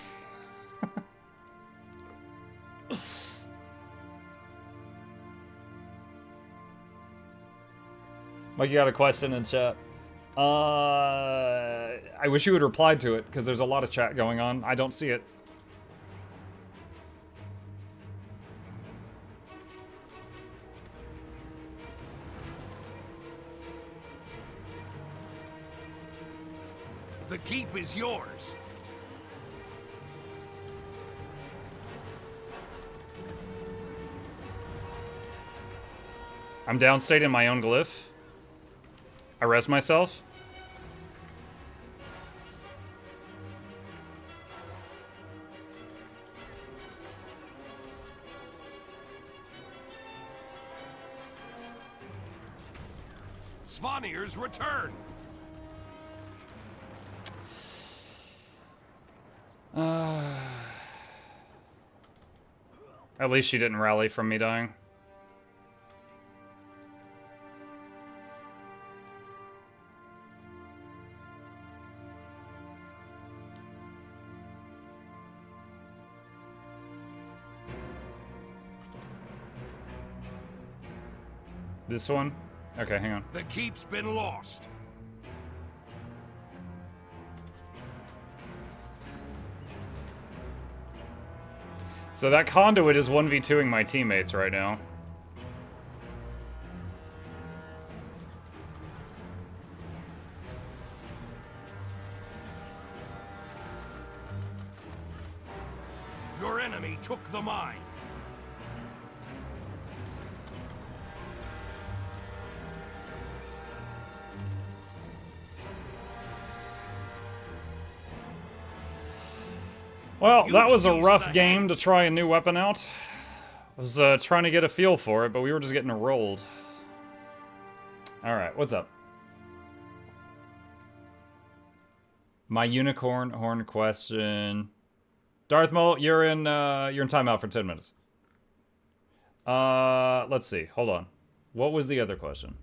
Mike, you got a question in chat. I wish you had replied to it, because there's a lot of chat going on. I don't see it. The keep is yours. I'm downstating my own glyph. I res myself. Svanir's return. At least she didn't rally from me dying. This one? Okay, hang on. The keep's been lost. So that conduit is 1v2ing my teammates right now. Your enemy took the mine. Well, that was a rough game to try a new weapon out. I was trying to get a feel for it, but we were just getting rolled. Alright, what's up? My unicorn horn question. Darth Maul, you're in timeout for 10 minutes. Let's see. Hold on. What was the other question?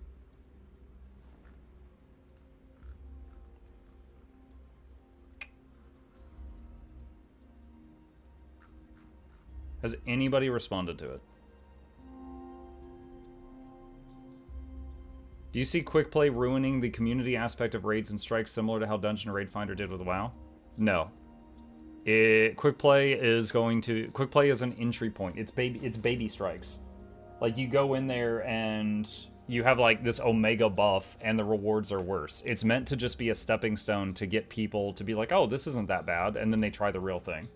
Has anybody responded to it? Do you see quick play ruining the community aspect of raids and strikes similar to how Dungeon Raid Finder did with WoW? No. Quick play is an entry point. It's baby strikes. Like, you go in there and you have like this Omega buff and the rewards are worse. It's meant to just be a stepping stone to get people to be like, oh, this isn't that bad, and then they try the real thing.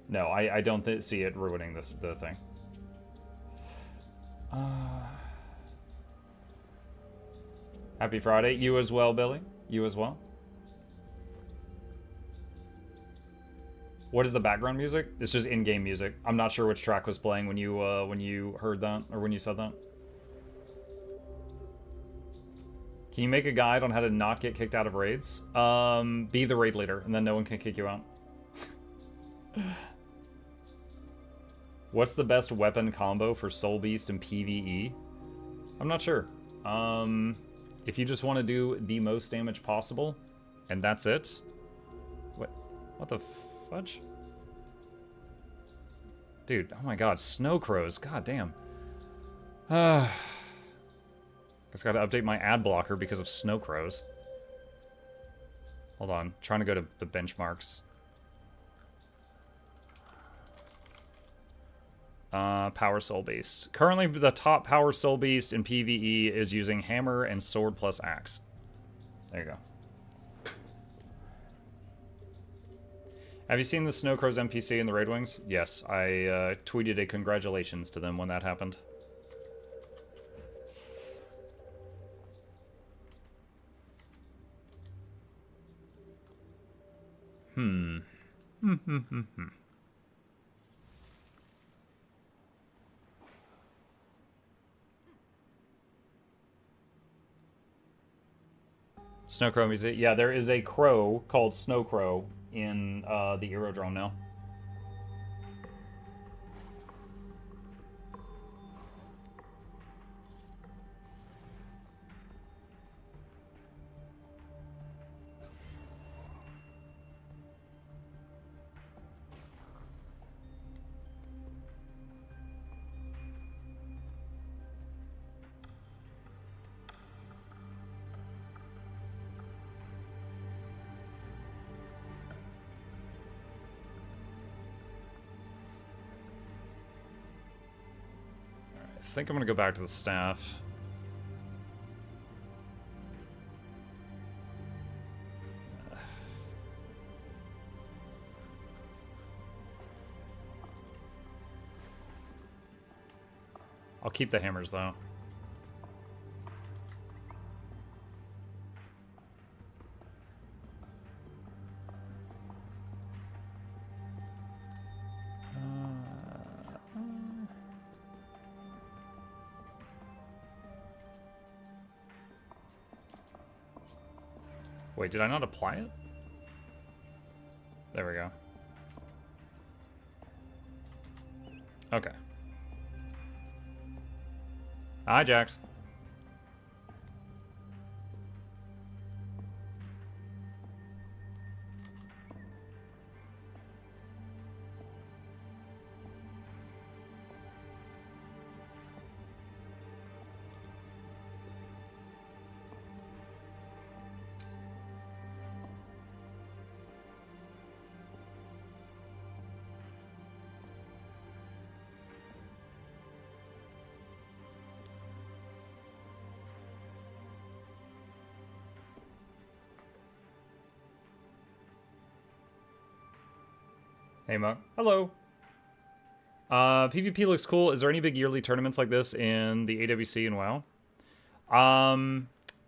No, I don't see it ruining the thing. Happy Friday. You as well, Billy. You as well. What is the background music? It's just in-game music. I'm not sure which track was playing when you heard that, or when you said that. Can you make a guide on how to not get kicked out of raids? Be the raid leader, and then no one can kick you out. What's the best weapon combo for Soul Beast and PvE? I'm not sure. If you just want to do the most damage possible, and that's it. What the fudge? Dude, oh my god, snow crows, god damn. Just gotta update my ad blocker because of snow crows. Hold on, trying to go to the benchmarks. Power Soul Beast. Currently, the top Power Soul Beast in PvE is using Hammer and Sword plus Axe. There you go. Have you seen the Snow Crows NPC in the Raid Wings? Yes, I tweeted a congratulations to them when that happened. Snow Crow music. Yeah, there is a crow called Snow Crow in the Aerodrome now. think I'm gonna go back to the staff. I'll keep the hammers though. Wait, did I not apply it? There we go. Okay. Hi, Jax. Hey, Muk. Hello. PvP looks cool. Is there any big yearly tournaments like this in the AWC and WoW?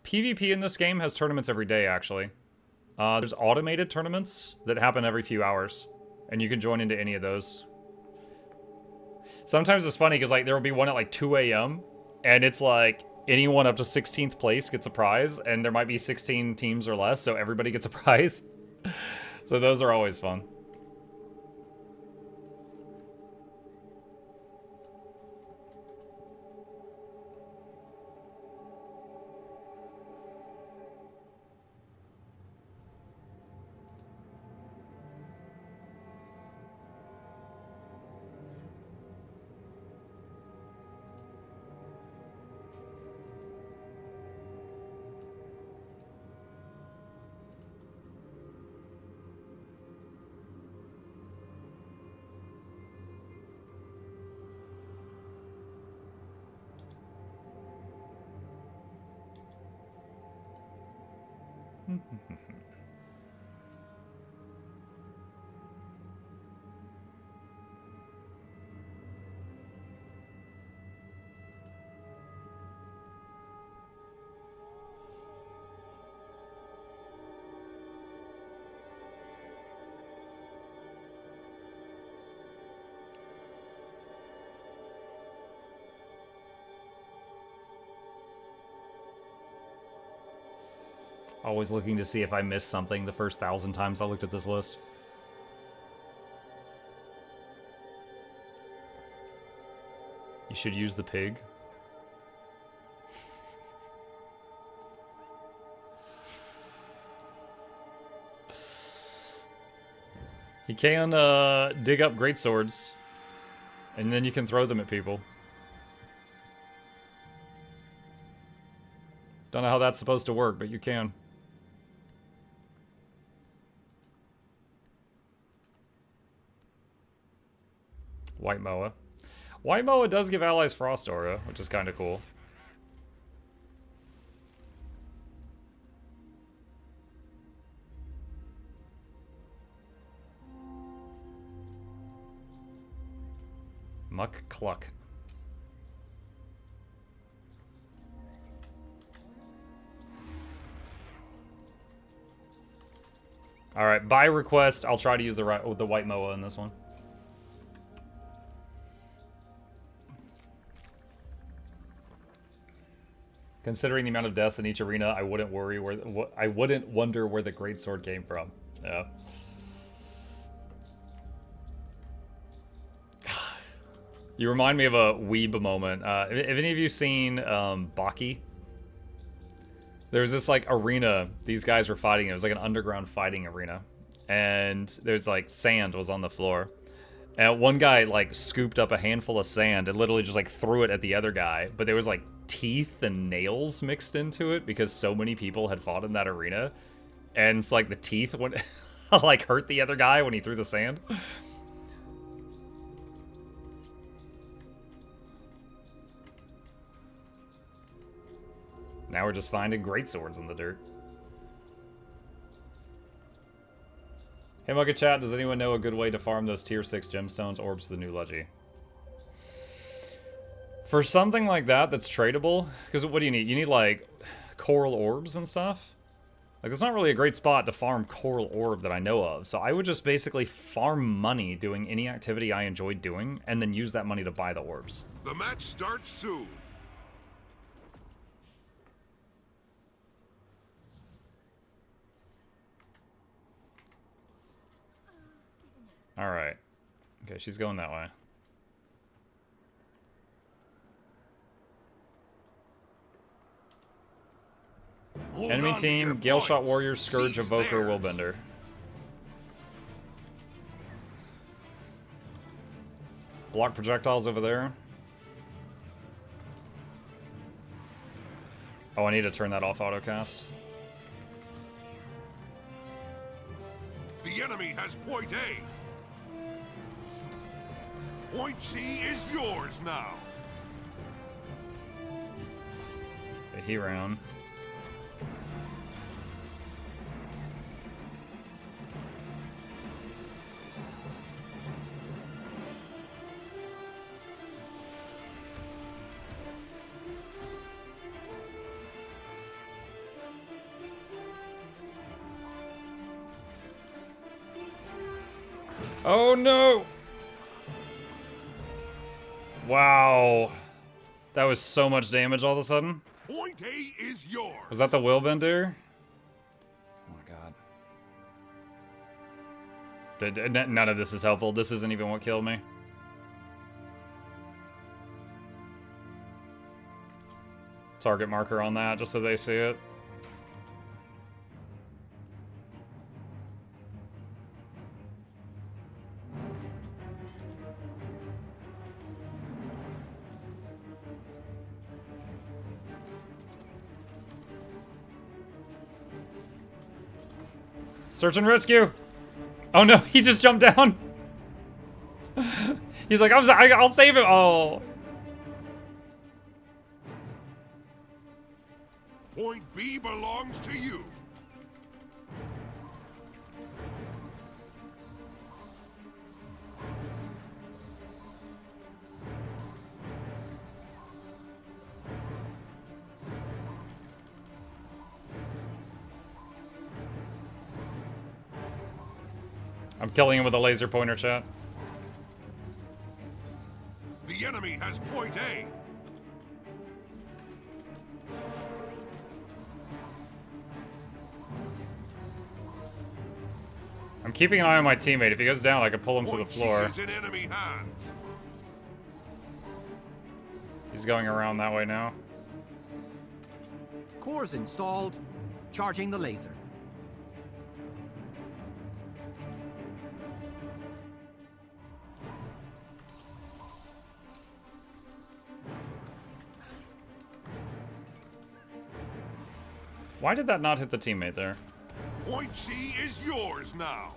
PvP in this game has tournaments every day, actually. There's automated tournaments that happen every few hours, and you can join into any of those. Sometimes it's funny, because like there will be one at like 2 a.m., and it's like anyone up to 16th place gets a prize, and there might be 16 teams or less, so everybody gets a prize. So those are always fun. Always looking to see if I missed something the first 1,000 times I looked at this list. You should use the pig. You can dig up greatswords, and then you can throw them at people. Don't know how that's supposed to work, but you can. White Moa. White Moa does give allies Frost Aura, which is kind of cool. MuklukYoutube. All right, by request, I'll try to use the White Moa in this one. Considering the amount of deaths in each arena, I wouldn't wonder where the greatsword came from. Yeah. You remind me of a weeb moment. Have any of you seen Baki? There was this like arena these guys were fighting. It was like an underground fighting arena, and there's like sand was on the floor, and one guy like scooped up a handful of sand and literally just like threw it at the other guy, but there was like teeth and nails mixed into it because so many people had fought in that arena, and it's like the teeth went like hurt the other guy when he threw the sand. Now we're just finding great swords in the dirt. Hey, Mugga Chat, does anyone know a good way to farm those tier 6 gemstones orbs to the new Leggy? For something like that that's tradable, because what do you need? You need, like, coral orbs and stuff? Like, it's not really a great spot to farm coral orb that I know of, so I would just basically farm money doing any activity I enjoyed doing, and then use that money to buy the orbs. The match starts soon. Alright. Okay, she's going that way. Hold Enemy on to your team, Gale Shot points. Warriors, Scourge, Seize Evoker, theirs. Willbender. Block projectiles over there. Oh, I need to turn that off autocast. The enemy has point A. Point C is yours now. Okay, he ran. Oh no! Wow. That was so much damage all of a sudden. Point A is yours. Was that the Willbender? Oh my god. None of this is helpful. This isn't even what killed me. Target marker on that, just so they see it. Search and rescue! Oh no, he just jumped down! He's like, I'll save him! Oh. Point B belongs to you. I'm killing him with a laser pointer, chat. The enemy has point A. I'm keeping an eye on my teammate. If he goes down, I can pull him to the Point C floor. is in enemy hands. He's going around that way now. Cores installed. Charging the laser. Why did that not hit the teammate there? Point C is yours now.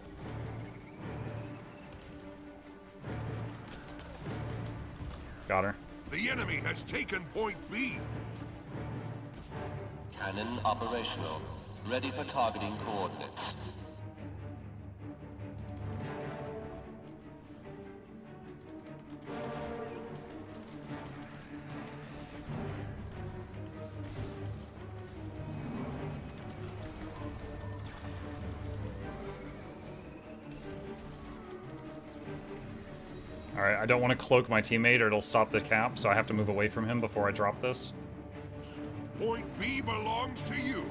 Got her. The enemy has taken point B. Cannon operational. Ready for targeting coordinates. Alright, I don't want to cloak my teammate or it'll stop the cap, so I have to move away from him before I drop this. Point B belongs to you.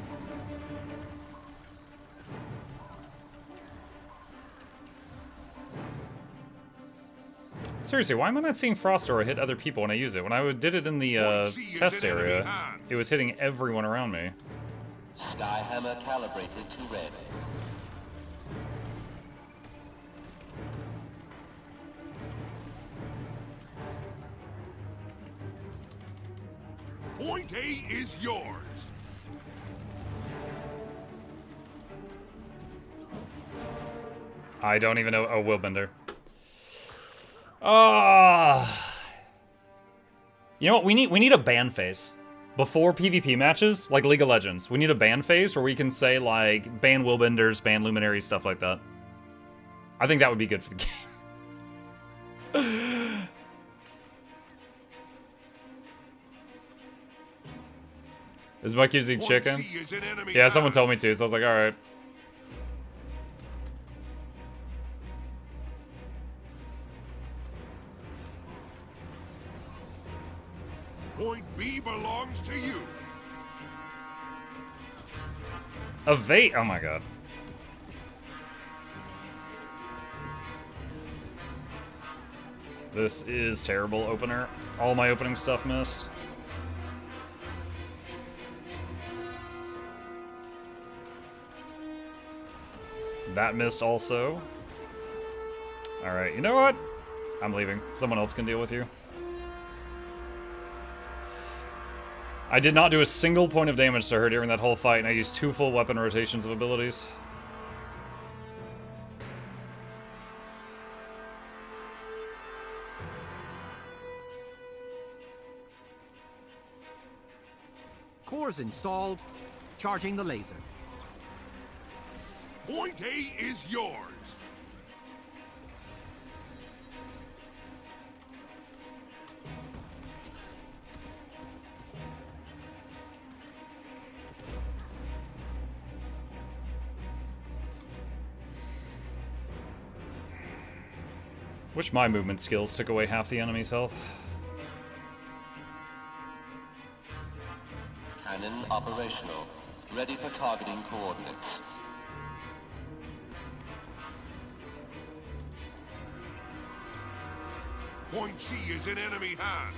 Seriously, why am I not seeing Frost Aura hit other people when I use it? When I did it in the test area, it was hitting everyone around me. Skyhammer calibrated to red. Point A is yours. I don't even know. Oh, Willbender. Ah. You know what? We need a ban phase. before PvP matches, like League of Legends, we need a ban phase where we can say, like, ban Willbenders, ban Luminaries, stuff like that. I think that would be good for the game. Is Mike using chicken? Yeah, someone told me to, so I was like, alright. Point B belongs to you. Evade! Oh my god. This is terrible opener. All my opening stuff missed. That missed also. Alright, you know what? I'm leaving. Someone else can deal with you. I did not do a single point of damage to her during that whole fight, and I used 2 full weapon rotations of abilities. Cores installed. Charging the laser. Point A is yours. Wish my movement skills took away half the enemy's health. Cannon operational. Ready for targeting coordinates. Point C is in enemy hands.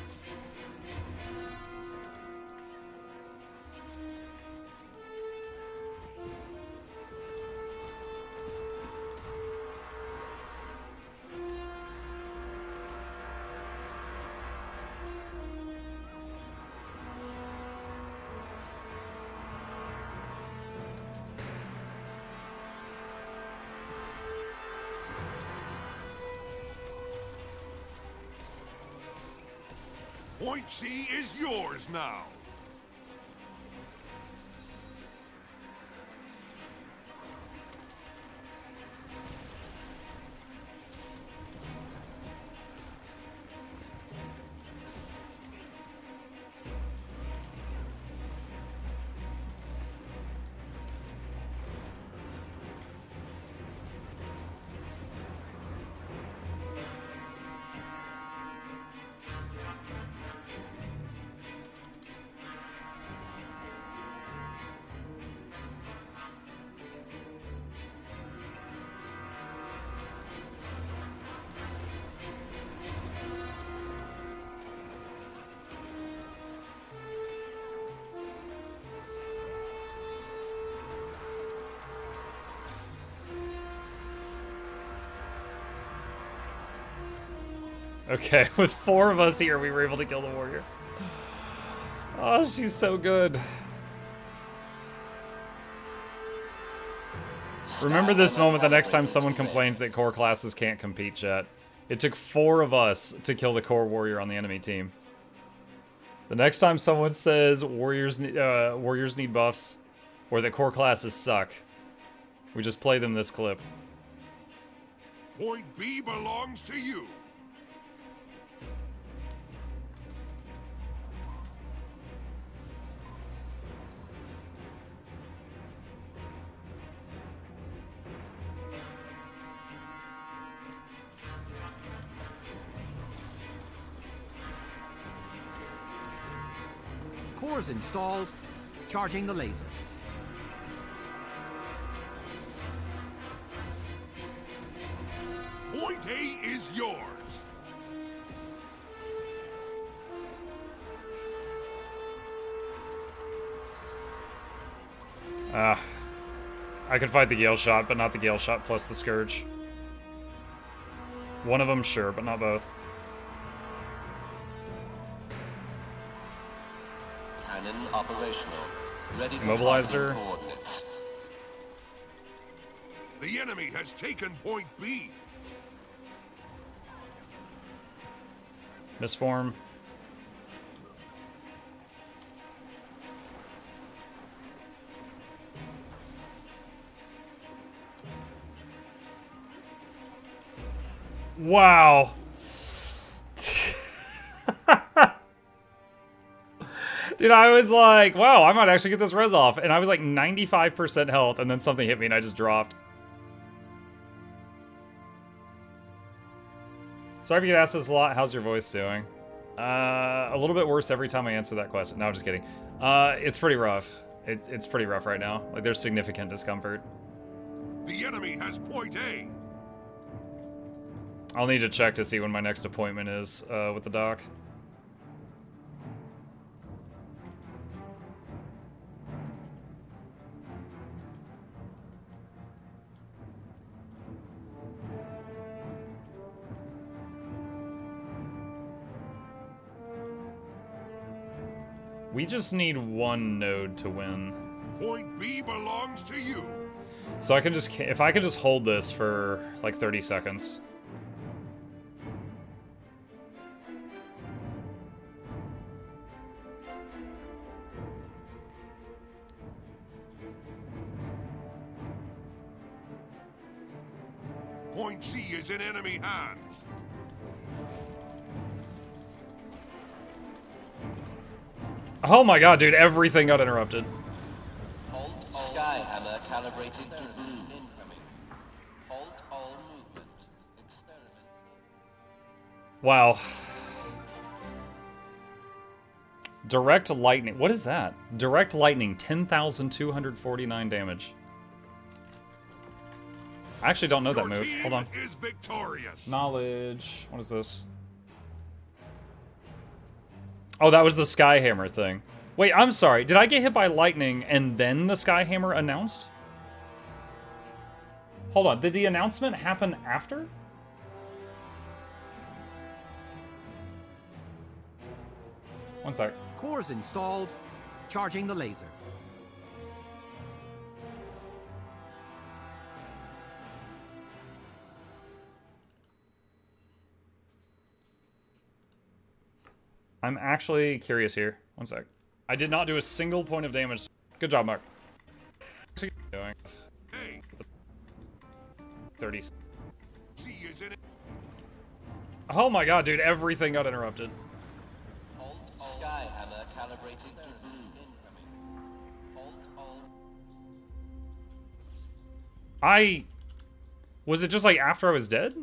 Point C is yours now. Okay, with 4 of us here, we were able to kill the warrior. Oh, she's so good. Remember this moment the next time someone complains that core classes can't compete, chat. It took 4 of us to kill the core warrior on the enemy team. The next time someone says warriors need buffs, or that core classes suck, we just play them this clip. Point B belongs to you. Cores installed. Charging the laser. Point A is yours. I could fight the Gale Shot, but not the Gale Shot plus the Scourge. One of them, sure, but not both. Cannon operational. Ready for Immobilized targeting her. coordinates. The enemy has taken point B. Misform. Wow. Dude, I was like, wow, I might actually get this res off. And I was like 95% health, and then something hit me and I just dropped. Sorry if you get asked this a lot. How's your voice doing? A little bit worse every time I answer that question. No, I'm just kidding. It's pretty rough. It's pretty rough right now. Like, there's significant discomfort. The enemy has point A. I'll need to check to see when my next appointment is with the doc. We just need one node to win. Point B belongs to you. So I can just, if I can just hold this for like 30 seconds. Point C is in enemy hands. Oh my god, dude, everything got interrupted. Halt Skyhammer calibrated to blue. Incoming. Halt all movement. Experiment. Wow. Direct lightning. What is that? Direct lightning, 10,249 damage. I actually don't know that move. Hold on. Is victorious. Knowledge. What is this? Oh, that was the Skyhammer thing. Wait, I'm sorry. Did I get hit by lightning and then the Skyhammer announced? Hold on. Did the announcement happen after? One sec. Cores installed. Charging the laser. I'm actually curious here. One sec. I did not do a single point of damage. Good job, Mark. Doing Hey, 30. C is in it. Oh my god, dude, everything got interrupted. Halt Skyhammer calibrated to blue. Incoming. Halt all. Was it just like after I was dead?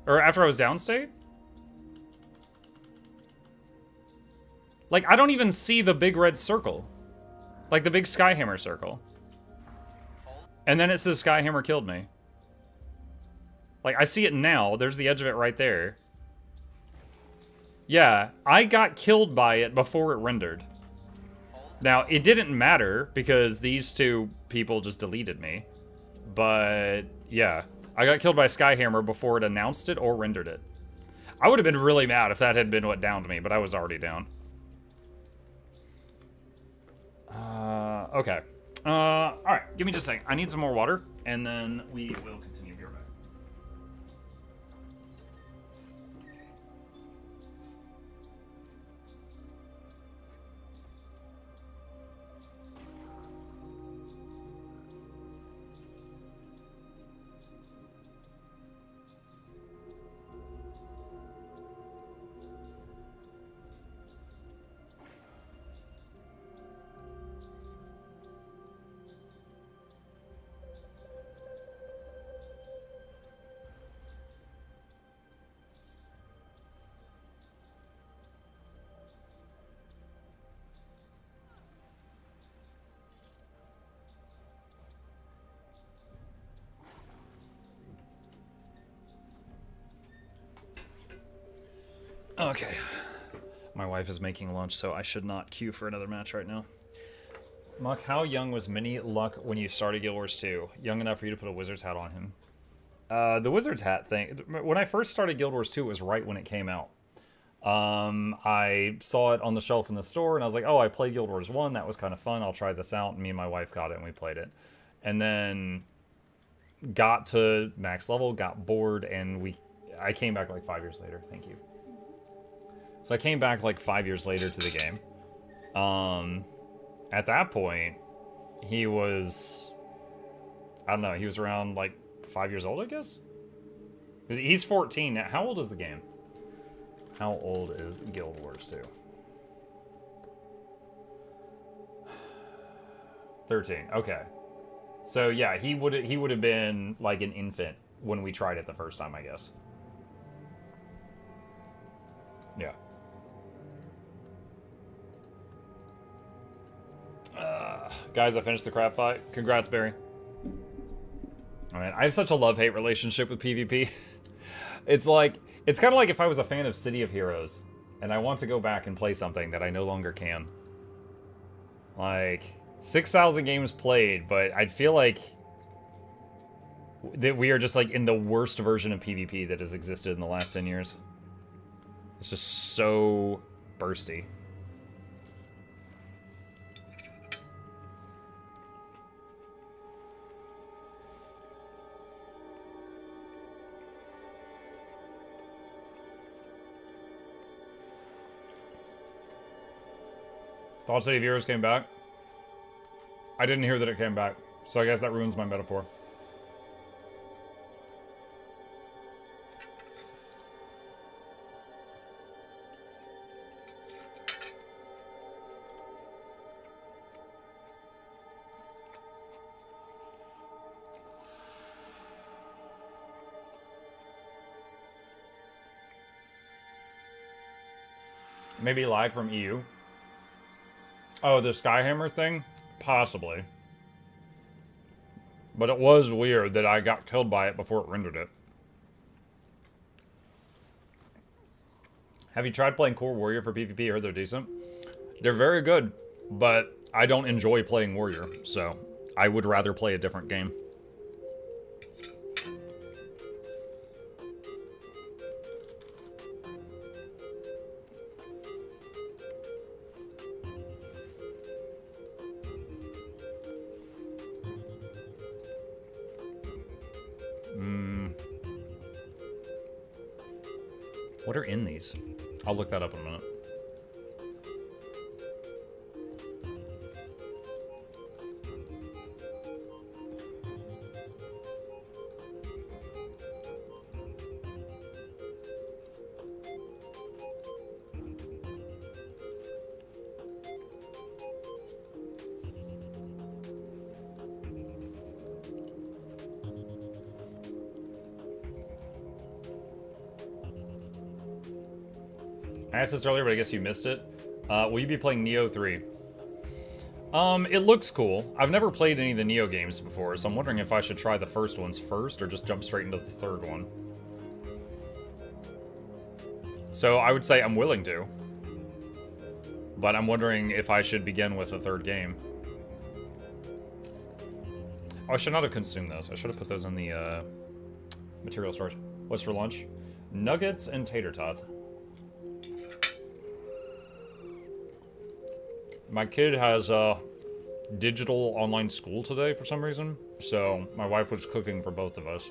Or after I was downstate? Like, I don't even see the big red circle. Like, the big Skyhammer circle. And then it says Skyhammer killed me. Like, I see it now. There's the edge of it right there. Yeah, I got killed by it before it rendered. Now, it didn't matter because these two people just deleted me. But, yeah. I got killed by Skyhammer before it announced it or rendered it. I would have been really mad if that had been what downed me, but I was already down. Okay. Alright, give me just a second. I need some more water, and then we will continue. Be right back. Okay. My wife is making lunch, so I should not queue for another match right now. Muck, how young was Mini Luck when you started Guild Wars 2? Young enough for you to put a wizard's hat on him. The wizard's hat thing, when I first started Guild Wars 2, it was right when it came out. I saw it on the shelf in the store, and I was like, oh, I played Guild Wars 1, that was kind of fun, I'll try this out, and me and my wife got it, and we played it. And then got to max level, got bored, and I came back like 5 years later. Thank you. So I came back like 5 years later to the game. At that point, he was, I don't know, he was around like 5 years old, I guess? He's 14 now. How old is the game? How old is Guild Wars 2? 13. Okay. So yeah, he would have been like an infant when we tried it the first time, I guess. Yeah. Guys, I finished the crab fight. Congrats, Barry. I mean, I have such a love-hate relationship with PvP. It's like, it's kind of like if I was a fan of City of Heroes, and I want to go back and play something that I no longer can. Like, 6,000 games played, but I'd feel like that we are just like in the worst version of PvP that has existed in the last 10 years. It's just so bursty. Thought City of Heroes came back. I didn't hear that it came back, so I guess that ruins my metaphor. Maybe lag from EU. Oh, the Skyhammer thing? Possibly. But it was weird that I got killed by it before it rendered it. Have you tried playing Core Warrior for PvP? I heard they're decent. They're very good, but I don't enjoy playing Warrior, so I would rather play a different game. What are in these? I'll look that up in a minute. I asked this earlier, but I guess you missed it. Will you be playing Neo 3? It looks cool. I've never played any of the Neo games before, so I'm wondering if I should try the first ones first or just jump straight into the third one. So I would say I'm willing to. But I'm wondering if I should begin with the third game. Oh, I should not have consumed those. I should have put those in the material storage. What's for lunch? Nuggets and tater tots. My kid has digital online school today for some reason, so my wife was cooking for both of us.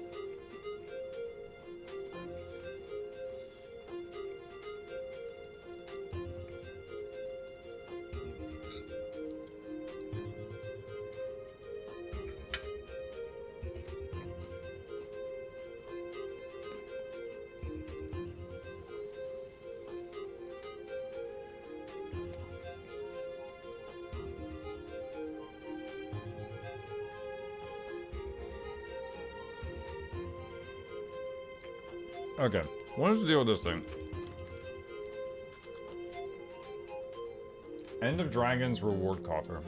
Okay, what is the deal with this thing? End of Dragons reward coffer.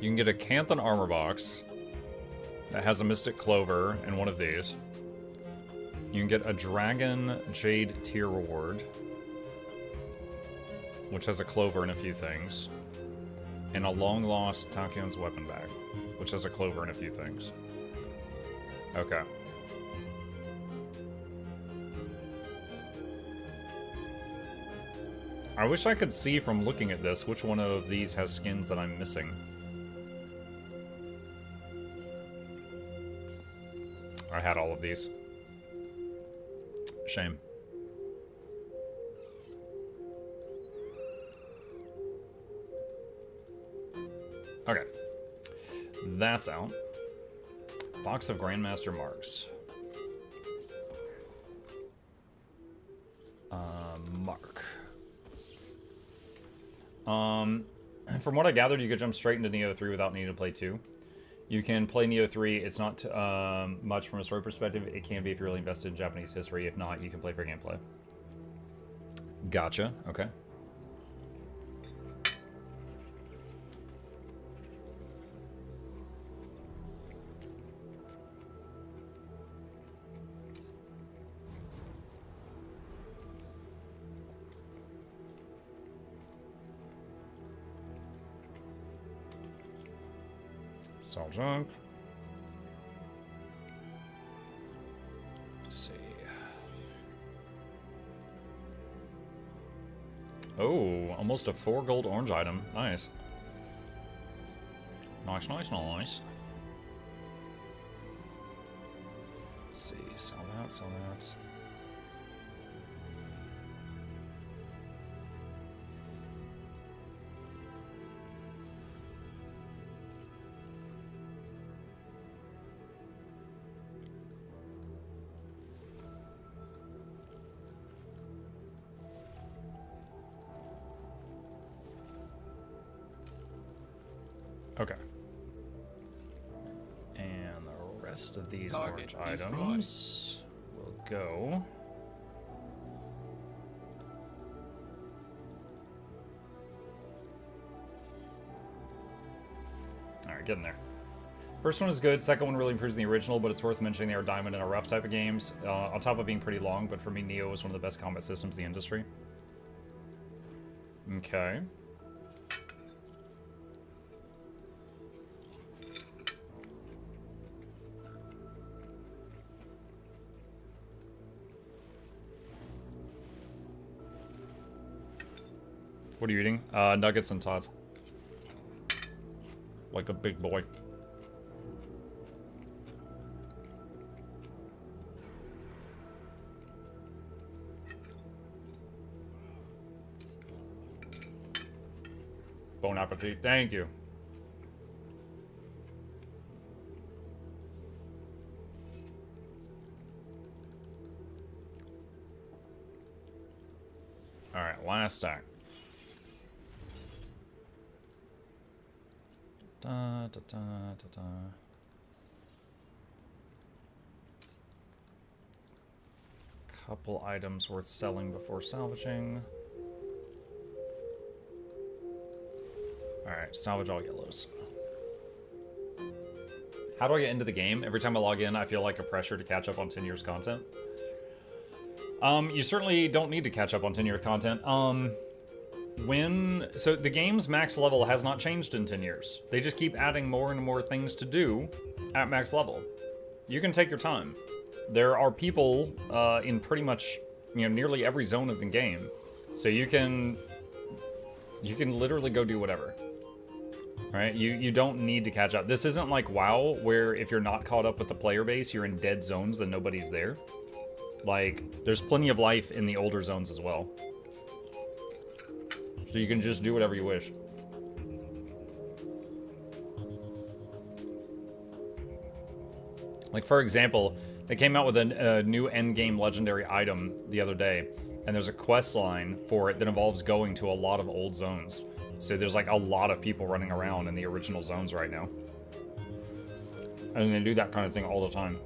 You can get a Canthan armor box that has a Mystic Clover and one of these. You can get a Dragon Jade tier reward, which has a clover and a few things. And a long lost Tachion's weapon bag, which has a clover and a few things. Okay. I wish I could see from looking at this which one of these has skins that I'm missing. I had all of these. Shame. Okay. That's out. Box of Grandmaster Marks. From what I gathered, you could jump straight into Neo 3 without needing to play 2. You can play Neo 3. It's not much from a story perspective. It can be if you're really invested in Japanese history. If not, you can play for gameplay. Gotcha. Okay. Sell junk. Let's see. Oh, almost a 4 gold orange item. Nice. Nice, nice, nice. Let's see. Sell that, sell that. Okay. And the rest of these orange items will go. Alright, getting there. First one is good, second one really improves the original, but it's worth mentioning they are diamond and a rough type of games. On top of being pretty long, but for me, Neo is one of the best combat systems in the industry. Okay. What are you eating? Nuggets and tots. Like a big boy. Bon appetit. Thank you. Alright, last stack. Da, da, da, da, da. Couple items worth selling before salvaging. Alright, salvage all yellows. How do I get into the game? Every time I log in, I feel like a pressure to catch up on 10 years content. You certainly don't need to catch up on 10 years content. So the game's max level has not changed in 10 years. They just keep adding more and more things to do at max level. You can take your time. There are people in pretty much, nearly every zone of the game. So you can literally go do whatever. Right? You don't need to catch up. This isn't like WoW, where if you're not caught up with the player base, you're in dead zones and nobody's there. Like, there's plenty of life in the older zones as well. So you can just do whatever you wish. Like, for example, they came out with a new endgame legendary item the other day, and there's a quest line for it that involves going to a lot of old zones. So there's like a lot of people running around in the original zones right now. And they do that kind of thing all the time.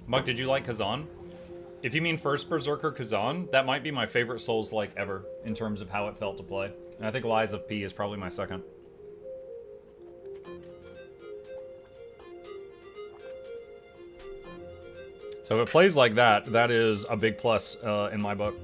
Mug, did you like Kazan? If you mean first Berserker Kazan, that might be my favorite Souls-like ever in terms of how it felt to play. And I think Lies of P is probably my second. So if it plays like that, that is a big plus in my book.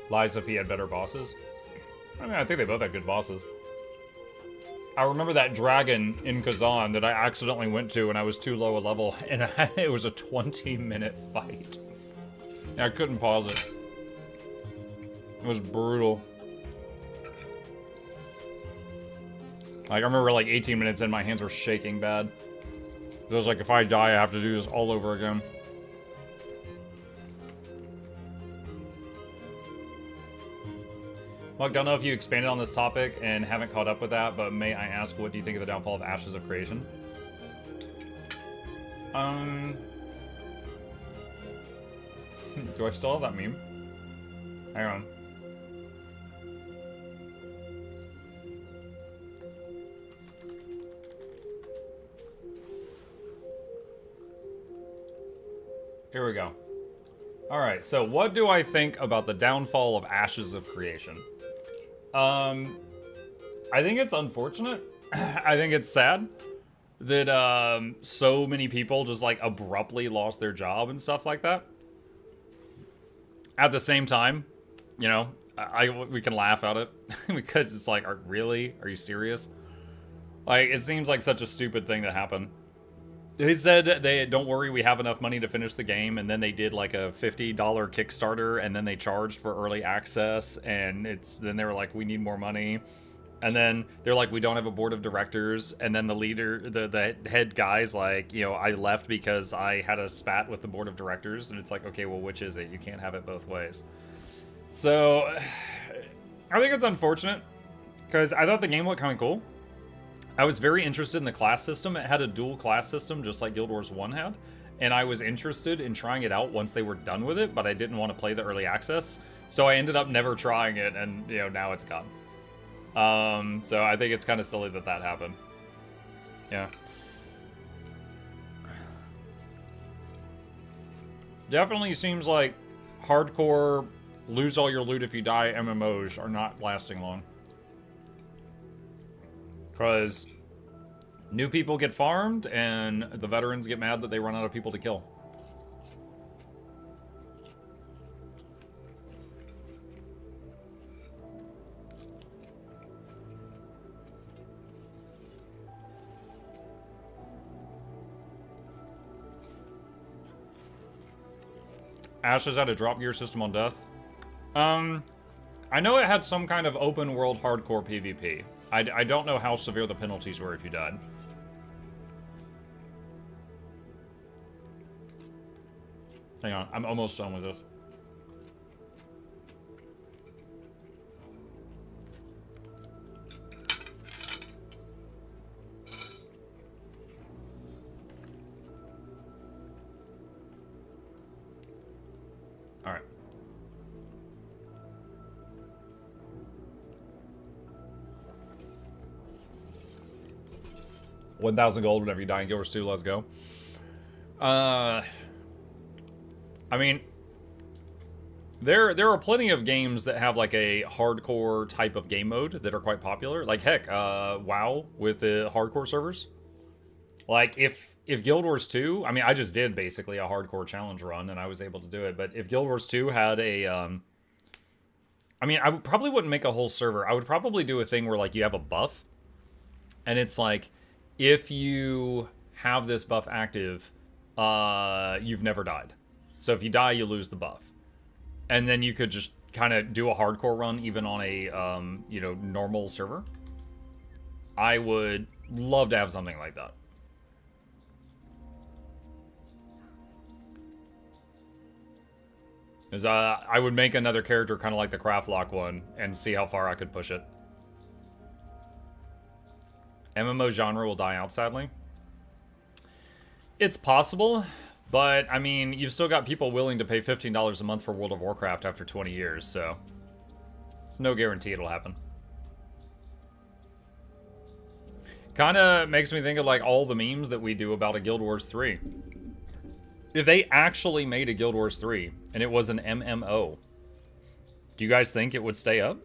Lies of P had better bosses. I mean, I think they both had good bosses. I remember that dragon in Kazan that I accidentally went to when I was too low a level, and it was a 20-minute fight. I couldn't pause it. It was brutal. Like, I remember like 18 minutes in, my hands were shaking bad. It was like, if I die, I have to do this all over again. Well, I don't know if you expanded on this topic and haven't caught up with that, but may I ask, what do you think of the downfall of Ashes of Creation? Do I still have that meme? Hang on. Here we go. Alright, so what do I think about the downfall of Ashes of Creation? I think it's unfortunate. I think it's sad that so many people just like abruptly lost their job and stuff like that. At the same time, you know, we can laugh at it because it's like, really? Are you serious? Like, it seems like such a stupid thing to happen. They said don't worry, we have enough money to finish the game, and then they did like a $50 Kickstarter, and then they charged for early access, and then they were like, we need more money. And then they're like, we don't have a board of directors. And then the leader, the head guy's like, you know, I left because I had a spat with the board of directors. And it's like, okay, well, which is it? You can't have it both ways. So I think it's unfortunate because I thought the game looked kind of cool. I was very interested in the class system. It had a dual class system, just like Guild Wars 1 had. And I was interested in trying it out once they were done with it, but I didn't want to play the early access. So I ended up never trying it, and, you know, now it's gone. So I think it's kind of silly that happened. Yeah. Definitely seems like hardcore, lose all your loot if you die MMOs are not lasting long. Because new people get farmed, and the veterans get mad that they run out of people to kill. Ashes had a drop gear system on death. I know it had some kind of open world hardcore PvP. I don't know how severe the penalties were if you died. Hang on, I'm almost done with this. All right. $1,000 gold whenever you die in Guild Wars 2. Let's go. I mean, there are plenty of games that have like a hardcore type of game mode that are quite popular. Like heck, WoW with the hardcore servers. Like if Guild Wars 2, I mean, I just did basically a hardcore challenge run and I was able to do it. But if Guild Wars 2 had a, I mean, probably wouldn't make a whole server. I would probably do a thing where like you have a buff, and it's like, if you have this buff active, you've never died. So if you die, you lose the buff. And then you could just kind of do a hardcore run even on a, you know, normal server. I would love to have something like that. Because I would make another character kind of like the Craftlock one and see how far I could push it. MMO genre will die out, sadly. It's possible, but, I mean, you've still got people willing to pay $15 a month for World of Warcraft after 20 years, so it's no guarantee it'll happen. Kind of makes me think of, like, all the memes that we do about a Guild Wars 3. If they actually made a Guild Wars 3, and it was an MMO, do you guys think it would stay up?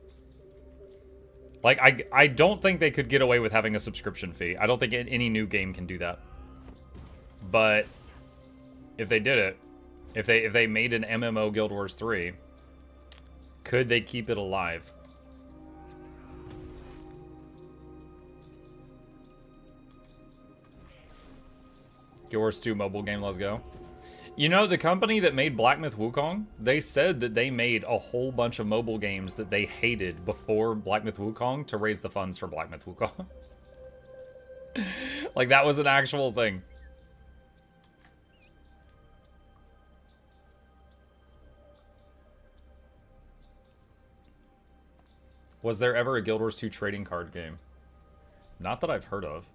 Like, I don't think they could get away with having a subscription fee. I don't think any new game can do that. But if they did it, if they made an MMO Guild Wars 3, could they keep it alive? Guild Wars 2 mobile game, let's go. You know, the company that made Black Myth Wukong, they said that they made a whole bunch of mobile games that they hated before Black Myth Wukong to raise the funds for Black Myth Wukong. Like, that was an actual thing. Was there ever a Guild Wars 2 trading card game? Not that I've heard of.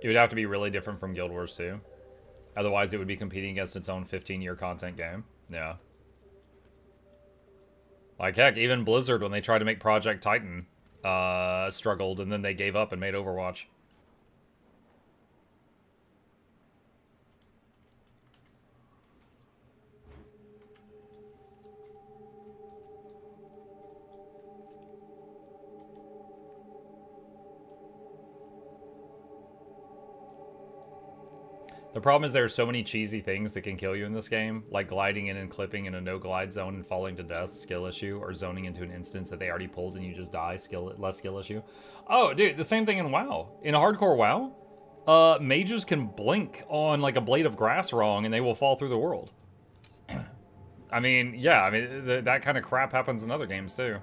It would have to be really different from Guild Wars 2. Otherwise, it would be competing against its own 15-year content game. Yeah. Like, heck, even Blizzard, when they tried to make Project Titan, struggled, and then they gave up and made Overwatch. The problem is there are so many cheesy things that can kill you in this game, like gliding in and clipping in a no-glide zone and falling to death, skill issue, or zoning into an instance that they already pulled and you just die, less skill issue. Oh, dude, the same thing in WoW. In a hardcore WoW, mages can blink on like a blade of grass wrong and they will fall through the world. I mean, yeah, I mean, that kind of crap happens in other games too.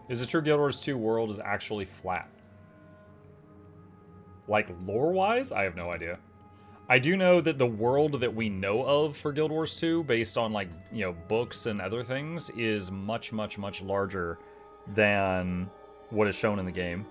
Is it true Guild Wars 2 world is actually flat? Like, lore-wise? I have no idea. I do know that the world that we know of for Guild Wars 2, based on, like, you know, books and other things, is much, much, much larger than what is shown in the game.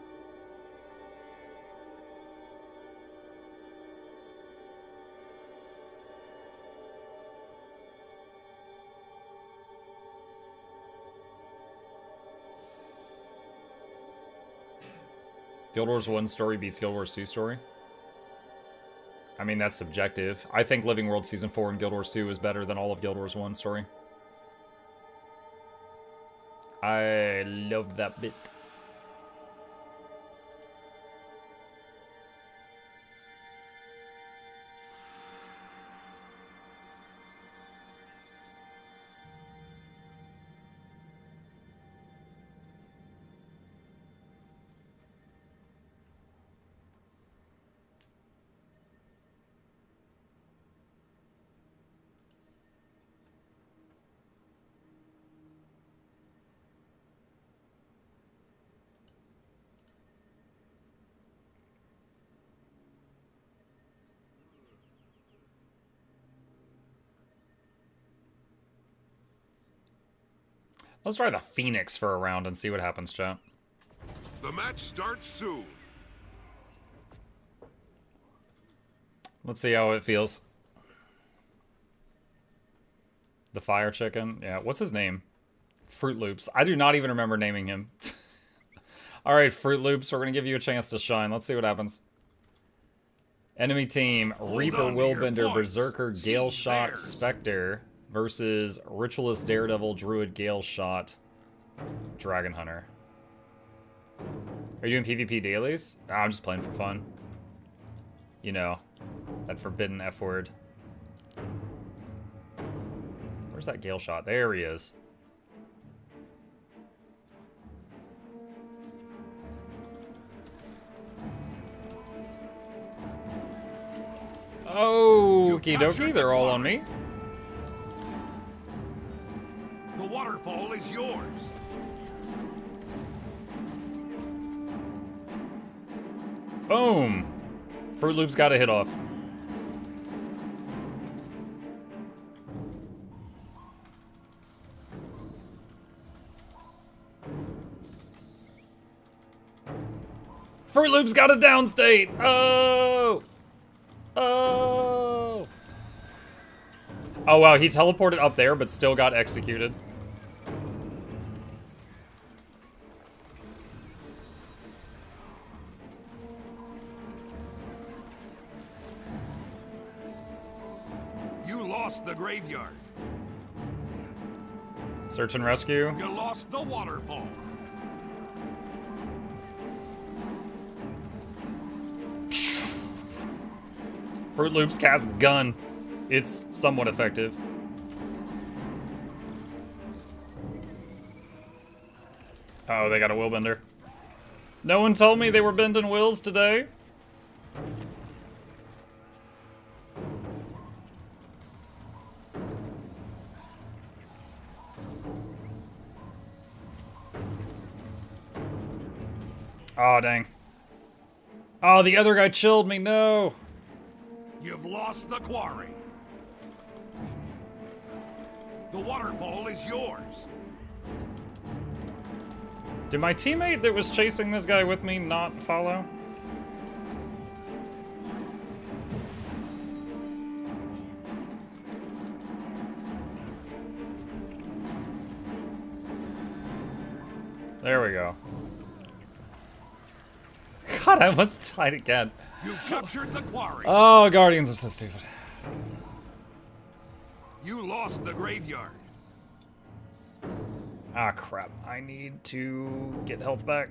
Guild Wars 1 story beats Guild Wars 2 story? I mean, that's subjective. I think Living World Season 4 and Guild Wars 2 is better than all of Guild Wars 1 story. I love that bit. Let's try the Phoenix for a round and see what happens, chat. The match starts soon. Let's see how it feels. The Fire Chicken. Yeah, what's his name? Fruit Loops. I do not even remember naming him. Alright, Fruit Loops, we're going to give you a chance to shine. Let's see what happens. Enemy team, Reaper, Willbender, Berserker, Gale Shot, Spectre versus Ritualist, Daredevil, Druid, Gale Shot, Dragon Hunter. Are you doing PvP dailies? Oh, I'm just playing for fun. You know, that forbidden F word. Where's that Gale Shot? There he is. Okie dokie, they're all on me. The waterfall is yours. Boom! Fruit Loop's got a hit off. Fruit Loop's got a downstate! Oh! Oh! Oh wow, he teleported up there but still got executed. lost the graveyard. Search and rescue. You lost the waterfall. Fruit Loops cast gun. It's somewhat effective. Oh, they got a will bender. No one told me they were bending wills today. Oh, dang. Oh, the other guy chilled me, no. You've lost the quarry. The waterfall is yours. Did my teammate that was chasing this guy with me not follow? There we go. God, I almost died again. You captured the quarry. Oh, Guardians are so stupid. You lost the graveyard. Ah, crap. I need to get health back.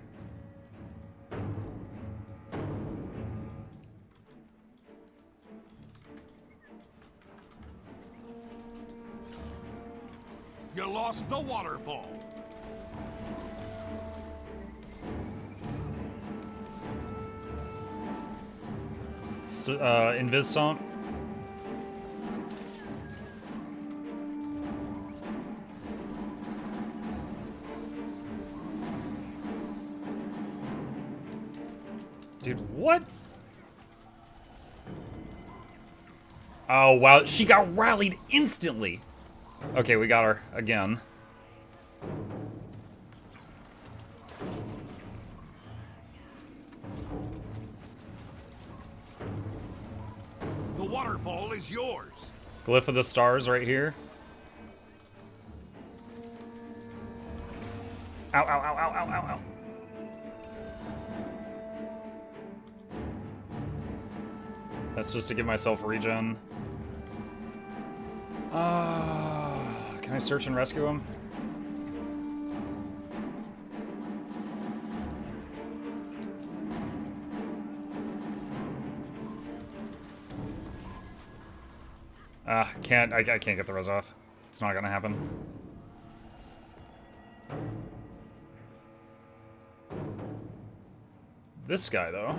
You lost the waterfall. Invis-stomp. Dude, what? Oh, wow. She got rallied instantly. Okay, we got her again. The waterfall is yours. Glyph of the stars right here. Ow, ow, ow, ow, ow, ow, ow. That's just to give myself regen. Can I search and rescue him? I can't get the res off. It's not gonna happen. This guy, though.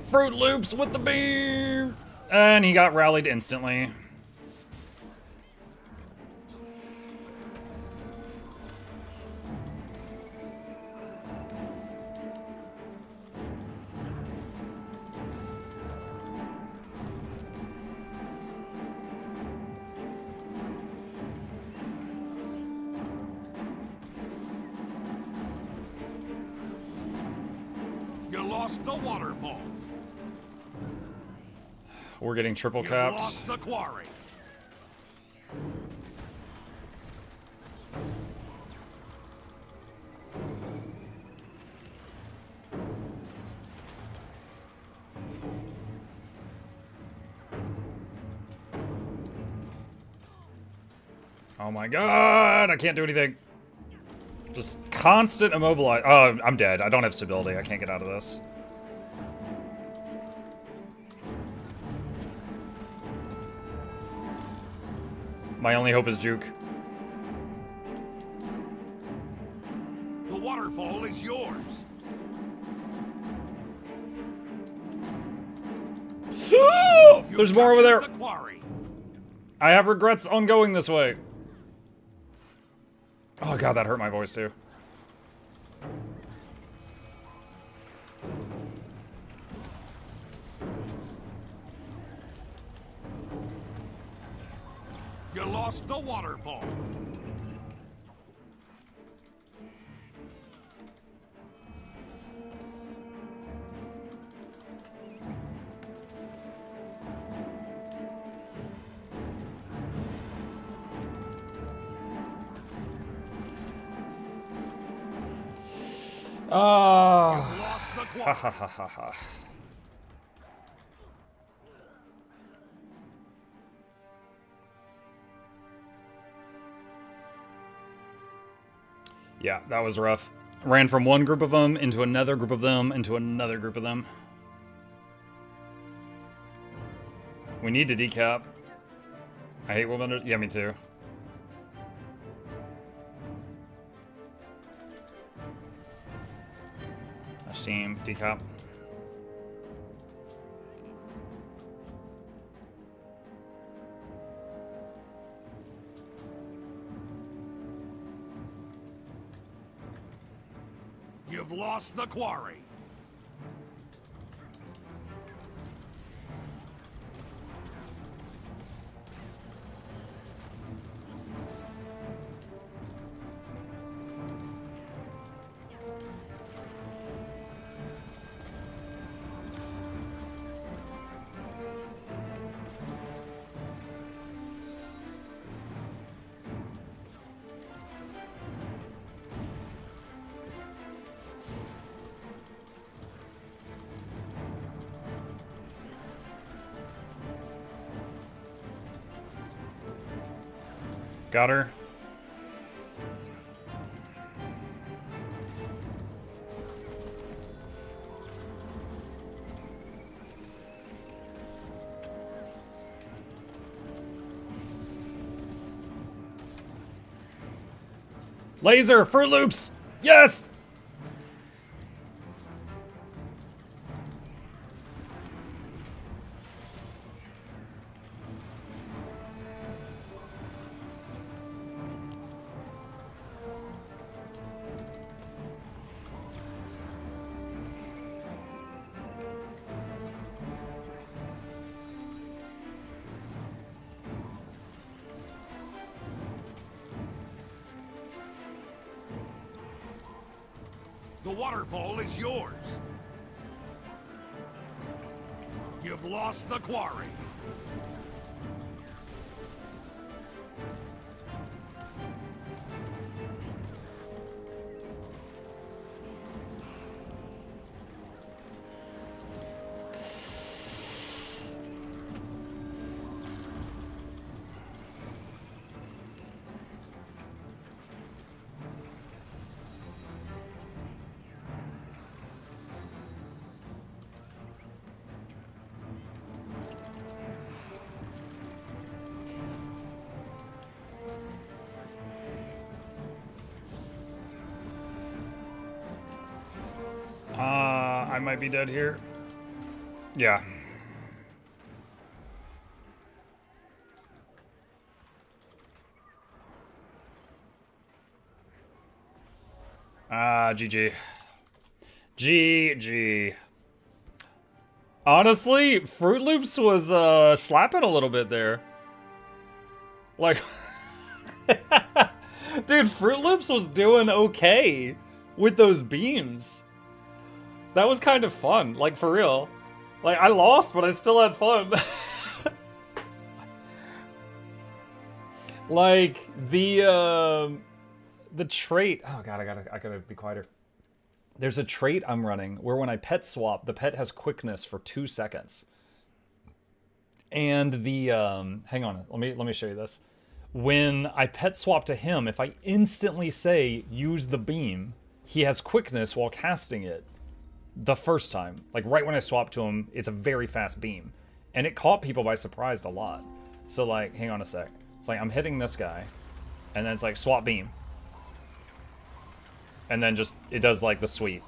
Fruit Loops with the beam! And he got rallied instantly. You lost the waterfall. We're getting triple You capped. lost the quarry. Oh my god, I can't do anything. Just constant immobilize. Oh, I'm dead. I don't have stability. I can't get out of this. My only hope is juke. The waterfall is yours. There's more over there. The quarry. I have regrets on going this way. Oh god, that hurt my voice too. You lost the waterfall. Oh. Lost the Ha quarry. ha ha ha ha. Yeah, that was rough. Ran from one group of them into another group of them into another group of them. We need to decap. I hate women. Yeah, me too. Team decap. You've lost the quarry. Got her. Laser! Fruit Loops! Yes! The waterfall is yours. You've lost the quarry. I might be dead here. Yeah. GG. GG. Honestly, Fruit Loops was slapping a little bit there. Like, dude, Fruit Loops was doing okay with those beams. That was kind of fun, like for real. Like I lost, but I still had fun. Like the trait. Oh god, I gotta be quieter. There's a trait I'm running where when I pet swap, the pet has quickness for 2 seconds. And the hang on, let me show you this. When I pet swap to him, if I instantly say use the beam, he has quickness while casting it. The first time, like right when I swapped to him, it's a very fast beam, and it caught people by surprise a lot. So like, hang on a sec. It's like I'm hitting this guy, and then it's like swap beam, and then just it does like the sweep,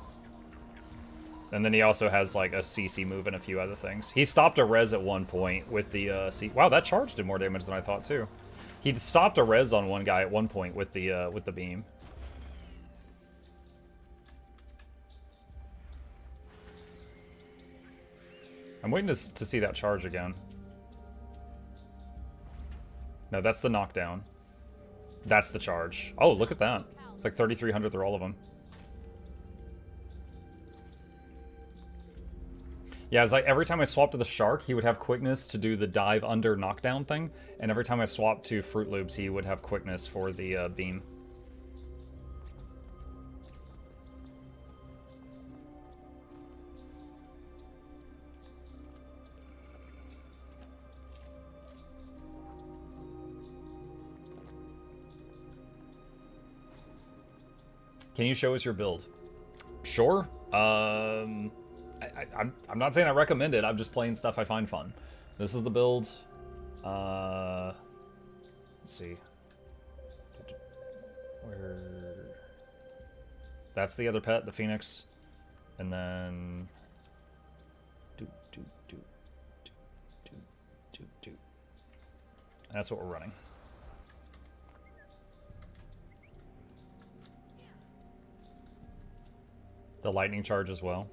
and then he also has like a CC move and a few other things. He stopped a res at one point with the wow, that charge did more damage than I thought too. He stopped a res on one guy at one point with the beam. I'm waiting to see that charge again. No, that's the knockdown. That's the charge. Oh, look at that. It's like 3,300 through all of them. Yeah, it's like every time I swapped to the shark, he would have quickness to do the dive under knockdown thing. And every time I swapped to Fruit Loops, he would have quickness for the beam. Can you show us your build? Sure. I'm not saying I recommend it. I'm just playing stuff I find fun. This is the build. Let's see. Where? That's the other pet, the Phoenix. And then... That's what we're running. The lightning charge as well.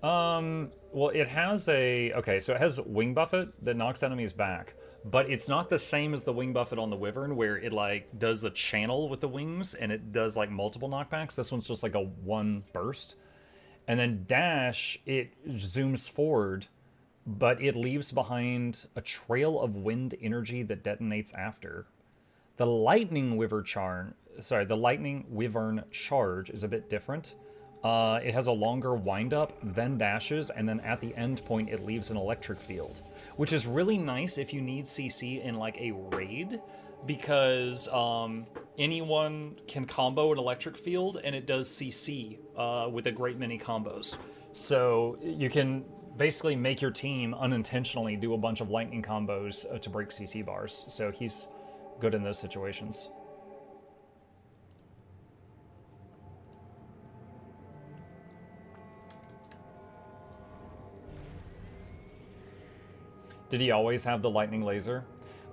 Well, it has a... Okay, so it has wing buffet that knocks enemies back. But it's not the same as the wing buffet on the Wyvern, where it, like, does the channel with the wings, and it does, like, multiple knockbacks. This one's just, like, a one burst. And then dash, it zooms forward, but it leaves behind a trail of wind energy that detonates after. The lightning wyvern charge is a bit different. It has a longer windup, then dashes, and then at the end point it leaves an electric field, which is really nice if you need CC in like a raid, because anyone can combo an electric field, and it does CC with a great many combos. So you can basically make your team unintentionally do a bunch of lightning combos to break CC bars. So he's good in those situations. Did he always have the lightning laser?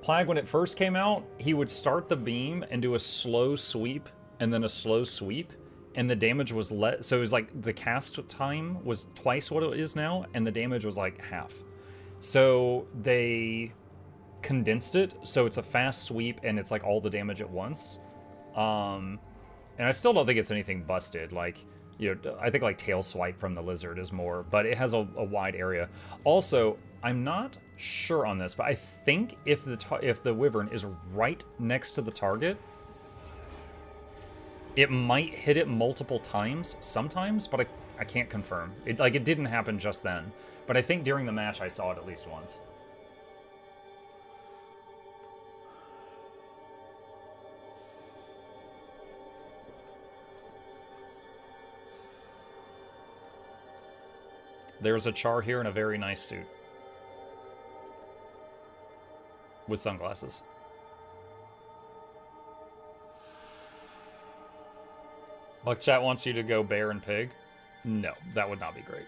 Plague, when it first came out, he would start the beam and do a slow sweep and then a slow sweep, and the damage was so it was like the cast time was twice what it is now, and the damage was like half. So they condensed it, so it's a fast sweep and it's like all the damage at once. And I still don't think it's anything busted. Like, you know, I think like tail swipe from the lizard is more, but it has a wide area. Also, I'm not sure on this, but I think if the wyvern is right next to the target, it might hit it multiple times sometimes, but I can't confirm. It didn't happen just then, but I think during the match I saw it at least once. There's a char here in a very nice suit. With sunglasses. Buckchat wants you to go bear and pig. No, that would not be great.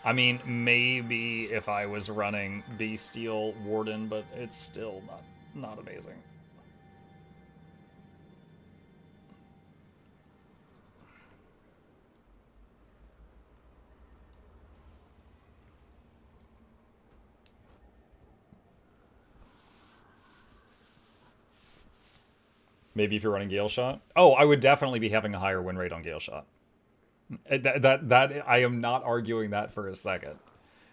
I mean, maybe if I was running Bestial Warden, but it's still not amazing. Maybe if you're running Gale Shot. Oh, I would definitely be having a higher win rate on Gale Shot. That I am not arguing that for a second.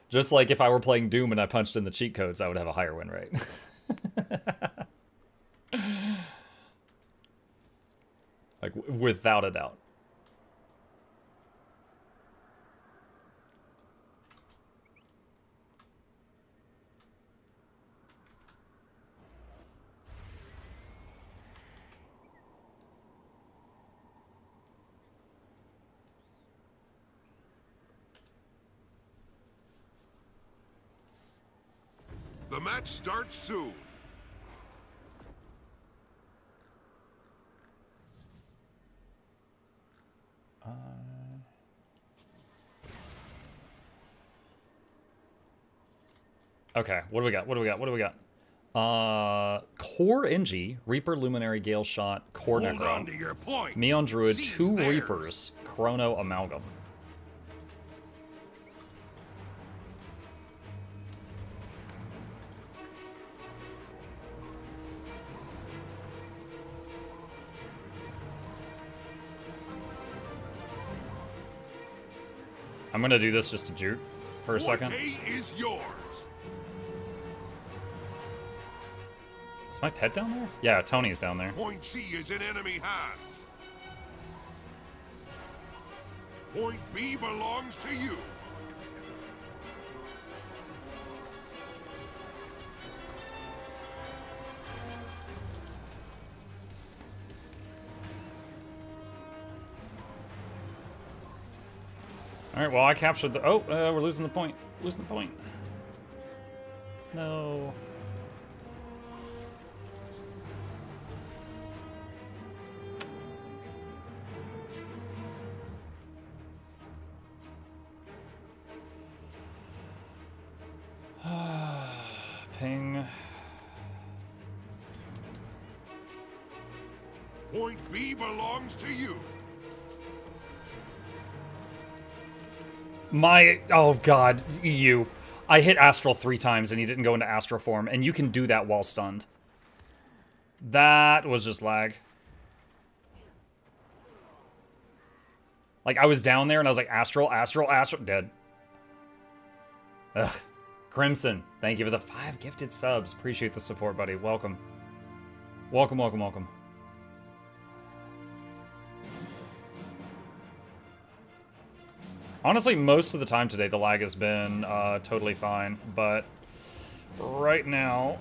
Just like if I were playing Doom and I punched in the cheat codes, I would have a higher win rate. Like, without a doubt. The match starts soon. Okay, what do we got? Core NG, Reaper, Luminary, Gale Shot, Core Hold on Necron, to your points. Meon Druid, Seize 2 theirs. Reapers, Chrono Amalgam. I'm gonna do this just to juke for a second. Forte is yours. Is my pet down there? Yeah, Tony's down there. Point C is in enemy hands. Point B belongs to you. Alright, well, I captured the... Oh, we're losing the point. Losing the point. No. Ping. Point B belongs to you. Oh god, EU. I hit Astral 3 times and he didn't go into Astral form, and you can do that while stunned. That was just lag. Like, I was down there and I was like, Astral, Astral, Astral, dead. Ugh. Crimson, thank you for the 5 gifted subs. Appreciate the support, buddy. Welcome. Welcome, welcome, welcome. Honestly, most of the time today, the lag has been totally fine, but right now,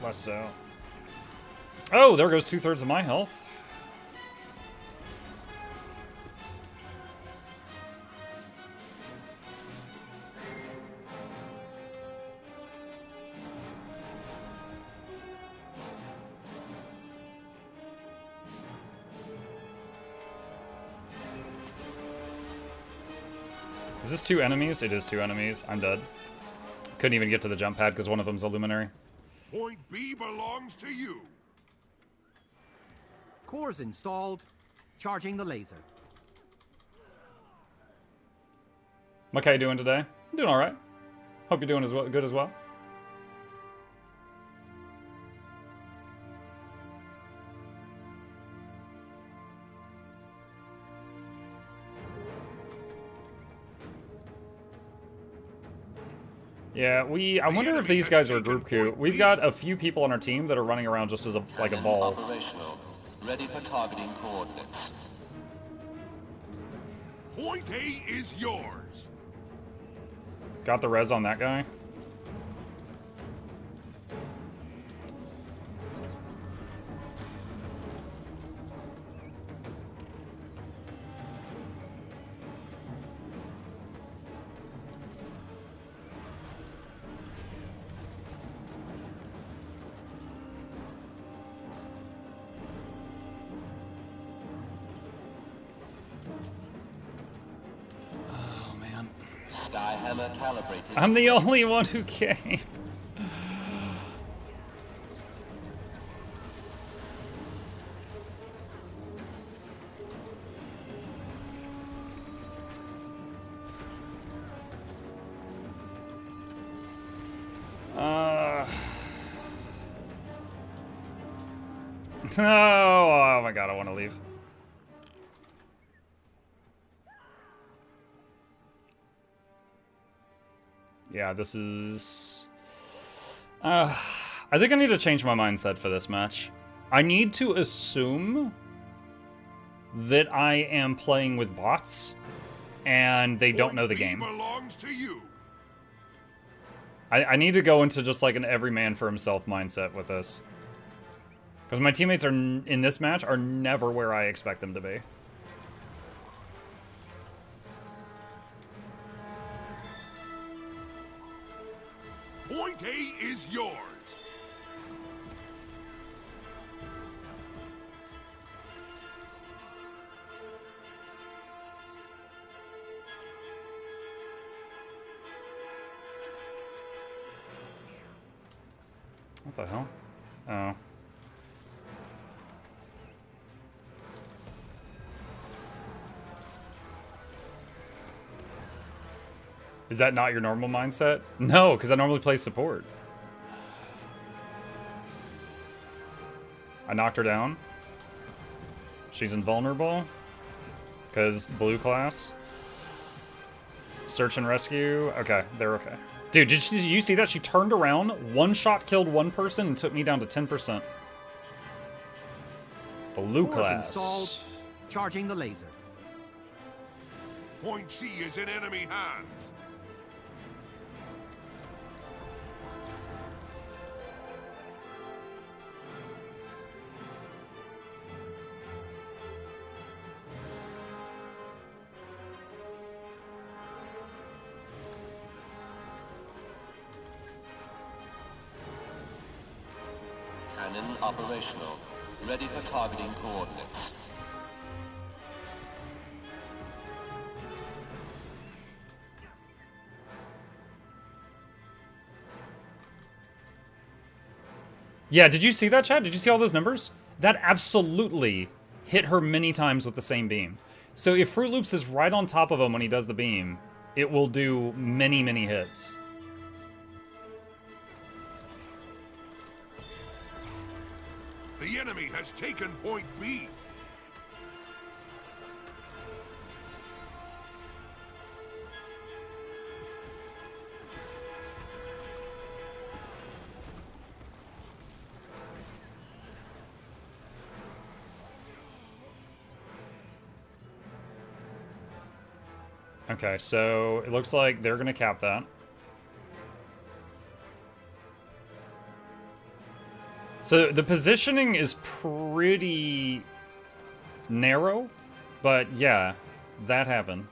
less so. Oh, there goes 2/3 of my health. Is this 2 enemies? It is 2 enemies. I'm dead. Couldn't even get to the jump pad because one of them's a luminary. Point B belongs to you. Cores installed. Charging the laser. Makai doing today? I'm doing alright. Hope you're doing as well, good as well. Yeah, I wonder if these guys are a group coup. We've got a few people on our team that are running around just as a ball. Operational. Ready for targeting coordinates. Point A is yours. Got the res on that guy. Skyhammer calibrated. I'm the only one who came. No, oh my god, I want to leave. Yeah, this is... I think I need to change my mindset for this match. I need to assume that I am playing with bots, and they don't know the game. Belongs to you. I need to go into just like an every man for himself mindset with this. Because my teammates are in this match are never where I expect them to be. Point A is yours. What the hell? Oh. Is that not your normal mindset? No, because I normally play support. I knocked her down. She's invulnerable. Because blue class. Search and rescue. Okay, they're okay. Dude, did you see that? She turned around, one shot killed one person, and took me down to 10%. Blue class. Installed. Charging the laser. Point C is in enemy hands. Cannon operational. Ready for targeting coordinates. Yeah, did you see that, chat? Did you see all those numbers? That absolutely hit her many times with the same beam. So if Fruit Loops is right on top of him when he does the beam, it will do many, many hits. The enemy has taken point B. Okay, so it looks like they're gonna cap that. So the positioning is pretty narrow, but yeah, that happened.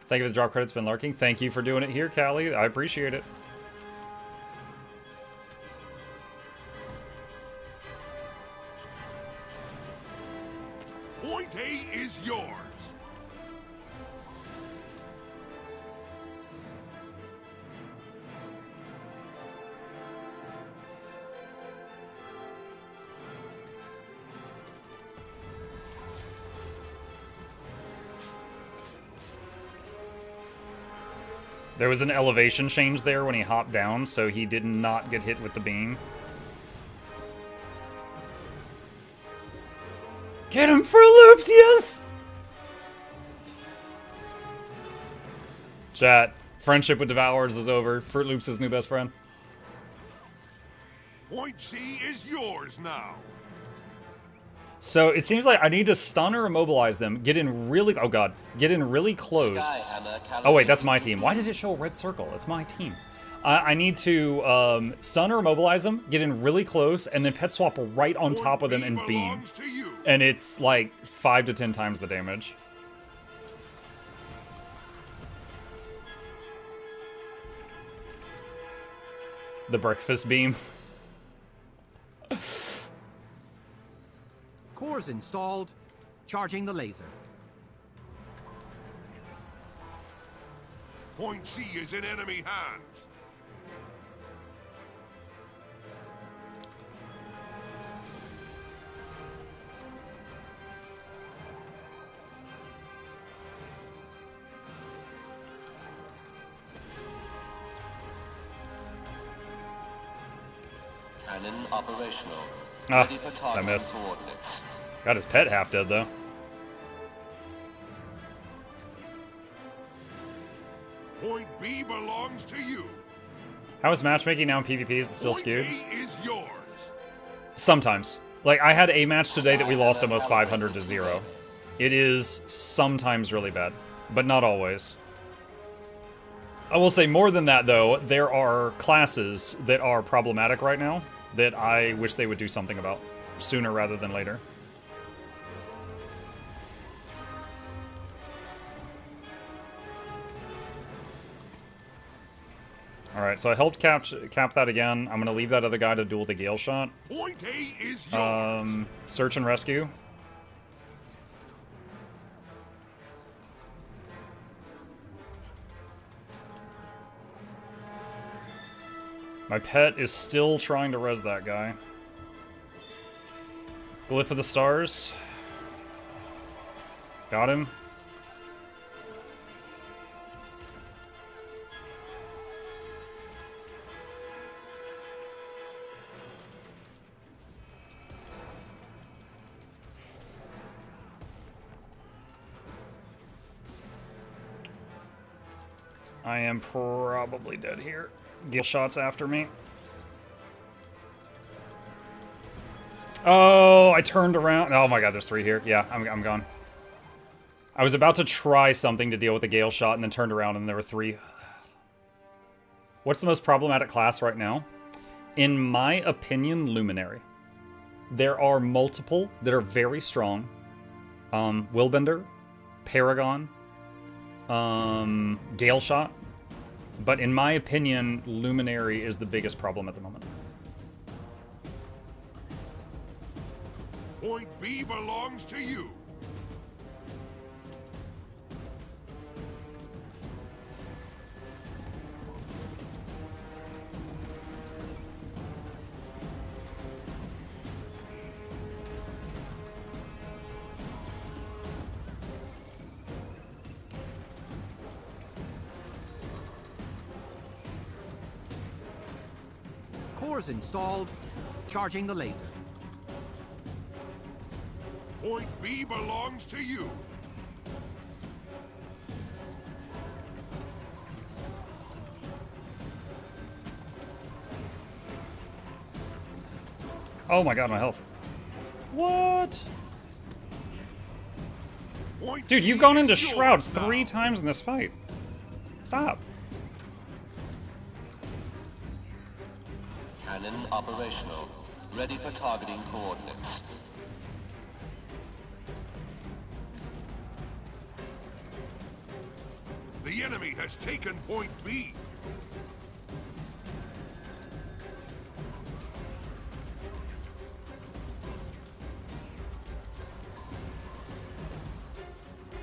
Thank you for the drop credits, been lurking. Thank you for doing it here, Callie. I appreciate it. Point A is yours. There was an elevation change there when he hopped down, so he did not get hit with the beam. Get him, Fruit Loops, yes! Chat, friendship with Devourers is over. Fruit Loops is his new best friend. Point C is yours now. So it seems like I need to stun or immobilize them, get in really, oh god, get in really close. Oh wait, that's my team. Why did it show a red circle? It's my team. I need to stun or immobilize them, get in really close, and then pet swap right on top of them and beam. And it's like 5 to 10 times the damage. The breakfast beam. Cores installed. Charging the laser. Point C is in enemy hands. Cannon operational. Ah, Ready for I targeting missed. coordinates. Got his pet half dead though. Point B belongs to you. How is matchmaking now in PvP? Is it still Point skewed? A is yours. Sometimes. Like, I had a match today that we lost almost 500 to 0. It is sometimes really bad, but not always. I will say more than that, though, there are classes that are problematic right now that I wish they would do something about sooner rather than later. Alright, so I helped cap that again. I'm going to leave that other guy to duel the Gale Shot. Point A is yours. Search and rescue. My pet is still trying to res that guy. Glyph of the Stars. Got him. I am probably dead here. Gale Shot's after me. Oh, I turned around. Oh my god, there's 3 here. Yeah, I'm gone. I was about to try something to deal with the Gale Shot and then turned around and there were 3. What's the most problematic class right now? In my opinion, Luminary. There are multiple that are very strong. Willbender, Paragon, Gale Shot. But in my opinion, Luminary is the biggest problem at the moment. Point B belongs to you. Cores installed. Charging the laser. Point B belongs to you. Oh my god, my health. What? Point Dude, you've C gone into is Shroud yours now. 3 times in this fight. Stop. Cannon operational. Ready for targeting coordinates. The enemy has taken Point B.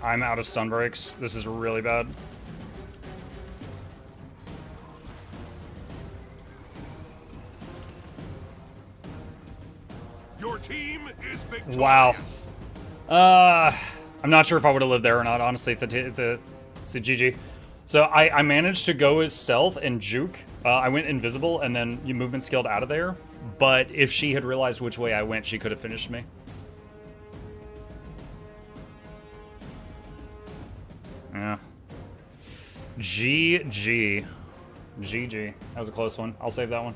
I'm out of stun breaks. This is really bad. Your team is victorious. Wow. I'm not sure if I would have lived there or not, honestly, if it's a GG. So I managed to go as stealth and juke. I went invisible and then you movement skilled out of there. But if she had realized which way I went, she could have finished me. Yeah. GG. GG. That was a close one. I'll save that one.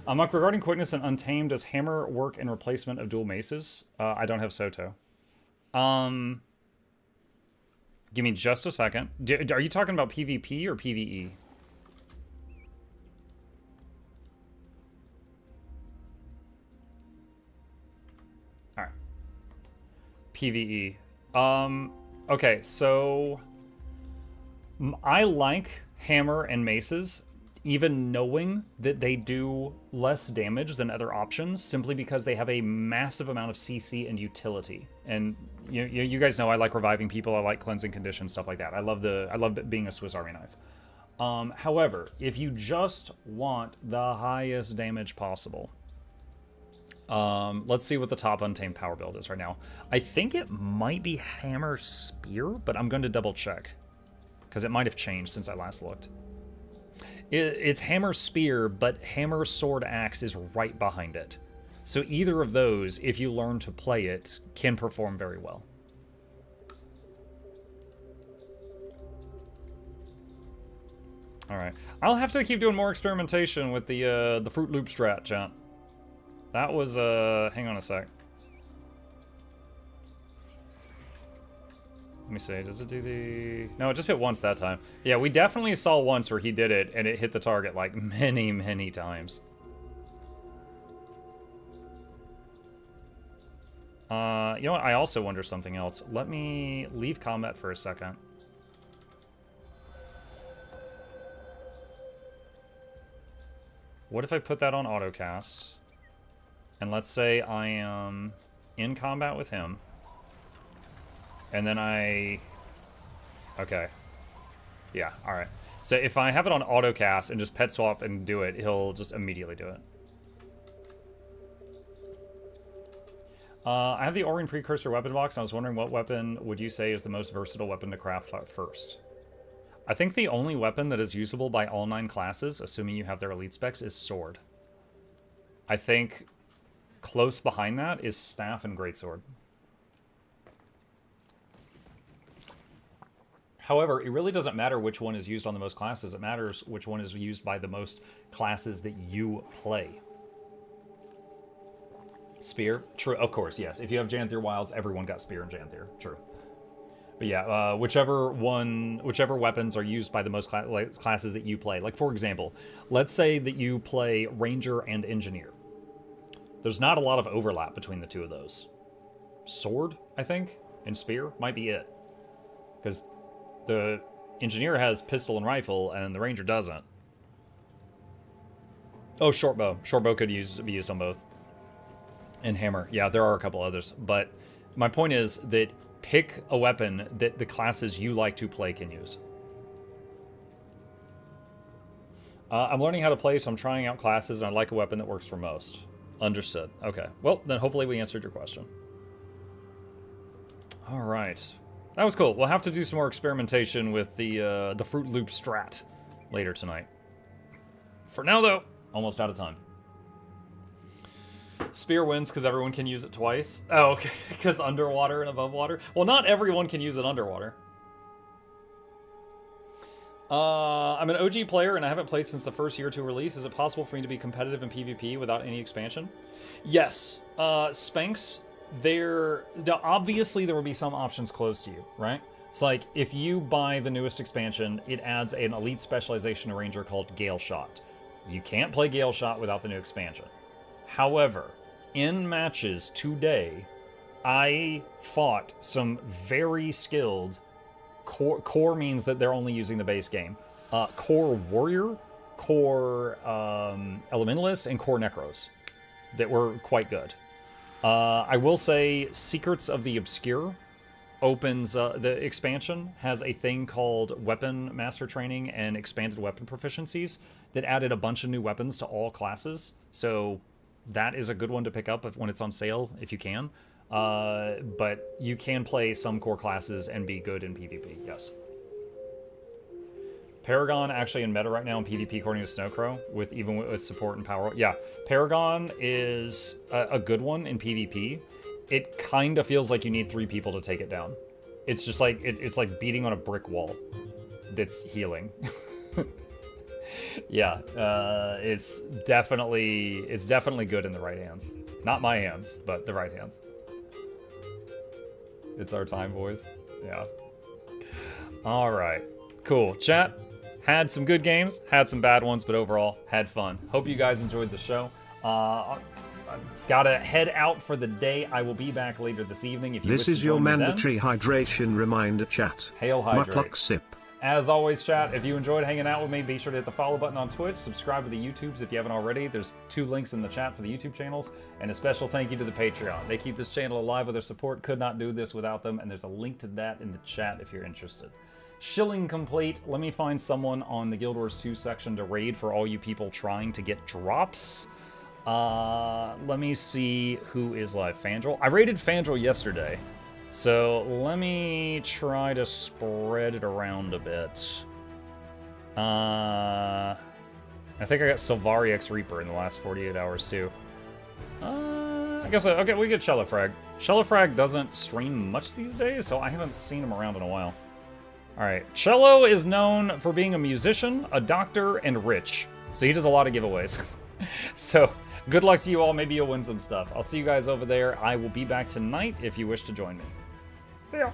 Muk, regarding quickness and Untamed, does hammer work in replacement of dual maces? I don't have Soto. Give me just a second. Are you talking about PvP or PvE? Alright. PvE. Okay, so I like hammer and maces, even knowing that they do less damage than other options, simply because they have a massive amount of CC and utility. And you guys know I like reviving people, I like cleansing conditions, stuff like that. I love it being a Swiss Army knife. However, if you just want the highest damage possible, let's see what the top Untamed power build is right now. I think it might be Hammer Spear, but I'm going to double check, because it might have changed since I last looked. It's Hammer Spear, but Hammer Sword Axe is right behind it. So either of those, if you learn to play it, can perform very well. Alright. I'll have to keep doing more experimentation with the Fruit Loop strat, chat. That was, hang on a sec. Let me see, does it do the... No, it just hit once that time. Yeah, we definitely saw once where he did it, and it hit the target, like, many, many times. You know what, I also wonder something else. Let me leave combat for a second. What if I put that on autocast? And let's say I am in combat with him. And then okay. Yeah, alright. So if I have it on autocast and just pet swap and do it, he'll just immediately do it. I have the Aurian Precursor weapon box, and I was wondering what weapon would you say is the most versatile weapon to craft first? I think the only weapon that is usable by all 9 classes, assuming you have their elite specs, is sword. I think close behind that is staff and greatsword. However, it really doesn't matter which one is used on the most classes. It matters which one is used by the most classes that you play. Spear? True, of course, yes. If you have Janthier Wilds, everyone got Spear and Janthier. True. But yeah, whichever weapons are used by the most classes that you play. Like, for example, let's say that you play Ranger and Engineer. There's not a lot of overlap between the two of those. Sword, I think, and Spear might be it. Because the Engineer has pistol and rifle, and the Ranger doesn't. Oh, short bow. Short bow could be used on both. And hammer. Yeah, there are a couple others. But my point is that pick a weapon that the classes you like to play can use. I'm learning how to play, so I'm trying out classes, and I like a weapon that works for most. Understood. Okay. Well, then hopefully we answered your question. All right. That was cool. We'll have to do some more experimentation with the Fruit Loop strat later tonight. For now, though, almost out of time. Spear wins because everyone can use it twice. Oh, okay. Because underwater and above water. Well, not everyone can use it underwater. I'm an OG player and I haven't played since the first year to release. Is it possible for me to be competitive in PvP without any expansion? Yes. Spanx, obviously there will be some options closed to you, right? It's like, if you buy the newest expansion, it adds an elite specialization ranger called Gale Shot. You can't play Gale Shot without the new expansion. However, in matches today, I fought some very skilled core means that they're only using the base game. Core Warrior, Core Elementalist, and Core Necros that were quite good. I will say Secrets of the Obscure opens, the expansion has a thing called Weapon Master Training and Expanded Weapon Proficiencies that added a bunch of new weapons to all classes. So that is a good one to pick up when it's on sale, if you can. But you can play some core classes and be good in PvP, yes. Paragon actually in meta right now in PvP according to Snowcrow, even with support and power. Yeah, Paragon is a good one in PvP. It kind of feels like you need 3 people to take it down. It's just like, it's like beating on a brick wall that's healing. Yeah, it's definitely good in the right hands. Not my hands, but the right hands. It's our time, boys. Yeah. All right. Cool. Chat, had some good games, had some bad ones, but overall, had fun. Hope you guys enjoyed the show. I've gotta head out for the day. I will be back later this evening. If you This is your mandatory hydration reminder, chat. Hail Hydrate. Mukluk sip. As always, chat, if you enjoyed hanging out with me, be sure to hit the follow button on Twitch, subscribe to the YouTubes if you haven't already. There's 2 links in the chat for the YouTube channels, and a special thank you to the Patreon. They keep this channel alive with their support, could not do this without them, and there's a link to that in the chat if you're interested. Shilling complete. Let me find someone on the Guild Wars 2 section to raid for all you people trying to get drops. Let me see who is live. Fandral? I raided Fandral yesterday. So let me try to spread it around a bit. I think I got Sylvari X Reaper in the last 48 hours too. I guess, okay, we get Shellafrag. Shellafrag doesn't stream much these days, so I haven't seen him around in a while. Alright, Cello is known for being a musician, a doctor, and rich. So he does a lot of giveaways. So, good luck to you all. Maybe you'll win some stuff. I'll see you guys over there. I will be back tonight if you wish to join me. See ya.